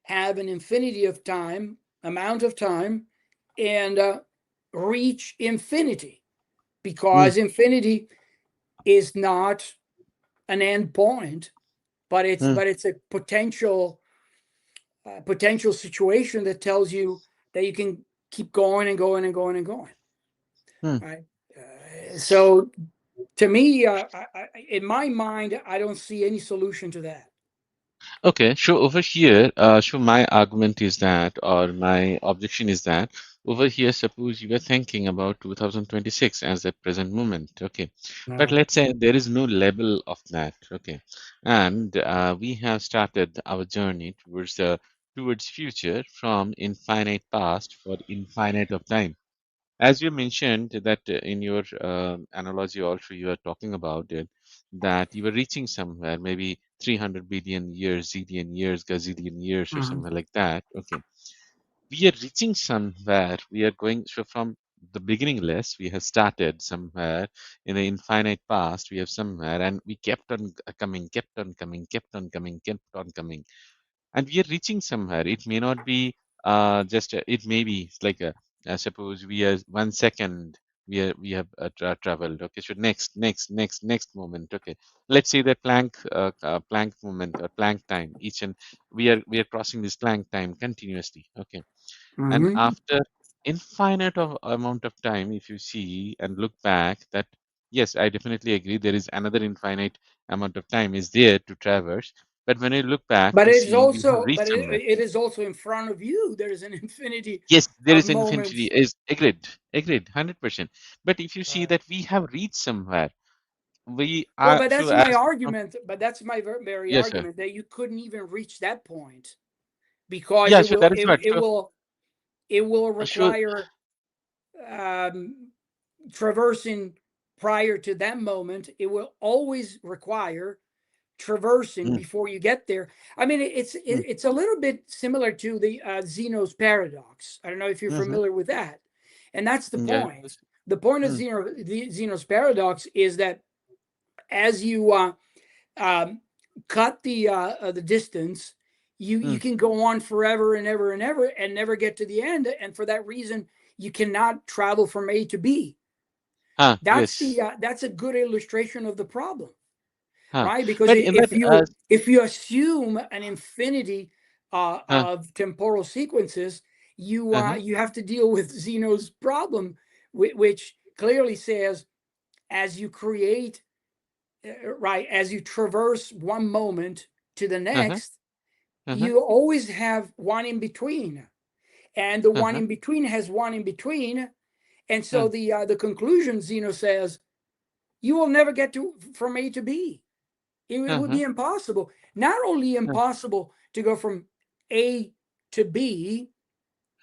S2: have an infinity of time, amount of time, and reach infinity,
S1: Mm,
S2: because infinity is not an end point, but it's
S1: mm,
S2: but it's a potential situation that tells you that you can keep going and going and going and going.
S1: mm.
S2: Right. So to me, in my mind, I don't see any solution to that.
S1: Okay, so over here, so my argument is that, or my objection is that, over here, suppose you were thinking about 2026 as the present moment, okay, but
S2: No.
S1: let's say there is no level of that, okay, and we have started our journey towards future from infinite past for infinite of time. As you mentioned that in your analogy also you are talking about it, that you were reaching somewhere, maybe 300 billion years, zillion years, gazillion years, or
S2: Mhm.
S1: somewhere like that. Okay. We are reaching somewhere. We are going, so from the beginningless, we have started somewhere in the infinite past. We have somewhere, and we kept on coming, kept on coming, kept on coming, kept on coming, and we are reaching somewhere. It may not be just it may be like a suppose we are 1 second we have traveled. Okay, so next moment. Okay, let's say that Planck moment or Planck time. Each and we are crossing this Planck time continuously. Okay, and
S2: Mhm.
S1: after infinite of amount of time, if you see and look back, that yes, I definitely agree. There is another infinite amount of time is there to traverse. But when you look back,
S2: But
S1: you
S2: it is
S1: see we have
S2: also,
S1: reached somewhere.
S2: it is also in front of you. There is an infinity
S1: Yes, there
S2: of
S1: is infinity.
S2: moments.
S1: Is agreed, 100%. But if you see
S2: Right.
S1: that we have reached somewhere, we
S2: Well,
S1: are
S2: but
S1: so
S2: that's my
S1: as
S2: argument. But that's my very
S1: yes, sir.
S2: argument, that you couldn't even reach that point, because
S1: Yeah, so that is what.
S2: it will
S1: So
S2: require um, traversing prior to that moment. It will always require traversing
S1: mm,
S2: before you get there. I mean,
S1: mm,
S2: it's a little bit similar to the Zeno's paradox. I don't know if you're
S1: mm-hmm,
S2: familiar with that, and that's the
S1: yeah.
S2: point. The point of
S1: Mm,
S2: Zeno's paradox is that as you um, cut the distance, you
S1: mm.
S2: can go on forever and ever and ever and never get to the end, and for that reason, you cannot travel from A to B.
S1: Yes.
S2: That's a good illustration of the problem,
S1: Huh.
S2: right? Because
S1: But in that
S2: if you assume an infinity
S1: uh,
S2: of temporal sequences,
S1: uh-huh,
S2: you have to deal with Zeno's problem, which clearly says, as you create, right, as you traverse one moment to the
S1: uh-huh,
S2: next,
S1: uh-huh,
S2: you always have one in between, and the one
S1: uh-huh,
S2: in between has one in between, and
S1: uh,
S2: so the conclusion, Zeno says, you will never get to from A to B. It would
S1: uh-huh,
S2: be impossible. Not only
S1: uh,
S2: impossible to go from A to B,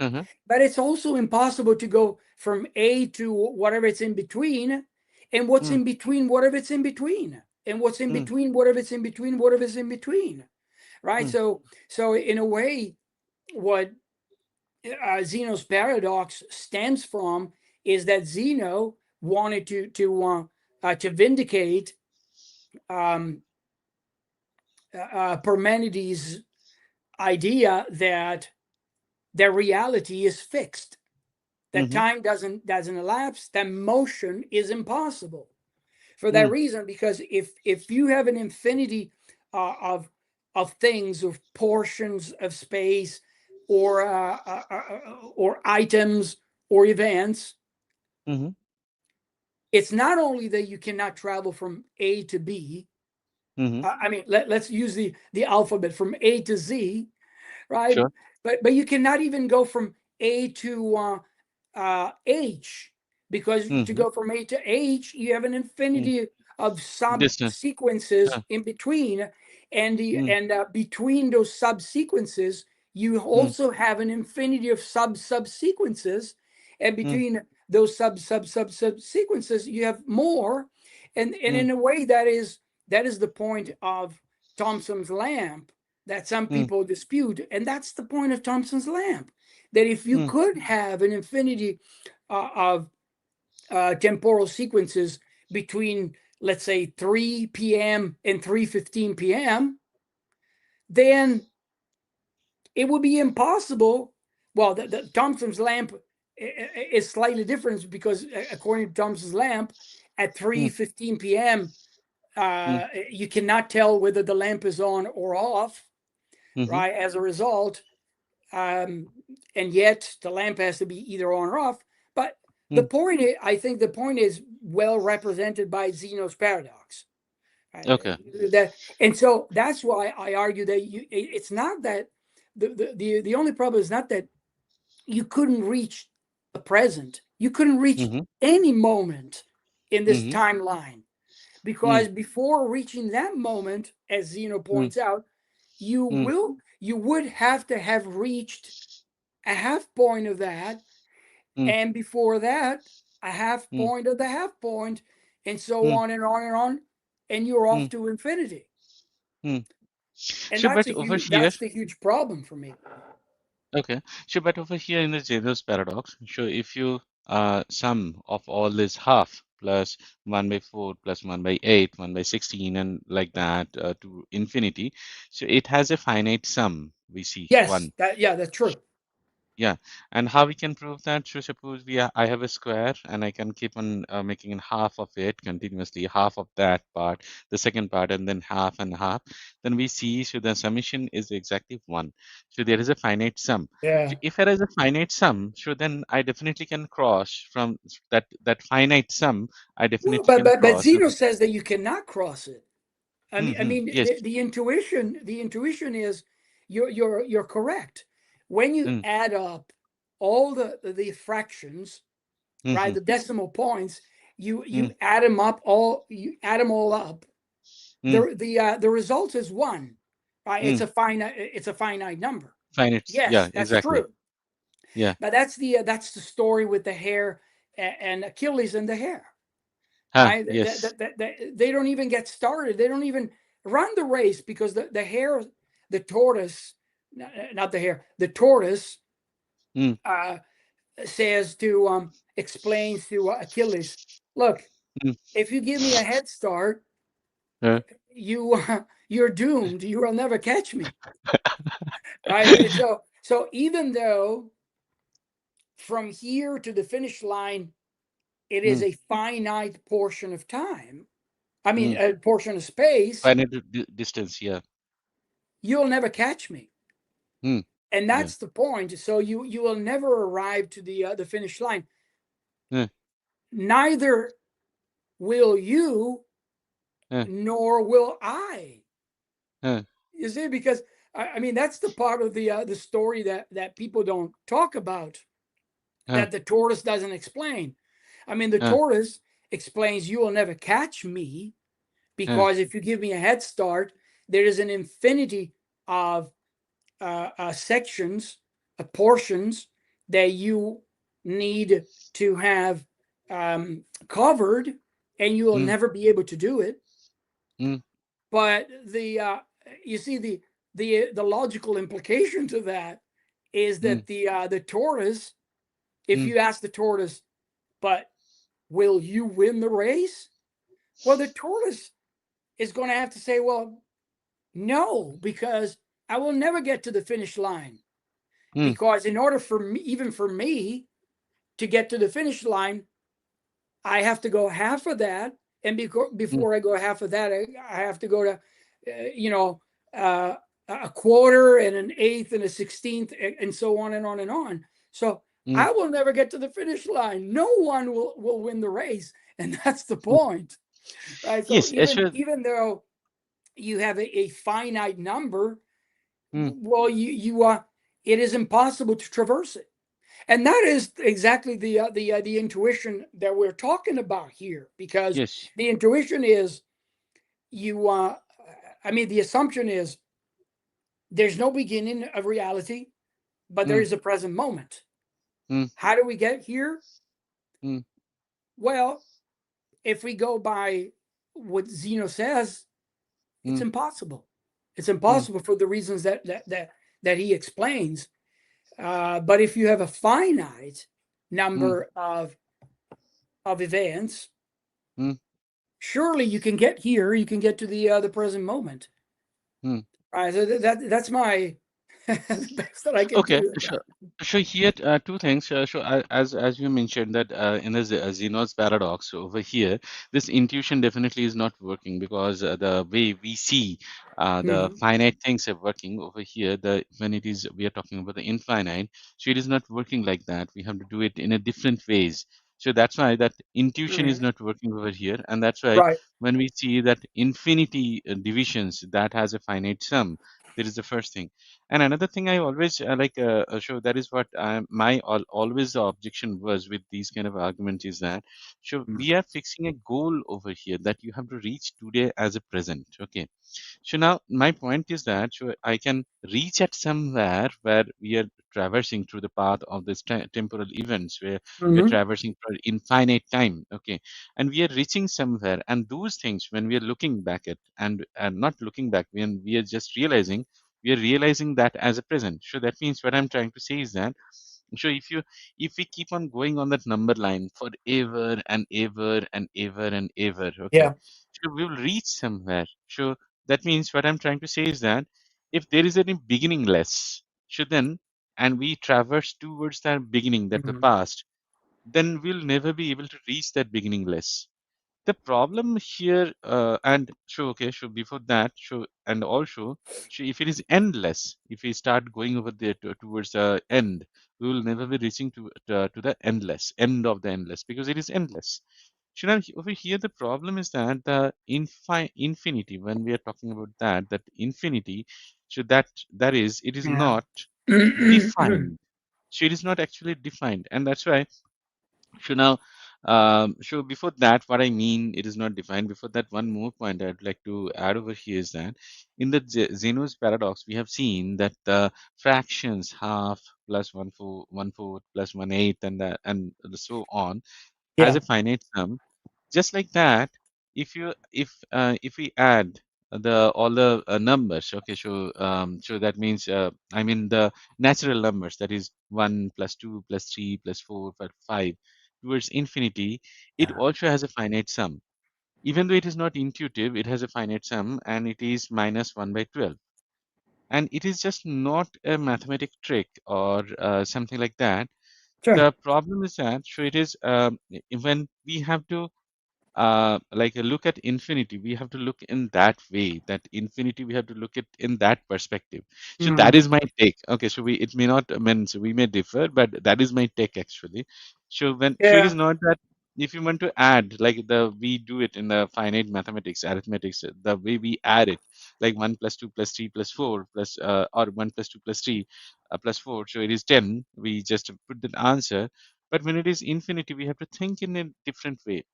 S1: uh-huh,
S2: but it's also impossible to go from A to whatever it's in between, and what's
S1: mm,
S2: in between whatever it's in between, and what's in
S1: mm,
S2: between whatever it's in between whatever it's in between. Right.
S1: mm,
S2: So in a way, what Zeno's paradox stems from is that Zeno wanted to vindicate um, Parmenides' idea that their reality is fixed, that
S1: mm-hmm,
S2: time doesn't elapse, that motion is impossible. For that
S1: mm,
S2: reason, because if you have an infinity of things, of portions of space, or items or events,
S1: mm-hmm,
S2: it's not only that you cannot travel from A to B.
S1: mm-hmm.
S2: I mean, let's use the alphabet from A to Z, right?
S1: Sure.
S2: But you cannot even go from A to H, because to
S1: Mm-hmm,
S2: go from A to H, you have an
S1: mm.
S2: infinity of
S1: Distance.
S2: subsequences
S1: Uh,
S2: in between,
S1: mm,
S2: and between those subsequences, you
S1: mm,
S2: also have an infinity of subsequences, and
S1: mm,
S2: between those subsequences, you have more, and
S1: mm,
S2: in a way, that is the point of Thomson's lamp, that some
S1: mm,
S2: people dispute, and that's the point of Thomson's lamp. That if you
S1: mm,
S2: could have an infinity of temporal sequences between, let's say, 3 p.m. and 3:15 p.m., then it would be impossible. Well, the Thomson's lamp is slightly different because, according to Thomson's lamp, at
S1: mm,
S2: 3:15 p.m.,
S1: mm,
S2: you cannot tell whether the lamp is on or off,
S1: mhm,
S2: right? As a result, and yet the lamp has to be either on or off. But the
S1: mm.
S2: point is, I think the point is well represented by Zeno's paradox.
S1: Okay.
S2: That, and so that's why I argue that it's not that the only problem is not that you couldn't reach the present. You couldn't reach
S1: Mhm,
S2: any moment in this
S1: mhm,
S2: timeline,
S1: mm,
S2: because before reaching that moment, as Zeno
S1: mm,
S2: points out,
S1: mm,
S2: you would have to have reached a half point of that,
S1: mm,
S2: and before that, a half
S1: mm,
S2: point of the half point, and so
S1: mm,
S2: on and on and on, and you're off
S1: mm,
S2: to infinity.
S1: mm.
S2: And
S1: So, but over here,
S2: that's the huge problem for me.
S1: okay. So, but over here in the Zeno's paradox, so if you sum of all this half plus 1 by 4 plus 1 by 8, 1 by 16, and like that to infinity, so it has a finite sum, we see
S2: Yes,
S1: 1.
S2: that yeah, that's true.
S1: Yeah, and how we can prove that? So suppose I have a square and I can keep on making half of it continuously, half of that part, the second part, and then half and half. Then we see so the summation is exactly 1. So there is a finite sum. So
S2: Yeah.
S1: if there is a finite sum, so then I definitely can cross from that finite sum. I
S2: Well,
S1: definitely can
S2: but
S1: cross.
S2: Zeno says that you cannot cross it.
S1: Mm-hmm. Yes.
S2: The intuition is you're correct. When you
S1: Mm,
S2: add up all the fractions, right,
S1: mm-hmm.
S2: the decimal points,
S1: Mm,
S2: you add them all up.
S1: mm,
S2: The result is one, right?
S1: mm.
S2: It's a finite number.
S1: Finite. Yeah,
S2: Yes, that's
S1: exactly.
S2: true.
S1: Yeah.
S2: But that's the story with the hare and Achilles and the hare,
S1: Ah,
S2: right?
S1: yes.
S2: They don't even get started. They don't even run the race because the hare, the tortoise, not the hare, the tortoise
S1: Mm,
S2: uh, says to explains to Achilles, look,
S1: mm.
S2: if you give me a head start,
S1: Uh,
S2: you're doomed. You will never catch me, right? So even though from here to the finish line it is
S1: mm,
S2: a finite portion of time, I mean
S1: mm.
S2: a portion of space,
S1: Finite distance, yeah.
S2: you'll never catch me.
S1: Mm,
S2: And
S1: yeah.
S2: that's the point. So you will never arrive to the finish line.
S1: Uh,
S2: Neither will you,
S1: uh,
S2: nor will I.
S1: uh,
S2: You see, because I mean that's the part of the story that people don't talk about,
S1: uh,
S2: that the tortoise doesn't explain. I mean, the
S1: uh,
S2: tortoise explains you will never catch me,
S1: uh,
S2: because if you give me a head start, there is an infinity of sections, portions that you need to have covered, and you will
S1: mm,
S2: never be able to do it.
S1: mm,
S2: But you see the logical implication to that is
S1: mm,
S2: that the tortoise, if
S1: mm,
S2: you ask the tortoise, but will you win the race? Well, the tortoise is going to have to say, well, no, because I will never get to the finish line.
S1: mm,
S2: Because in order for me, even for me to get to the finish line, I have to go half of that. And
S1: mm,
S2: before I go half of that, I have to go to, you know, uh, a quarter and an eighth and a 16th, and so on and on and on. So
S1: mm.
S2: I will never get to the finish line. No one will win the race. And that's the
S1: Mm.
S2: point, right? So
S1: Yes, actually,
S2: even though you have a finite number,
S1: mm,
S2: well, it is impossible to traverse it. And that is exactly the intuition that we're talking about here, because
S1: yes.
S2: the intuition is you I mean the assumption is there's no beginning of reality, but there
S1: Mm,
S2: is a present moment.
S1: mm,
S2: How do we get here?
S1: mm,
S2: Well, if we go by what Zeno says, it's
S1: mm,
S2: impossible. It's
S1: mm,
S2: impossible for the reasons that he explains. But if you have a finite
S1: mm,
S2: number of events,
S1: mm,
S2: surely you can get here. You can get to the present moment.
S1: mm.
S2: So that's my the best that I can
S1: Okay,
S2: do with
S1: sure.
S2: that.
S1: So here, two things. So as you mentioned that in the Zeno's paradox over here, this intuition definitely is not working because the way we see the
S2: Mhm.
S1: finite things are working over here, the when it is we are talking about the infinite, so it is not working like that. We have to do it in a different ways. So that's why that intuition is
S2: Mhm.
S1: not working over here, and that's why
S2: Right.
S1: when we see that infinity divisions that has a finite sum, there is the first thing. And another thing I always show that is what my always the objection was with these kind of arguments is that so
S2: Mhm.
S1: we are fixing a goal over here that you have to reach today as a present. Okay, so now my point is that so I can reach at somewhere where we are traversing through the path of this temporal events where we are
S2: Mhm.
S1: traversing for infinite time. Okay, and we are reaching somewhere, and those things when we are looking back at and not looking back when we are just realizing we are realizing that as a present. So that means what I'm trying to say is that so if we keep on going on that number line forever and ever and ever and ever, okay,
S2: Yeah.
S1: so we will reach somewhere. So that means what I'm trying to say is that if there is any beginningless, so then and we traverse towards that beginning, that the
S2: Mhm.
S1: past, then we'll never be able to reach that beginningless. The problem here, and so okay, so before that, so and also, so if it is endless, if we start going over there towards the end, we will never be reaching to the endless end of the endless because it is endless. So now over here, the problem is that the infinity, when we are talking about that, that infinity, so that is, it is
S2: Yeah.
S1: not defined. So it is not actually defined, and that's why so now, so before that, what I mean, it is not defined. Before that, one more point I'd like to add over here is that in the Zeno's paradox, we have seen that the fractions half plus one fourth plus one eighth, and so on has
S2: Yeah.
S1: a finite sum. Just like that, if we add the all the numbers, okay, so that means I mean the natural numbers, that is 1 plus 2 plus 3 plus 4 plus 5 towards infinity, it
S2: Yeah.
S1: also has a finite sum. Even though it is not intuitive, it has a finite sum, and it is minus 1 by 12. And it is just not a mathematic trick or something like that.
S2: Sure.
S1: The problem is that so it is when we have to look at infinity, we have to look in that way, that infinity we have to look at in that perspective. So that
S2: Mhm.
S1: is my take. Okay, so we it may not I mean so we may differ, but that is my take actually. So it
S2: Yeah.
S1: is not that if you want to add like the we do it in the finite mathematics arithmetics, the way we add it, like 1 plus 2 plus 3 plus 4 plus or 1 plus 2 plus 3 plus 4, so it is 10. We just put that answer. But when it is infinity, we have to think in a different way.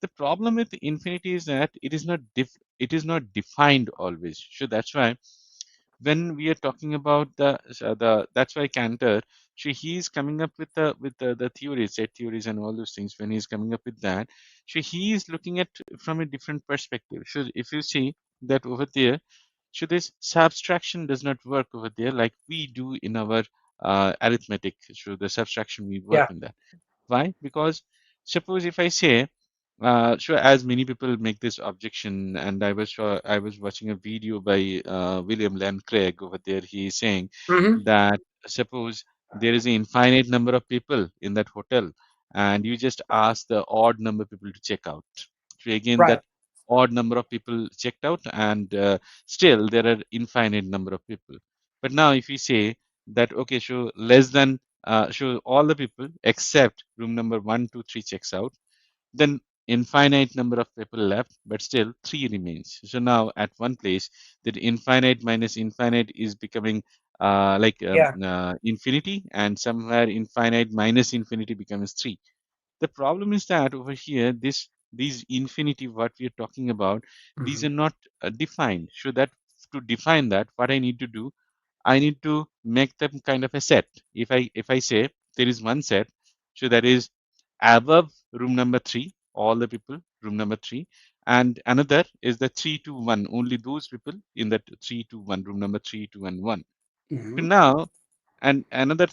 S1: The problem with infinity is that it is not defined always. So that's why when we are talking about the that's why Cantor, so he is coming up with the theories, set theories, and all those things. When he's coming up with that, so he is looking at from a different perspective. So if you see that over there, so this subtraction does not work over there like we do in our arithmetic. So the subtraction we work
S2: Yeah.
S1: in that. Why? Because suppose if I say, sure, as many people make this objection, and I was watching a video by William Lane Craig over there. He is saying
S2: Mhm.
S1: that suppose there is an infinite number of people in that hotel, and you just ask the odd number of people to check out. So again,
S2: Right.
S1: that odd number of people checked out, and still there are infinite number of people. But now, if you say that okay, so less than so all the people except room number 1, 2, 3 checks out, then infinite number of people left, but still three remains. So now at one place, that infinite minus infinite is becoming
S2: Yeah.
S1: infinity, and somewhere infinite minus infinity becomes three. The problem is that over here, these infinity what we are talking about, these
S2: Mhm.
S1: are not defined. So that to define that, what I need to do, I need to make them kind of a set. If I say there is one set, so that is above room number three, all the people room number three, and another is the 321. Only those people in that 321 room number 3211. So
S2: Mhm.
S1: now, and another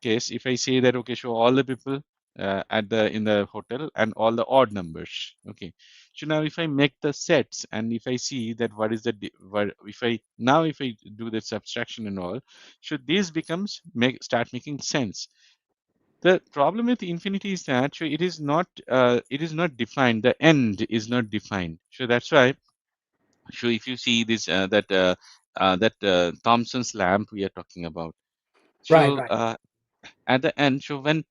S1: case, if I say that, okay, show all the people at the in the hotel and all the odd numbers. Okay. So now if I make the sets and if I see that what is the what if I now if I do the subtraction and all, so this becomes start making sense. The problem with infinity is that so it is not defined. The end is not defined. So that's why. So if you see this Thomson's lamp we are talking about.
S2: Right,
S1: So
S2: right.
S1: at the end, so when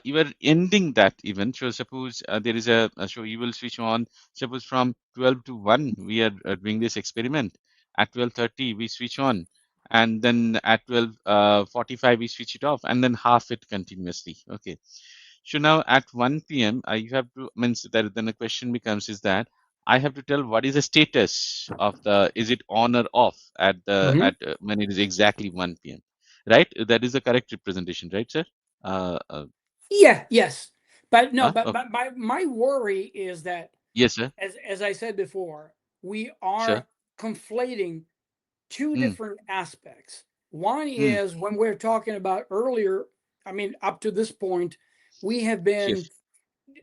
S1: you are ending that event. So suppose there is so you will switch on. Suppose from 12 to 1 we are doing this experiment. At 12:30 we switch on, and then at 12:45 we switch it off, and then half it continuously. Okay. So now at 1 p.m. You have to means that then the question becomes is that I have to tell what is the status of the is it on or off at the
S2: Mhm.
S1: at when it is exactly 1 p.m. Right? That is the correct representation, right, sir? Uh, uh,
S2: Yeah, yes. But no, but
S1: okay.
S2: my worry is that,
S1: Yes, sir.
S2: as I said before, we
S1: Sure.
S2: are conflating two
S1: Mm,
S2: different aspects. One
S1: mm,
S2: is when we're talking about earlier, I mean, up to this point, we have been
S1: yes.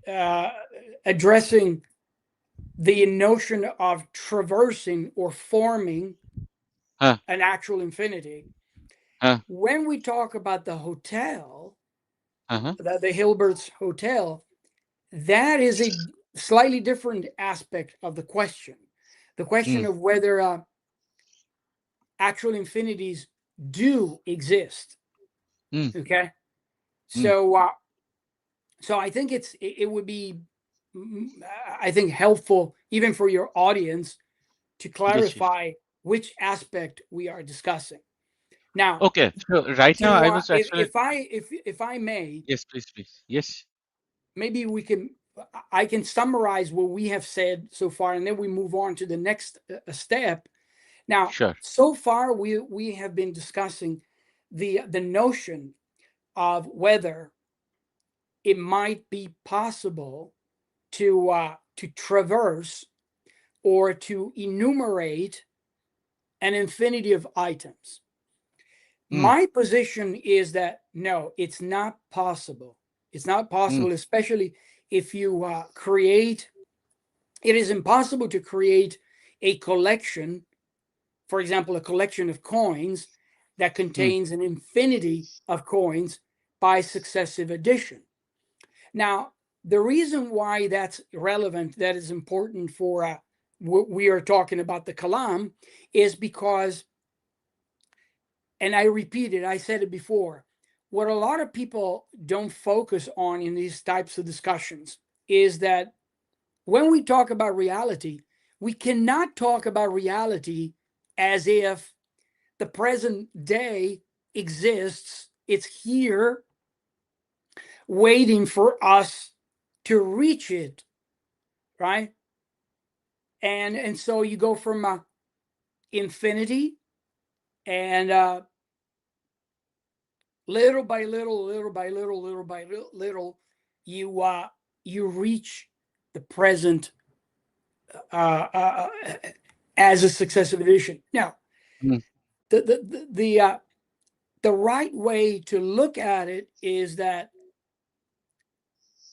S2: uh, addressing the notion of traversing or forming
S1: Huh,
S2: an actual infinity.
S1: huh,
S2: When we talk about the hotel,
S1: uh-huh.
S2: the Hilbert's Hotel, that is a slightly different aspect of the question. The question
S1: Mm,
S2: of whether actual infinities do exist.
S1: mm,
S2: Okay,
S1: mm.
S2: so so I think it would be, I think, helpful even for your audience to
S1: Yes, yes.
S2: clarify which aspect we are discussing. Now,
S1: Okay. So right now
S2: to
S1: I was actually
S2: if I may,
S1: yes, please, please. Yes.
S2: maybe we can I can summarize what we have said so far, and then we move on to the next step. Now,
S1: Sure.
S2: so far we have been discussing the notion of whether it might be possible to traverse or to enumerate an infinity of items.
S1: Mm,
S2: My position is that no, it's not possible. It's not
S1: mm,
S2: possible, especially if you create. It is impossible to create a collection, for example, a collection of coins that
S1: mm,
S2: contains an infinity of coins by successive addition. Now, the reason why that's relevant, that is important for what we are talking about the Kalam, is because, and I repeat it, I said it before, what a lot of people don't focus on in these types of discussions is that when we talk about reality, we cannot talk about reality as if the present day exists, it's here waiting for us to reach it, right? And so you go from infinity, and little by little, little, you you reach the present uh, uh, as a successive edition. Now,
S1: mm,
S2: the right way to look at it is that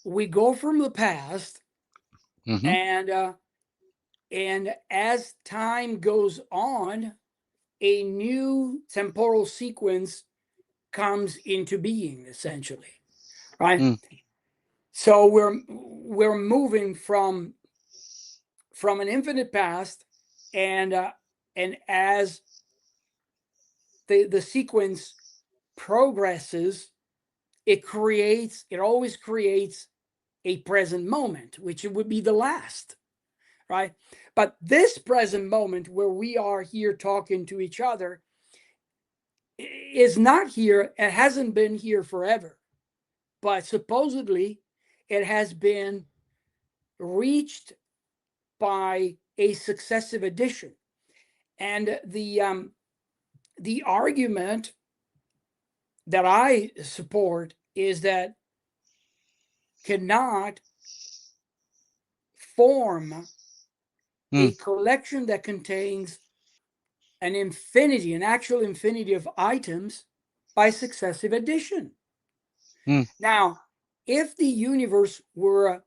S2: we go from the past,
S1: mm-hmm,
S2: and as time goes on, a new temporal sequence comes into being, essentially, right?
S1: mm,
S2: So we're moving from an infinite past, and as the sequence progresses, it always creates a present moment, which it would be the last, right? But this present moment where we are here talking to each other is not here. It hasn't been here forever, but supposedly it has been reached by a successive addition. And the argument that I support is that cannot form
S1: mm,
S2: a collection that contains an actual infinity of items by successive addition.
S1: mm,
S2: Now, if the universe were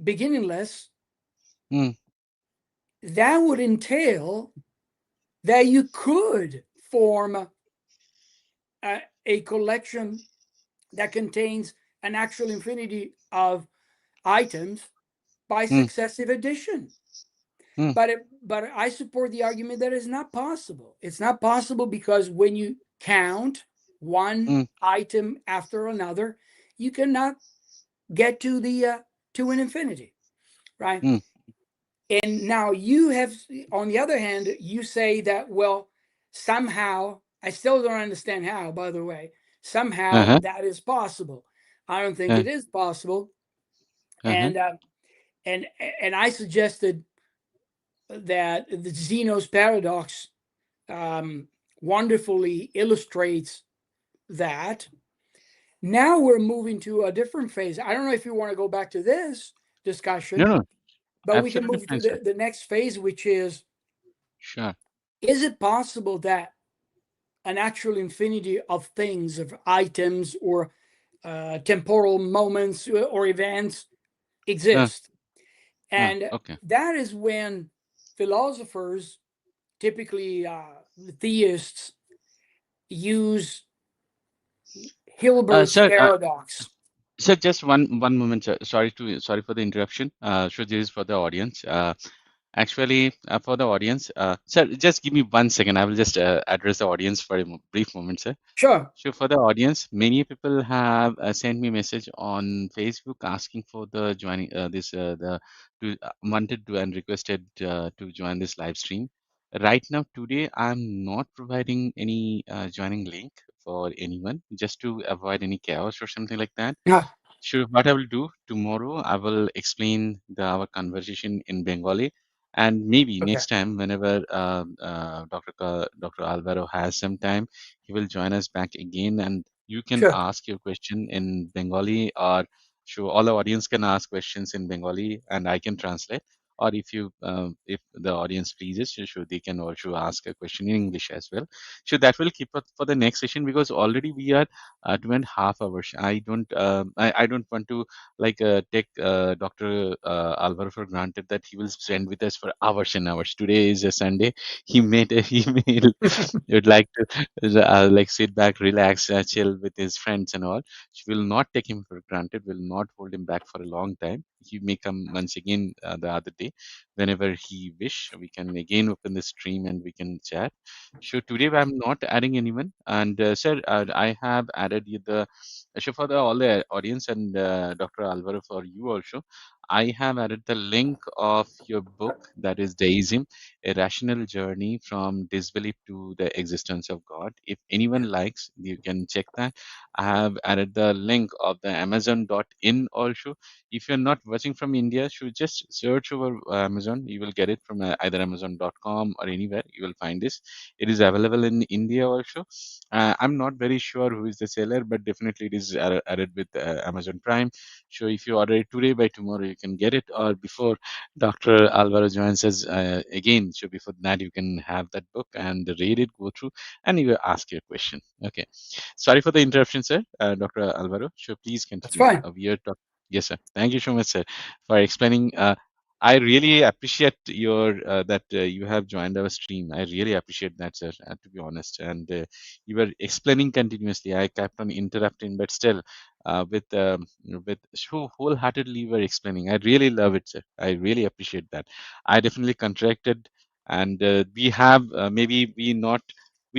S2: beginningless,
S1: mm,
S2: that would entail that you could form a collection that contains an actual infinity of items by
S1: mm,
S2: successive addition.
S1: mm,
S2: But I support the argument that it's not possible. It's not possible because when you count one
S1: mm,
S2: item after another, you cannot get to an infinity, right?
S1: mm.
S2: And now you have, on the other hand, you say that, well, somehow, I still don't understand how, by the way, somehow
S1: Uh-huh.
S2: that is possible. I don't think
S1: Uh,
S2: it is possible.
S1: uh-huh.
S2: And and and I suggested that the Zeno's paradox um, wonderfully illustrates that. Now we're moving to a different phase. I don't know if you want to go back to this
S1: No,
S2: discussion,
S1: no,
S2: but we can
S1: absolutely
S2: move to
S1: fine, sir.
S2: the next phase, which
S1: Sure.
S2: is it possible that an actual infinity of things, of items, or temporal moments or events
S1: Uh,
S2: exist? And
S1: okay.
S2: that is when philosophers, typically theists, use Hilbert's
S1: Sir,
S2: paradox.
S1: sir, just one moment, sir. Sorry for the interruption. So this is for the audience. Actually, for the audience, sir, just give me 1 second. I will just address the audience for a brief moment, sir.
S2: Sure,
S1: So for the audience, many people have sent me message on Facebook asking for the joining this the to wanted to and requested to join this live stream. Right now, today, I'm not providing any joining link for anyone just to avoid any chaos or something like that.
S2: yeah,
S1: Sure, what I will do tomorrow, I will explain our conversation in Bengali, and maybe
S2: okay,
S1: next time, whenever Dr. Alvaro has some time, he will join us back again, and you can
S2: sure.
S1: ask your question in Bengali, or sure, all the audience can ask questions in Bengali, and I can translate. Or if the audience pleases, sure, they can also ask a question in English as well. So that will keep up for the next session because already we are 2.5 hours. I don't want to take Dr. Alvaro for granted that he will spend with us for hours and hours. Today is a Sunday. He made a email. He would like to sit back, relax, chill with his friends and all. So will not take him for granted. Will not hold him back for a long time. He may come once again the other day, whenever he wish. We can again open the stream and we can chat. So today I'm not adding anyone, and sir, I have added you the so for the all the audience and Dr. Alvaro for you also. I have added the link of your book that is Deism, a rational journey from disbelief to the existence of God. If anyone likes, you can check that. I have added the link of the Amazon.in also. If you're not watching from India, should just search over Amazon. You will get it from either Amazon.com or anywhere. You will find this. It is available in India also. I'm not very sure who is the seller, but definitely it is added with Amazon Prime. So if you order it today, by tomorrow you can get it, or before Dr. Alvaro joins us again. So before that, you can have that book and read it, go through, and you will ask your question. Okay. Sorry for the interruption, sir. Dr. Alvaro. So please
S2: That's
S1: continue.
S2: fine.
S1: We are talking. Yes, sir. Thank you so much, sir, for explaining. I really appreciate your that you have joined our stream. I really appreciate that, sir. To be honest, and you were explaining continuously. I kept on interrupting, but still, with so wholeheartedly you were explaining. I really love it, sir. I really appreciate that. I definitely contracted, and we have maybe we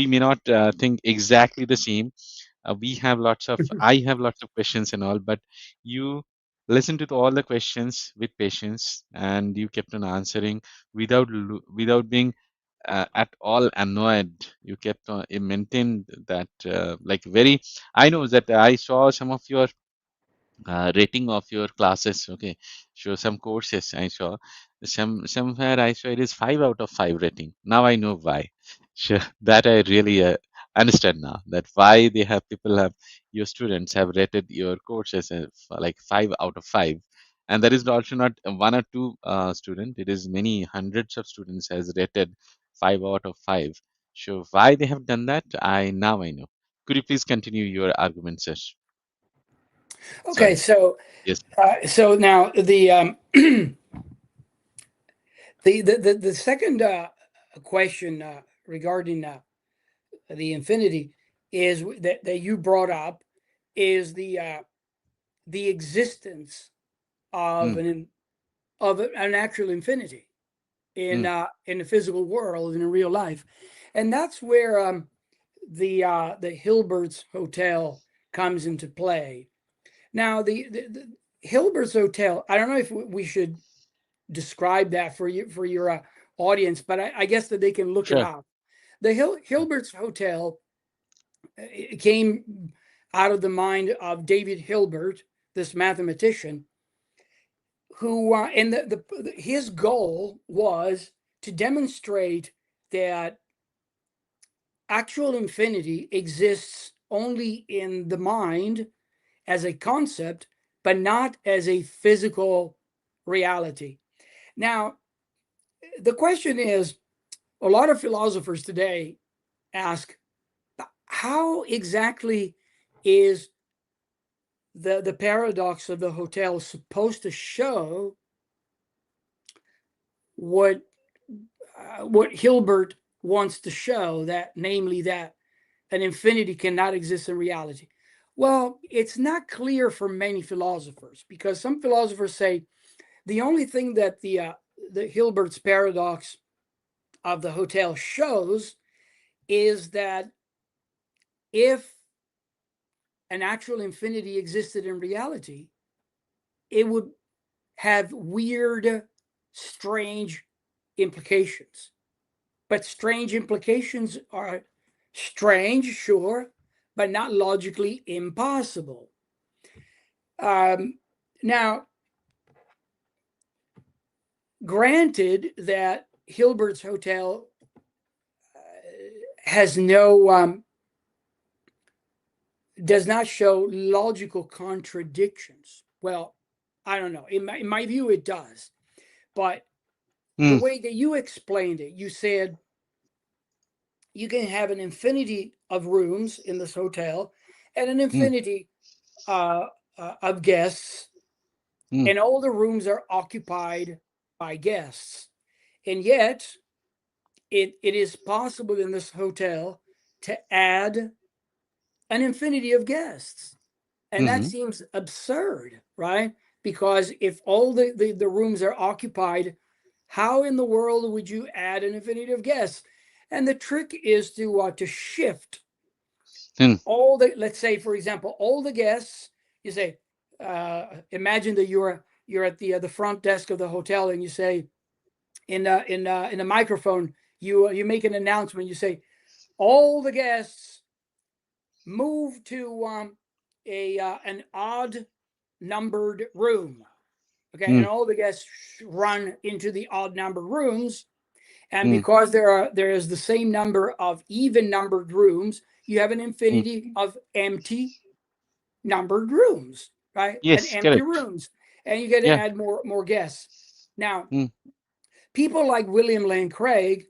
S1: may not think exactly the same. I have lots of questions and all, but you listened to all the questions with patience, and you kept on answering without being at all annoyed. You kept on, you maintained that very. I know that I saw some of your rating of your classes. Okay, so some courses I saw, somewhere I saw it is 5 out of 5 rating. Now I know why. Sure, that I really understand now, that why they have people have your students have rated your courses like 5 out of 5, and that is also not one or two student. It is many hundreds of students has rated 5 out of 5. So why they have done that, I know. Could you please continue your argument, sir?
S2: Okay,
S1: Sorry.
S2: so
S1: Yes.
S2: so now the second question regarding the infinity is that you brought up is the existence of
S1: Mm,
S2: an actual infinity
S1: mm,
S2: in the physical world in real life, and that's where the Hilbert's Hotel comes into play. Now the Hilbert's Hotel, I don't know if we should describe that for your audience, but I guess that they can look it
S1: sure.
S2: up. The Hilbert's Hotel came out of the mind of David Hilbert, this mathematician, who and his goal was to demonstrate that actual infinity exists only in the mind as a concept, but not as a physical reality. Now, the question is, a lot of philosophers today ask, how exactly is the paradox of the hotel supposed to show what what Hilbert wants to show, that namely that an infinity cannot exist in reality? Well, it's not clear for many philosophers, because some philosophers say the only thing that the Hilbert's paradox of the hotel shows is that if an actual infinity existed in reality, it would have weird, strange implications. But strange implications are strange, sure, but not logically impossible. Um, Now, granted that Hilbert's Hotel has no does not show logical contradictions. Well, I don't know. In my view, it does. But the
S1: Mm,
S2: way that you explained it, you said you can have an infinity of rooms in this hotel and an
S1: mm,
S2: infinity uh, of guests,
S1: mm,
S2: and all the rooms are occupied by guests. And yet, it is possible in this hotel to add an infinity of guests. And that
S1: mm,
S2: seems absurd, right? Because if all the rooms are occupied, how in the world would you add an infinity of guests? And the trick is to shift
S1: mm,
S2: all the, let's say, for example, all the guests. You say, imagine that you're at the front desk of the hotel, and you say in a microphone, you make an announcement. You say, all the guests move to a an odd numbered room. Okay, and
S1: mm,
S2: all the guests run into the odd numbered rooms. And
S1: mm,
S2: because there is the same number of even numbered rooms, you have an
S1: mm.
S2: infinity of empty numbered rooms, right? And
S1: Yes,
S2: empty
S1: correct.
S2: rooms, and you get to
S1: Yeah.
S2: add more guests. Now,
S1: Mm,
S2: people like William Lane Craig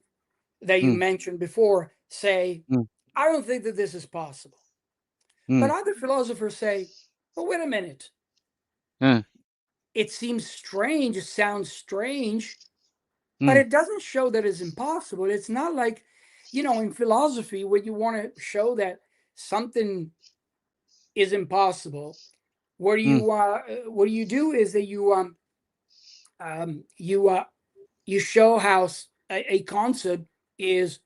S2: that you
S1: mm,
S2: mentioned before say,
S1: mm,
S2: I don't think that this is possible. But
S1: mm,
S2: other philosophers say, but wait a minute,
S1: uh,
S2: it seems strange, it sounds strange, but
S1: mm,
S2: it doesn't show that it's impossible. It's not like, in philosophy, when you want to show that something is impossible,
S1: mm,
S2: what do you do is that um, you uh, you show how a concept is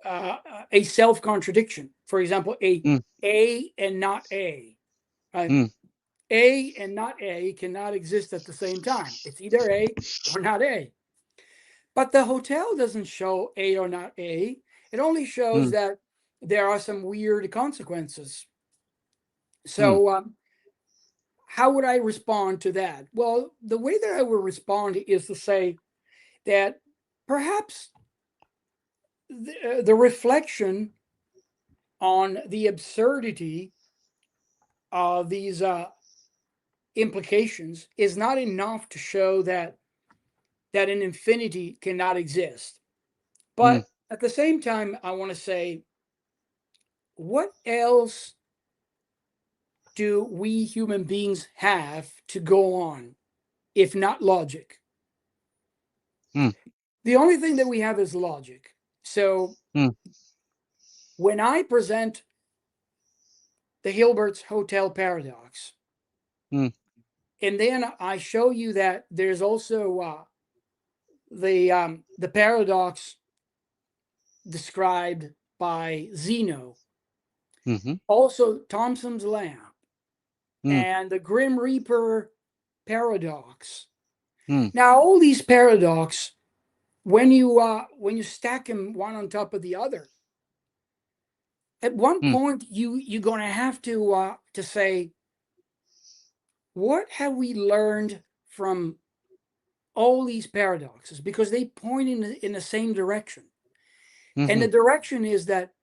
S2: a self contradiction. For example,
S1: mm,
S2: a and not a. Right?
S1: mm,
S2: A and not A cannot exist at the same time. It's either A or not A. But the hotel doesn't show A or not A. It only shows
S1: mm,
S2: that there are some weird consequences.
S1: mm,
S2: So, how would I respond to that? Well, the way that I would respond is to say that perhaps the reflection on the absurdity of these implications is not enough to show that an infinity cannot exist.
S1: mm,
S2: But at the same time, I want to say, what else do we human beings have to go on if not logic?
S1: mm,
S2: The only thing that we have is logic. So
S1: mm,
S2: when I present the Hilbert's hotel paradox,
S1: mm,
S2: and then I show you that there's also the paradox described by Zeno,
S1: mhm,
S2: also Thomson's lamp,
S1: mm,
S2: and the Grim Reaper paradox.
S1: mm,
S2: Now, all these paradox, when you stack them one on top of the other, at one
S1: mm,
S2: point you're going to have to say, what have we learned from all these paradoxes? Because they point in the same direction, and the
S1: mhm,
S2: direction is that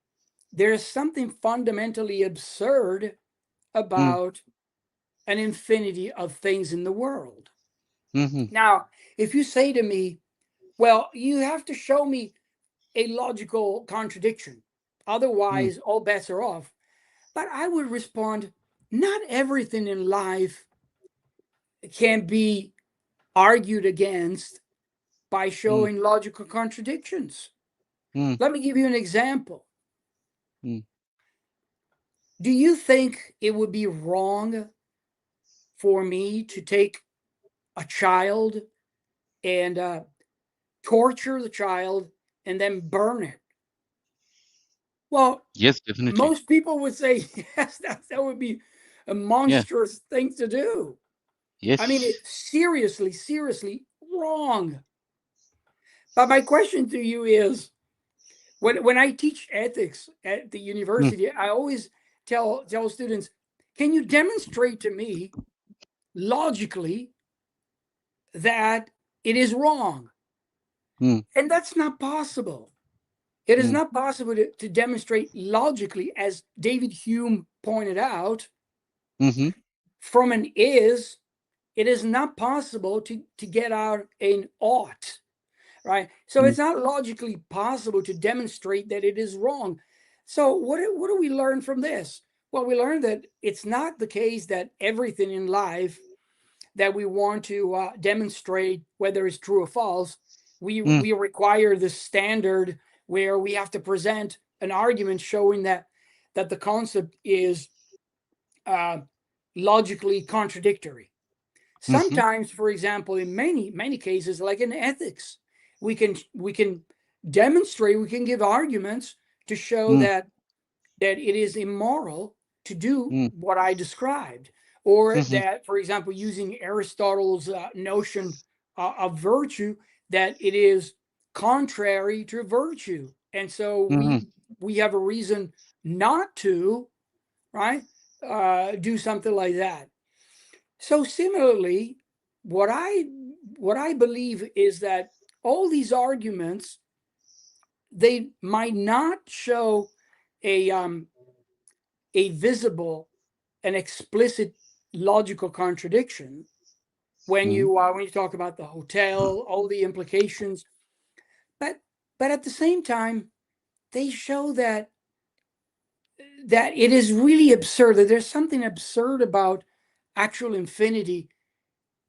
S2: there is something fundamentally absurd
S1: mm,
S2: about an infinity of things in the world.
S1: mhm,
S2: Now, if you say to me, well, you have to show me a logical contradiction,
S1: mm,
S2: otherwise, all bets are off. But I would respond, not everything in life can be argued against by
S1: mm,
S2: showing logical contradictions.
S1: mm,
S2: Let me give you an example.
S1: mm.
S2: Do you think it would be wrong for me to take a child and torture the child and then burn it? Well,
S1: Yes, definitely.
S2: most people would say, yes, that would be a
S1: Yeah.
S2: monstrous thing to do. I mean,
S1: Yes.
S2: it's seriously, seriously wrong. But my question to you is, when I teach ethics at the
S1: Mm,
S2: university, I always tell students, can you demonstrate to me logically that it is wrong?
S1: mm,
S2: And that's not possible. It is
S1: mm,
S2: not possible to demonstrate logically, as David Hume pointed out,
S1: mhm,
S2: from an it is not possible to get out an ought, right? So
S1: mm,
S2: it's not logically possible to demonstrate that it is wrong. So what do we learn from this? Well, we learn that it's not the case that everything in life that we want to demonstrate, whether it's true or false,
S1: mm,
S2: we require the standard where we have to present an argument showing that the concept is uh, logically contradictory.
S1: mhm,
S2: Sometimes, for example, in many cases, like in ethics, we can demonstrate, we can give arguments to show
S1: mm,
S2: that it is immoral to do
S1: mm,
S2: what I described, or
S1: mhm,
S2: that, for example, using Aristotle's notion of virtue, that it is contrary to virtue, and so
S1: mhm,
S2: we have a reason not to, right, do something like that. So similarly, what I what I believe is that all these arguments, they might not show a a visible and explicit logical contradiction
S1: mm,
S2: when you talk about the hotel, all the implications, but at the same time, they show that it is really absurd, that there's something absurd about actual infinity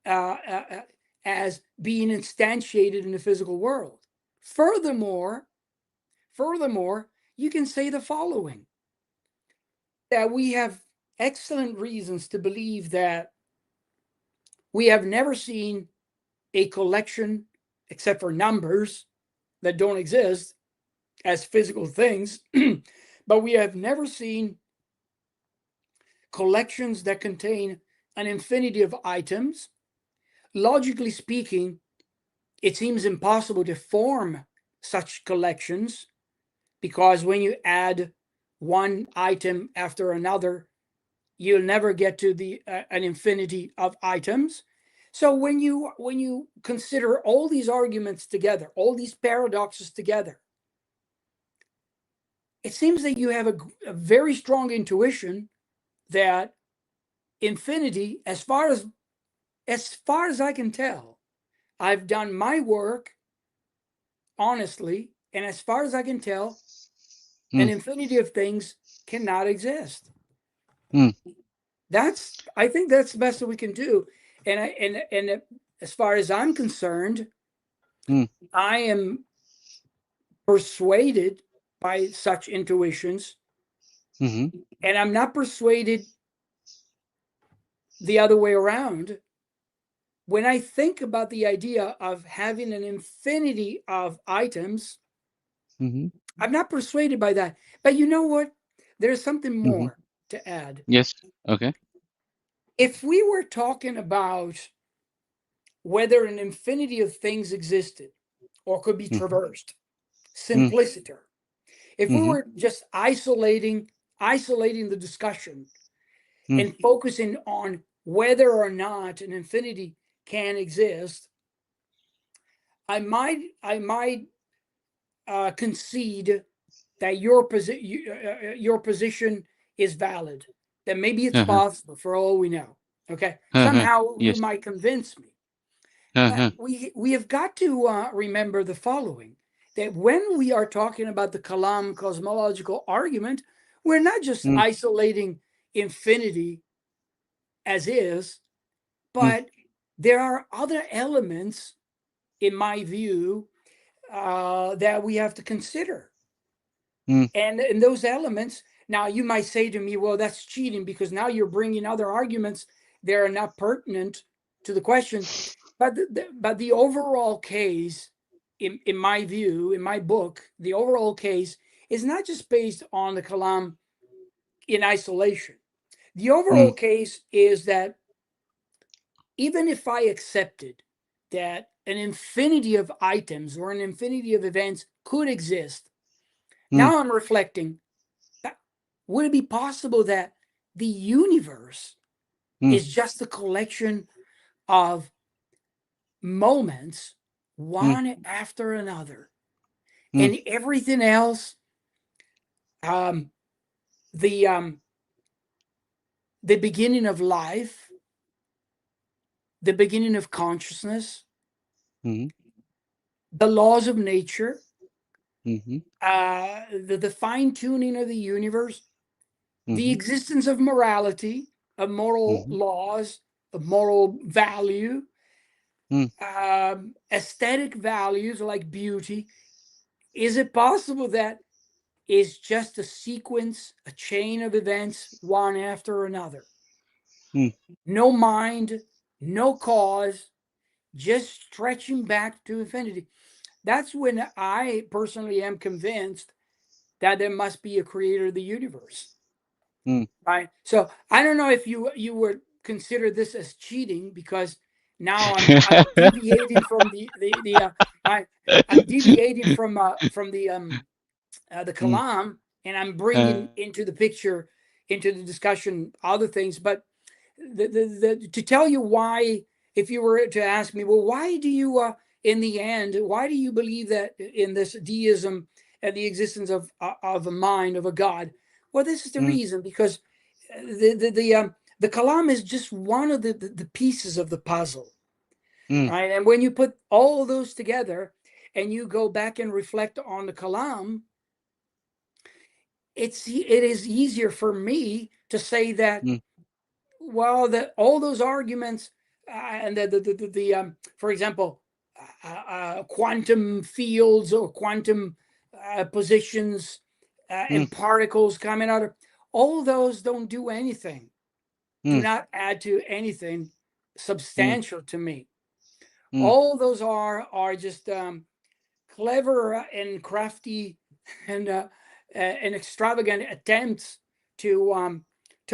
S2: uh, uh, uh, as being instantiated in the physical world. Furthermore, furthermore, you can say the following, that we have excellent reasons to believe that we have never seen a collection, except for numbers that don't exist as physical things, but we have never seen collections that contain an infinity of items. Logically speaking, it seems impossible to form such collections, because when you add one item after another, you'll never get to the an infinity of items. So when you consider all these arguments together, all these paradoxes together, it seems that you have a very strong intuition that infinity, as far as I can tell, I've done my work honestly, and as far as I can tell, an
S1: mm,
S2: infinity of things cannot exist.
S1: mm,
S2: I think that's the best that we can do. And as far as I'm concerned,
S1: mm,
S2: I am persuaded by such intuitions,
S1: mhm,
S2: and I'm not persuaded the other way around. When I think about the idea of having an infinity of items,
S1: mhm,
S2: I'm not persuaded by that. But you know what? There's something
S1: mhm.
S2: more to add.
S1: Yes. Okay.
S2: If we were talking about whether an infinity of things existed or could be
S1: Mhm,
S2: traversed,
S1: mm,
S2: simpliciter, if we
S1: mhm,
S2: were just isolating the discussion
S1: mm,
S2: and focusing on whether or not an infinity can exist, I might concede that your position is valid. That maybe it's
S1: uh-huh,
S2: possible for all we know. Okay,
S1: uh-huh.
S2: somehow you
S1: Yes.
S2: might convince me, but
S1: Uh-huh.
S2: we have got to remember the following: that when we are talking about the Kalam cosmological argument, we're not just
S1: Mm,
S2: isolating infinity as is,
S1: mm,
S2: but there are other elements, in my view, that we have to consider.
S1: mm,
S2: And those elements, now you might say to me, well, that's cheating because now you're bringing other arguments that are not pertinent to the question. But the overall case, in my view, in my book, the overall case is not just based on the Kalam in isolation. The
S1: mm,
S2: overall case is that even if I accepted that an infinity of items or an infinity of events could exist,
S1: mm,
S2: now I'm reflecting, would it be possible that the universe
S1: mm,
S2: is just a collection of moments,
S1: mm,
S2: one after another,
S1: mm,
S2: and everything else, um, the um, the beginning of life, the beginning of consciousness,
S1: mhm,
S2: the laws of nature,
S1: mhm,
S2: the fine tuning of the universe, the
S1: mhm,
S2: existence of morality, of moral
S1: mhm,
S2: laws, of moral value,
S1: mm,
S2: aesthetic values like beauty. Is it possible that is just a sequence, a chain of events, one after another?
S1: mm,
S2: No mind, no cause, just stretching back to infinity. That's when I personally am convinced that there must be a creator of the universe.
S1: mm.
S2: Right. So I don't know if you would consider this as cheating, because now I'm deviating from I, I'm deviating from the
S1: Mm,
S2: Kalam, and I'm
S1: uh,
S2: bringing into the picture, into the discussion, other things. But to tell you why, if you were to ask me, well, why do you, in the end, why do you believe that in this deism and the existence of a mind, of a God? Well, this is the
S1: mm,
S2: reason, because the Kalam is just one of the pieces of the puzzle,
S1: mm,
S2: right? And when you put all of those together and you go back and reflect on the Kalam, it is easier for me to say that,
S1: mm,
S2: well, that all those arguments, and for example, quantum fields or quantum positions,
S1: mm,
S2: and particles coming out of, all those don't do anything, do
S1: mm,
S2: not add to anything
S1: mm,
S2: substantial to me.
S1: mm,
S2: All those are just clever and crafty and and extravagant attempts to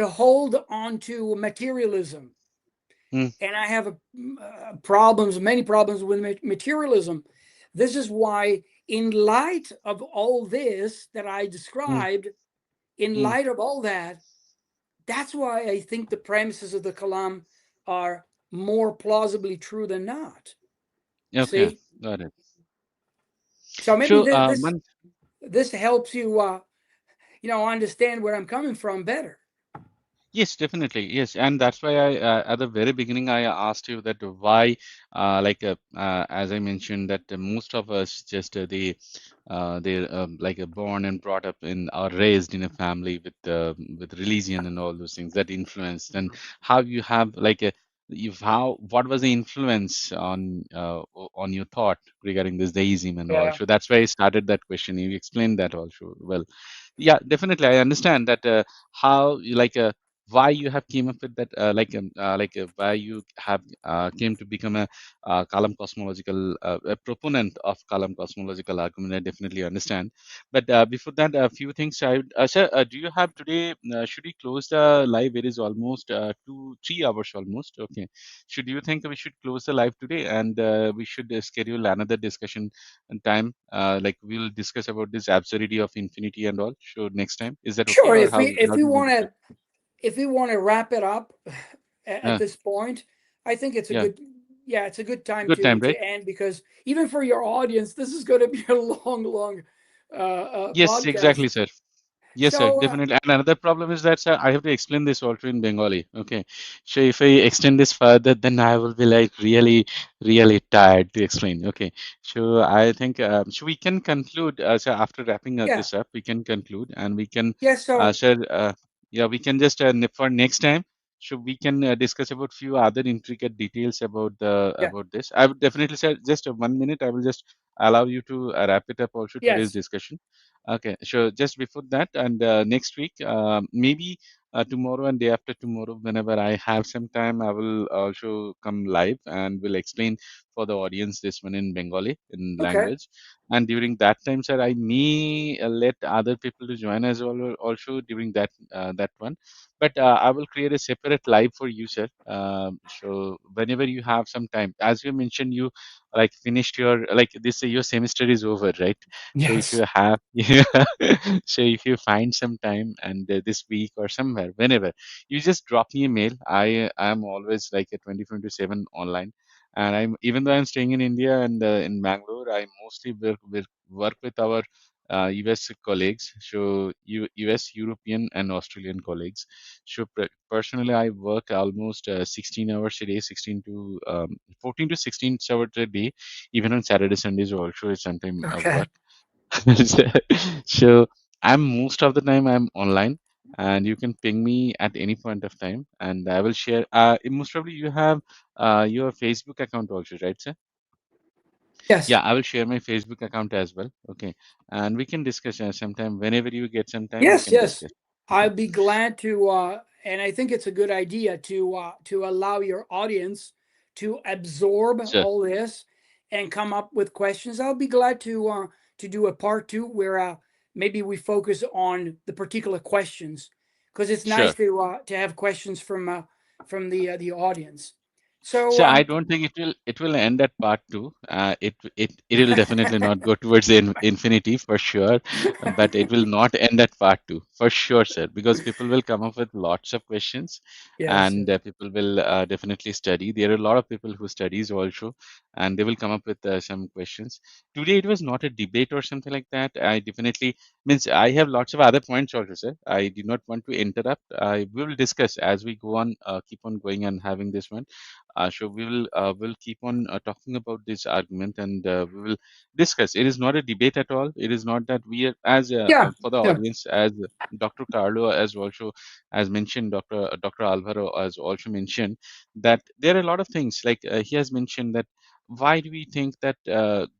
S2: hold on to materialism.
S1: mm,
S2: And I have problems, many problems with materialism. This is why, in light of all this that I
S1: mm,
S2: described, in
S1: mm.
S2: light of all that, that's why I think the premises of the Kalam are more plausibly true than not.
S1: Okay,
S2: See,
S1: got it.
S2: so maybe
S1: So,
S2: this helps you, understand where I'm coming from better.
S1: Yes, definitely. Yes, and that's why at the very beginning, I asked you that why, as I mentioned, that most of us just they're like born and brought up in or raised in a family with religion and all those things that influenced, and how you have like a if how what was the influence on your thought regarding this deism and all.
S2: Yeah,
S1: So that's why I started that question. You explained that also well. Yeah, definitely. I understand that how you why you have came up with that why you have came to become a Kalam cosmological a proponent of Kalam cosmological argument. I definitely understand. But before that, a few things. Sir, do you have today? Should we close the live? It is almost 2 3 hours almost. Okay. Should you think we should close the live today and we should schedule another discussion and time? Like we'll discuss about this absurdity of infinity and all. Sure, next time. Is that okay,
S2: sure.
S1: or
S2: If
S1: how?
S2: we if
S1: How
S2: we
S1: do you want
S2: want
S1: to do
S2: to
S1: it?
S2: if we want to wrap it up at
S1: Uh,
S2: this point, I think it's a
S1: yeah,
S2: good, yeah, it's a good time
S1: good time, right?
S2: to end, because even for your audience, this is going to be a long
S1: Yes,
S2: podcast.
S1: exactly, sir. Yes, sir,
S2: So
S1: definitely. And another problem is that, sir, I have to explain this also in Bengali. Okay. So if I extend this further, then I will be like really, really tired to explain. Okay. So I think, so we can conclude, so after wrapping up
S2: yeah,
S1: this up, we can conclude and we can,
S2: yeah. So
S1: sir, yeah, we can just, for next time, so we can discuss about few other intricate details
S2: yeah,
S1: about this. I would definitely say just 1 minute. I will just allow you to wrap it up also today's
S2: yes,
S1: discussion. Okay, so just before that, and next week, maybe tomorrow and day after tomorrow, whenever I have some time, I will also come live and will explain for the audience this one in Bengali in
S2: okay,
S1: language. And during that time, sir, I may let other people to join as well also during that one. But I will create a separate live for you, sir. So whenever you have some time, as you mentioned, you like finished your like this your semester is over, right? So if
S2: yes,
S1: you have, yeah, so if you find some time and this week or somewhere, whenever, you just drop me a mail. I am always like a 24/7 online, and I'm even though I'm staying in India and in Bangalore, I mostly work with our US colleagues, so US, European, and Australian colleagues. So personally, I work almost 16 hours a day, 16 to 14 to 16 hours a day, even on Saturday, Sundays also. It's sometimes work.
S2: okay,
S1: So I'm most of the time I'm online, and you can ping me at any point of time, and I will share. Most probably you have your Facebook account also, right, sir?
S2: yes.
S1: Yeah, I will share my Facebook account as well. Okay, and we can discuss sometime whenever you get some time. We
S2: Yes,
S1: can
S2: yes.
S1: discuss. Okay,
S2: I'd be glad to, and I think it's a good idea to allow your audience to absorb
S1: sure,
S2: all this and come up with questions. I'll be glad to do a part two where maybe we focus on the particular questions, because it's nice
S1: sure.
S2: to have questions from the audience. So
S1: So I don't think it will end at part two. It will definitely not go towards the infinity for sure, but it will not end at part two for sure, sir. Because people will come up with lots of questions,
S2: yes,
S1: and people will definitely study. There are a lot of people who studies also, and they will come up with some questions. Today it was not a debate or something like that. I definitely means I have lots of other points also, sir. I did not want to interrupt. I will discuss as we go on, keep on going and having this one. So will keep on talking about this argument, and we will discuss. It is not a debate at all. It is not that we are, as
S2: yeah,
S1: for the
S2: yeah,
S1: audience, as Dr. Carlo as also as mentioned, Dr. Alvaro has also mentioned that there are a lot of things like he has mentioned that why do we think that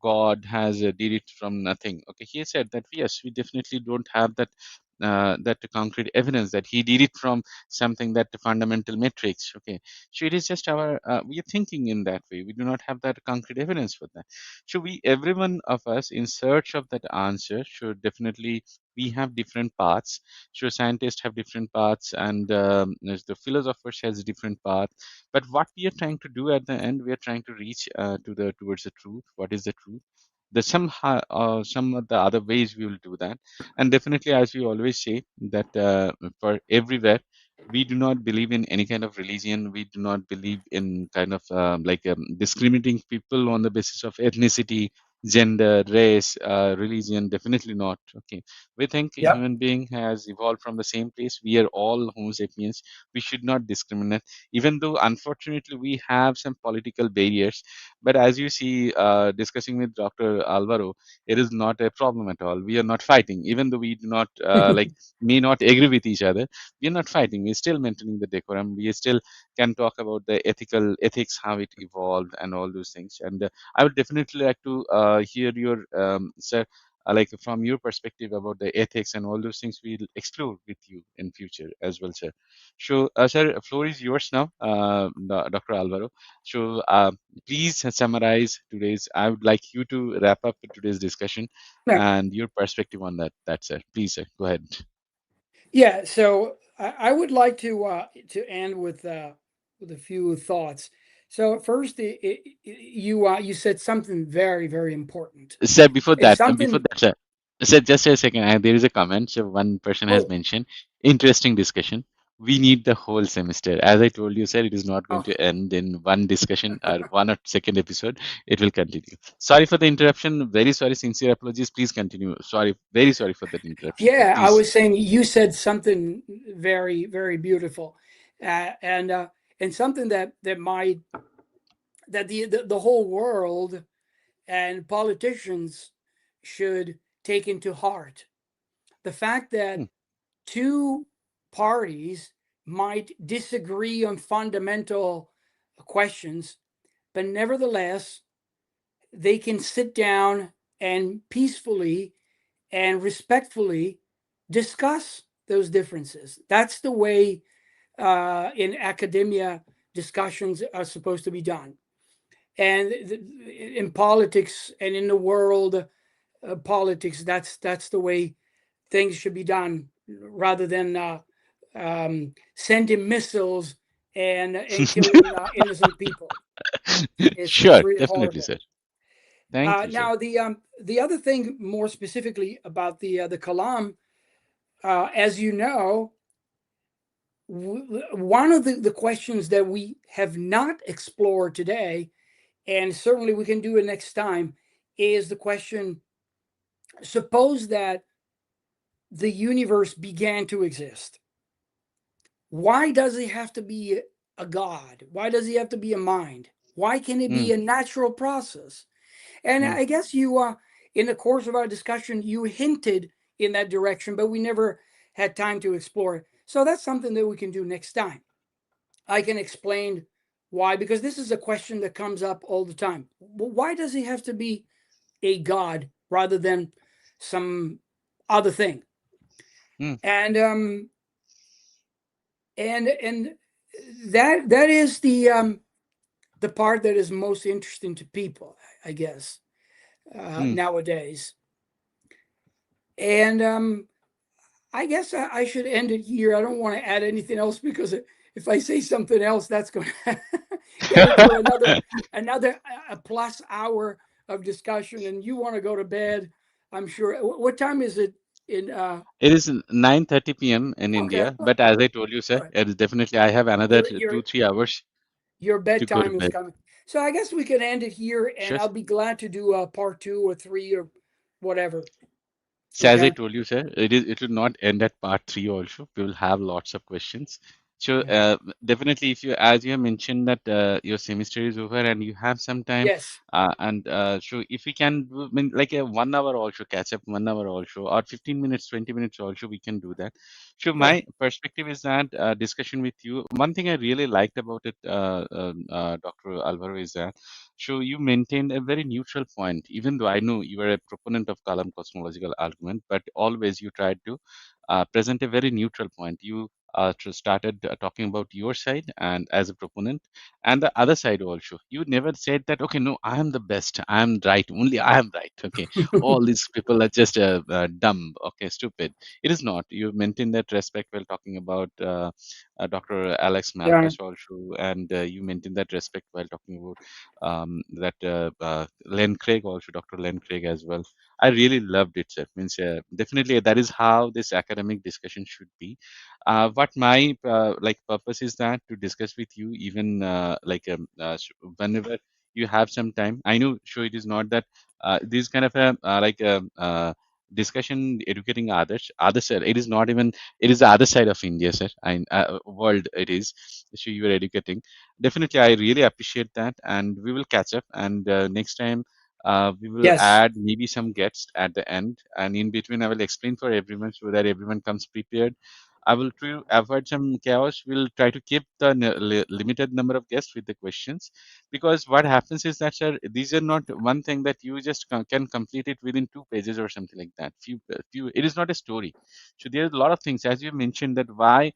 S1: God has did it from nothing? Okay, he said that yes, we definitely don't have that. That concrete evidence that he did it from something that the fundamental metrics. Okay, so it is just our we are thinking in that way. We do not have that concrete evidence for that. So we, every one of us, in search of that answer, should definitely. We have different paths. So scientists have different paths, and as the philosophers has different path. But what we are trying to do at the end, we are trying to reach to the towards the truth. What is the truth? There's some of the other ways we will do that, and definitely, as we always say, that for everywhere we do not believe in any kind of religion. We do not believe in kind of discriminating people on the basis of ethnicity, gender, race, religion. Definitely not. Okay, we think a
S2: Yep.
S1: human being has evolved from the same place. We are all Homo sapiens. We should not discriminate, even though unfortunately we have some political barriers. But as you see, discussing with Dr. Alvaro, it is not a problem at all. We are not fighting, even though we do not may not agree with each other. We are not fighting. We're still maintaining the decorum. We still can talk about the ethics, how it evolved, and all those things. And I would definitely like to hear your sir, like from your perspective about the ethics and all those things. We'll explore with you in future as well, sir. So, sir, floor is yours now, Dr. Alvaro. So, please summarize today's. I would like you to wrap up today's discussion
S2: Yeah.
S1: and your perspective on that, sir. Please, sir, go ahead.
S2: Yeah. So I would like to end with a few thoughts. So first, you said something very very important.
S1: Sir,
S2: It's
S1: before
S2: something.
S1: that, sir, just a second. There is a comment. So one person has
S2: Oh,
S1: mentioned interesting discussion. We need the whole semester. As I told you, sir, it is not going
S2: oh,
S1: to end in one discussion or one or second episode. It will continue. Sorry for the interruption. Very sorry. Sincere apologies. Please continue. Sorry. Very sorry for that interruption, sir.
S2: yeah. I
S1: Please.
S2: was saying you said something very very beautiful, and something that might that the whole world and politicians should take into heart the fact
S1: Hmm,
S2: that two parties might disagree on fundamental questions, but nevertheless, they can sit down and peacefully and respectfully discuss those differences. That's the way in academia discussions are supposed to be done. And in politics and in the world politics, that's the way things should be done rather than sending missiles and killing innocent people. It's
S1: sure.
S2: really
S1: Definitely,
S2: horrible.
S1: sir. Thank you, sir.
S2: Now the other thing, more specifically about the Kalam, as you know, one of the questions that we have not explored today, and certainly we can do it next time, is the question: suppose that the universe began to exist. Why does it have to be a God? Why does it have to be a mind? Why can it
S1: Hmm,
S2: be a natural process? And
S1: hmm,
S2: I guess in the course of our discussion, you hinted in that direction, but we never had time to explore it. So that's something that we can do next time. I can explain why, because this is a question that comes up all the time. Why does he have to be a God rather than some other thing?
S1: hmm,
S2: And and that is the part that is most interesting to people, I guess,
S1: hmm.
S2: nowadays. And I guess I should end it here. I don't want to add anything else because if I say something else, that's going to get into another a plus hour of discussion, and you want to go to bed. I'm sure. What time is it in?
S1: It is 9:30 p.m. in
S2: Okay,
S1: India, but as I told you, sir,
S2: good.
S1: it is definitely I have another
S2: Your
S1: two,
S2: your
S1: 3 hours
S2: your
S1: to go to
S2: bedtime is
S1: bed.
S2: coming. So I guess we can end it here, and
S1: Sure.
S2: I'll be glad to do a part two or three or whatever.
S1: So as I
S2: Okay.
S1: told you, sir, it will not end at part three also. We will have lots of questions. So
S2: Yeah.
S1: definitely, if you, as you have mentioned that your semester is over and you have some time,
S2: Yes.
S1: and so if we can do, I mean, like a 1 hour also catch up, 1 hour also, or 15 minutes, 20 minutes also, we can do that. So
S2: Good.
S1: my perspective is that discussion with you. One thing I really liked about it, Dr. Alvaro, is that so you maintained a very neutral point, even though I know you are a proponent of Kalam cosmological argument, but always you tried to present a very neutral point. You started talking about your side and as a proponent, and the other side also. You never said that, okay, no, I am the best, I am right, only I am right. Okay, all these people are just dumb, okay, stupid. It is not. You maintain that respect while talking about Dr. Alex
S2: Yeah.
S1: Malpass also, and you maintain that respect while talking about that Len Craig also, Dr. Len Craig as well. I really loved it, sir. Means definitely that is how this academic discussion should be. What my like purpose is that to discuss with you, even whenever you have some time. I know, sure, it is not that this kind of a like a discussion educating others. Other side, it is not even. It is the other side of India, sir. I world it is. So you are educating. Definitely, I really appreciate that, and we will catch up. And next time, we will
S2: Yes.
S1: add maybe some guests at the end, and in between, I will explain for everyone so that everyone comes prepared. I will try to avoid some chaos. We'll try to keep the limited number of guests with the questions, because what happens is that, sir, these are not one thing that you just can complete it within 2 pages or something like that. Few. It is not a story. So there are a lot of things, as you mentioned, that why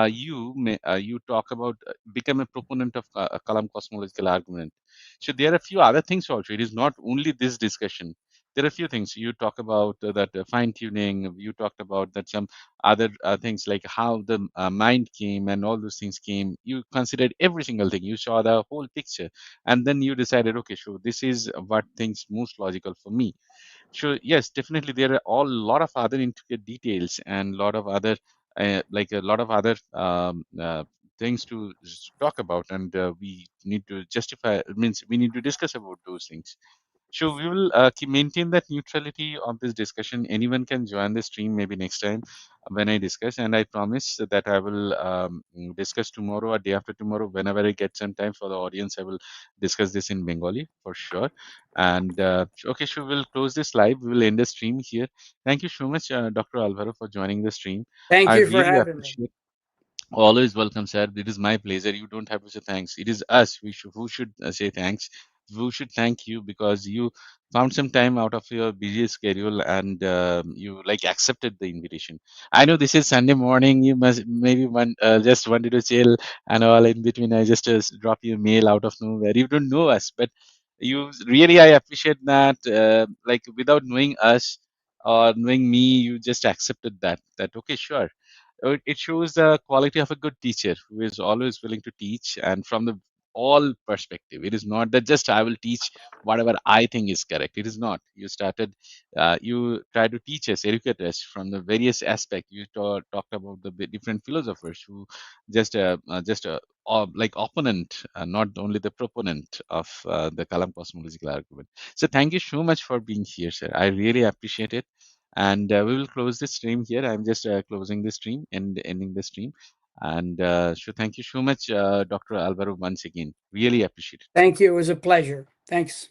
S1: you talk about become a proponent of Kalam cosmological argument. So there are a few other things also. It is not only this discussion. There are a few things you talk about, that fine tuning. You talked about that some other things like how the mind came and all those things came. You considered every single thing. You saw the whole picture, and then you decided, okay, sure, this is what things most logical for me. Sure, yes, definitely. There are all lot of other intricate details and lot of other, like a lot of other things to talk about, and we need to justify. It means we need to discuss about those things. So we will keep maintain that neutrality of this discussion. Anyone can join the stream maybe next time when I discuss, and I promise that I will discuss tomorrow or day after tomorrow whenever I get some time for the audience. I will discuss this in Bengali for sure. And okay, so we'll close this live. We will end the stream here. Thank you so much, Dr. Alvaro, for joining the stream.
S2: Thank
S1: I
S2: you for
S1: really
S2: having me.
S1: appreciate. Always welcome, sir. It is my pleasure. You don't have to say thanks. It is us who should say thanks. Who should thank you because you found some time out of your busy schedule and you like accepted the invitation. I know this is Sunday morning. You must maybe just wanted to chill and all. In between, I just drop you a mail out of nowhere. You don't know us, but you really I appreciate that. Like without knowing us or knowing me, you just accepted that. That okay, sure, it shows the quality of a good teacher who is always willing to teach and from the all perspective. It is not that just I will teach whatever I think is correct. It is not. You started, you try to teach us, educate us from the various aspects. You talked about the different philosophers who like opponent, not only the proponent of the Kalam cosmological argument. So thank you so much for being here, sir. I really appreciate it. And we will close the stream here. I'm just closing the stream and ending the stream. And so thank you so much, Dr. Alvaro, once again. Really appreciate it.
S2: Thank you. It was a pleasure. Thanks.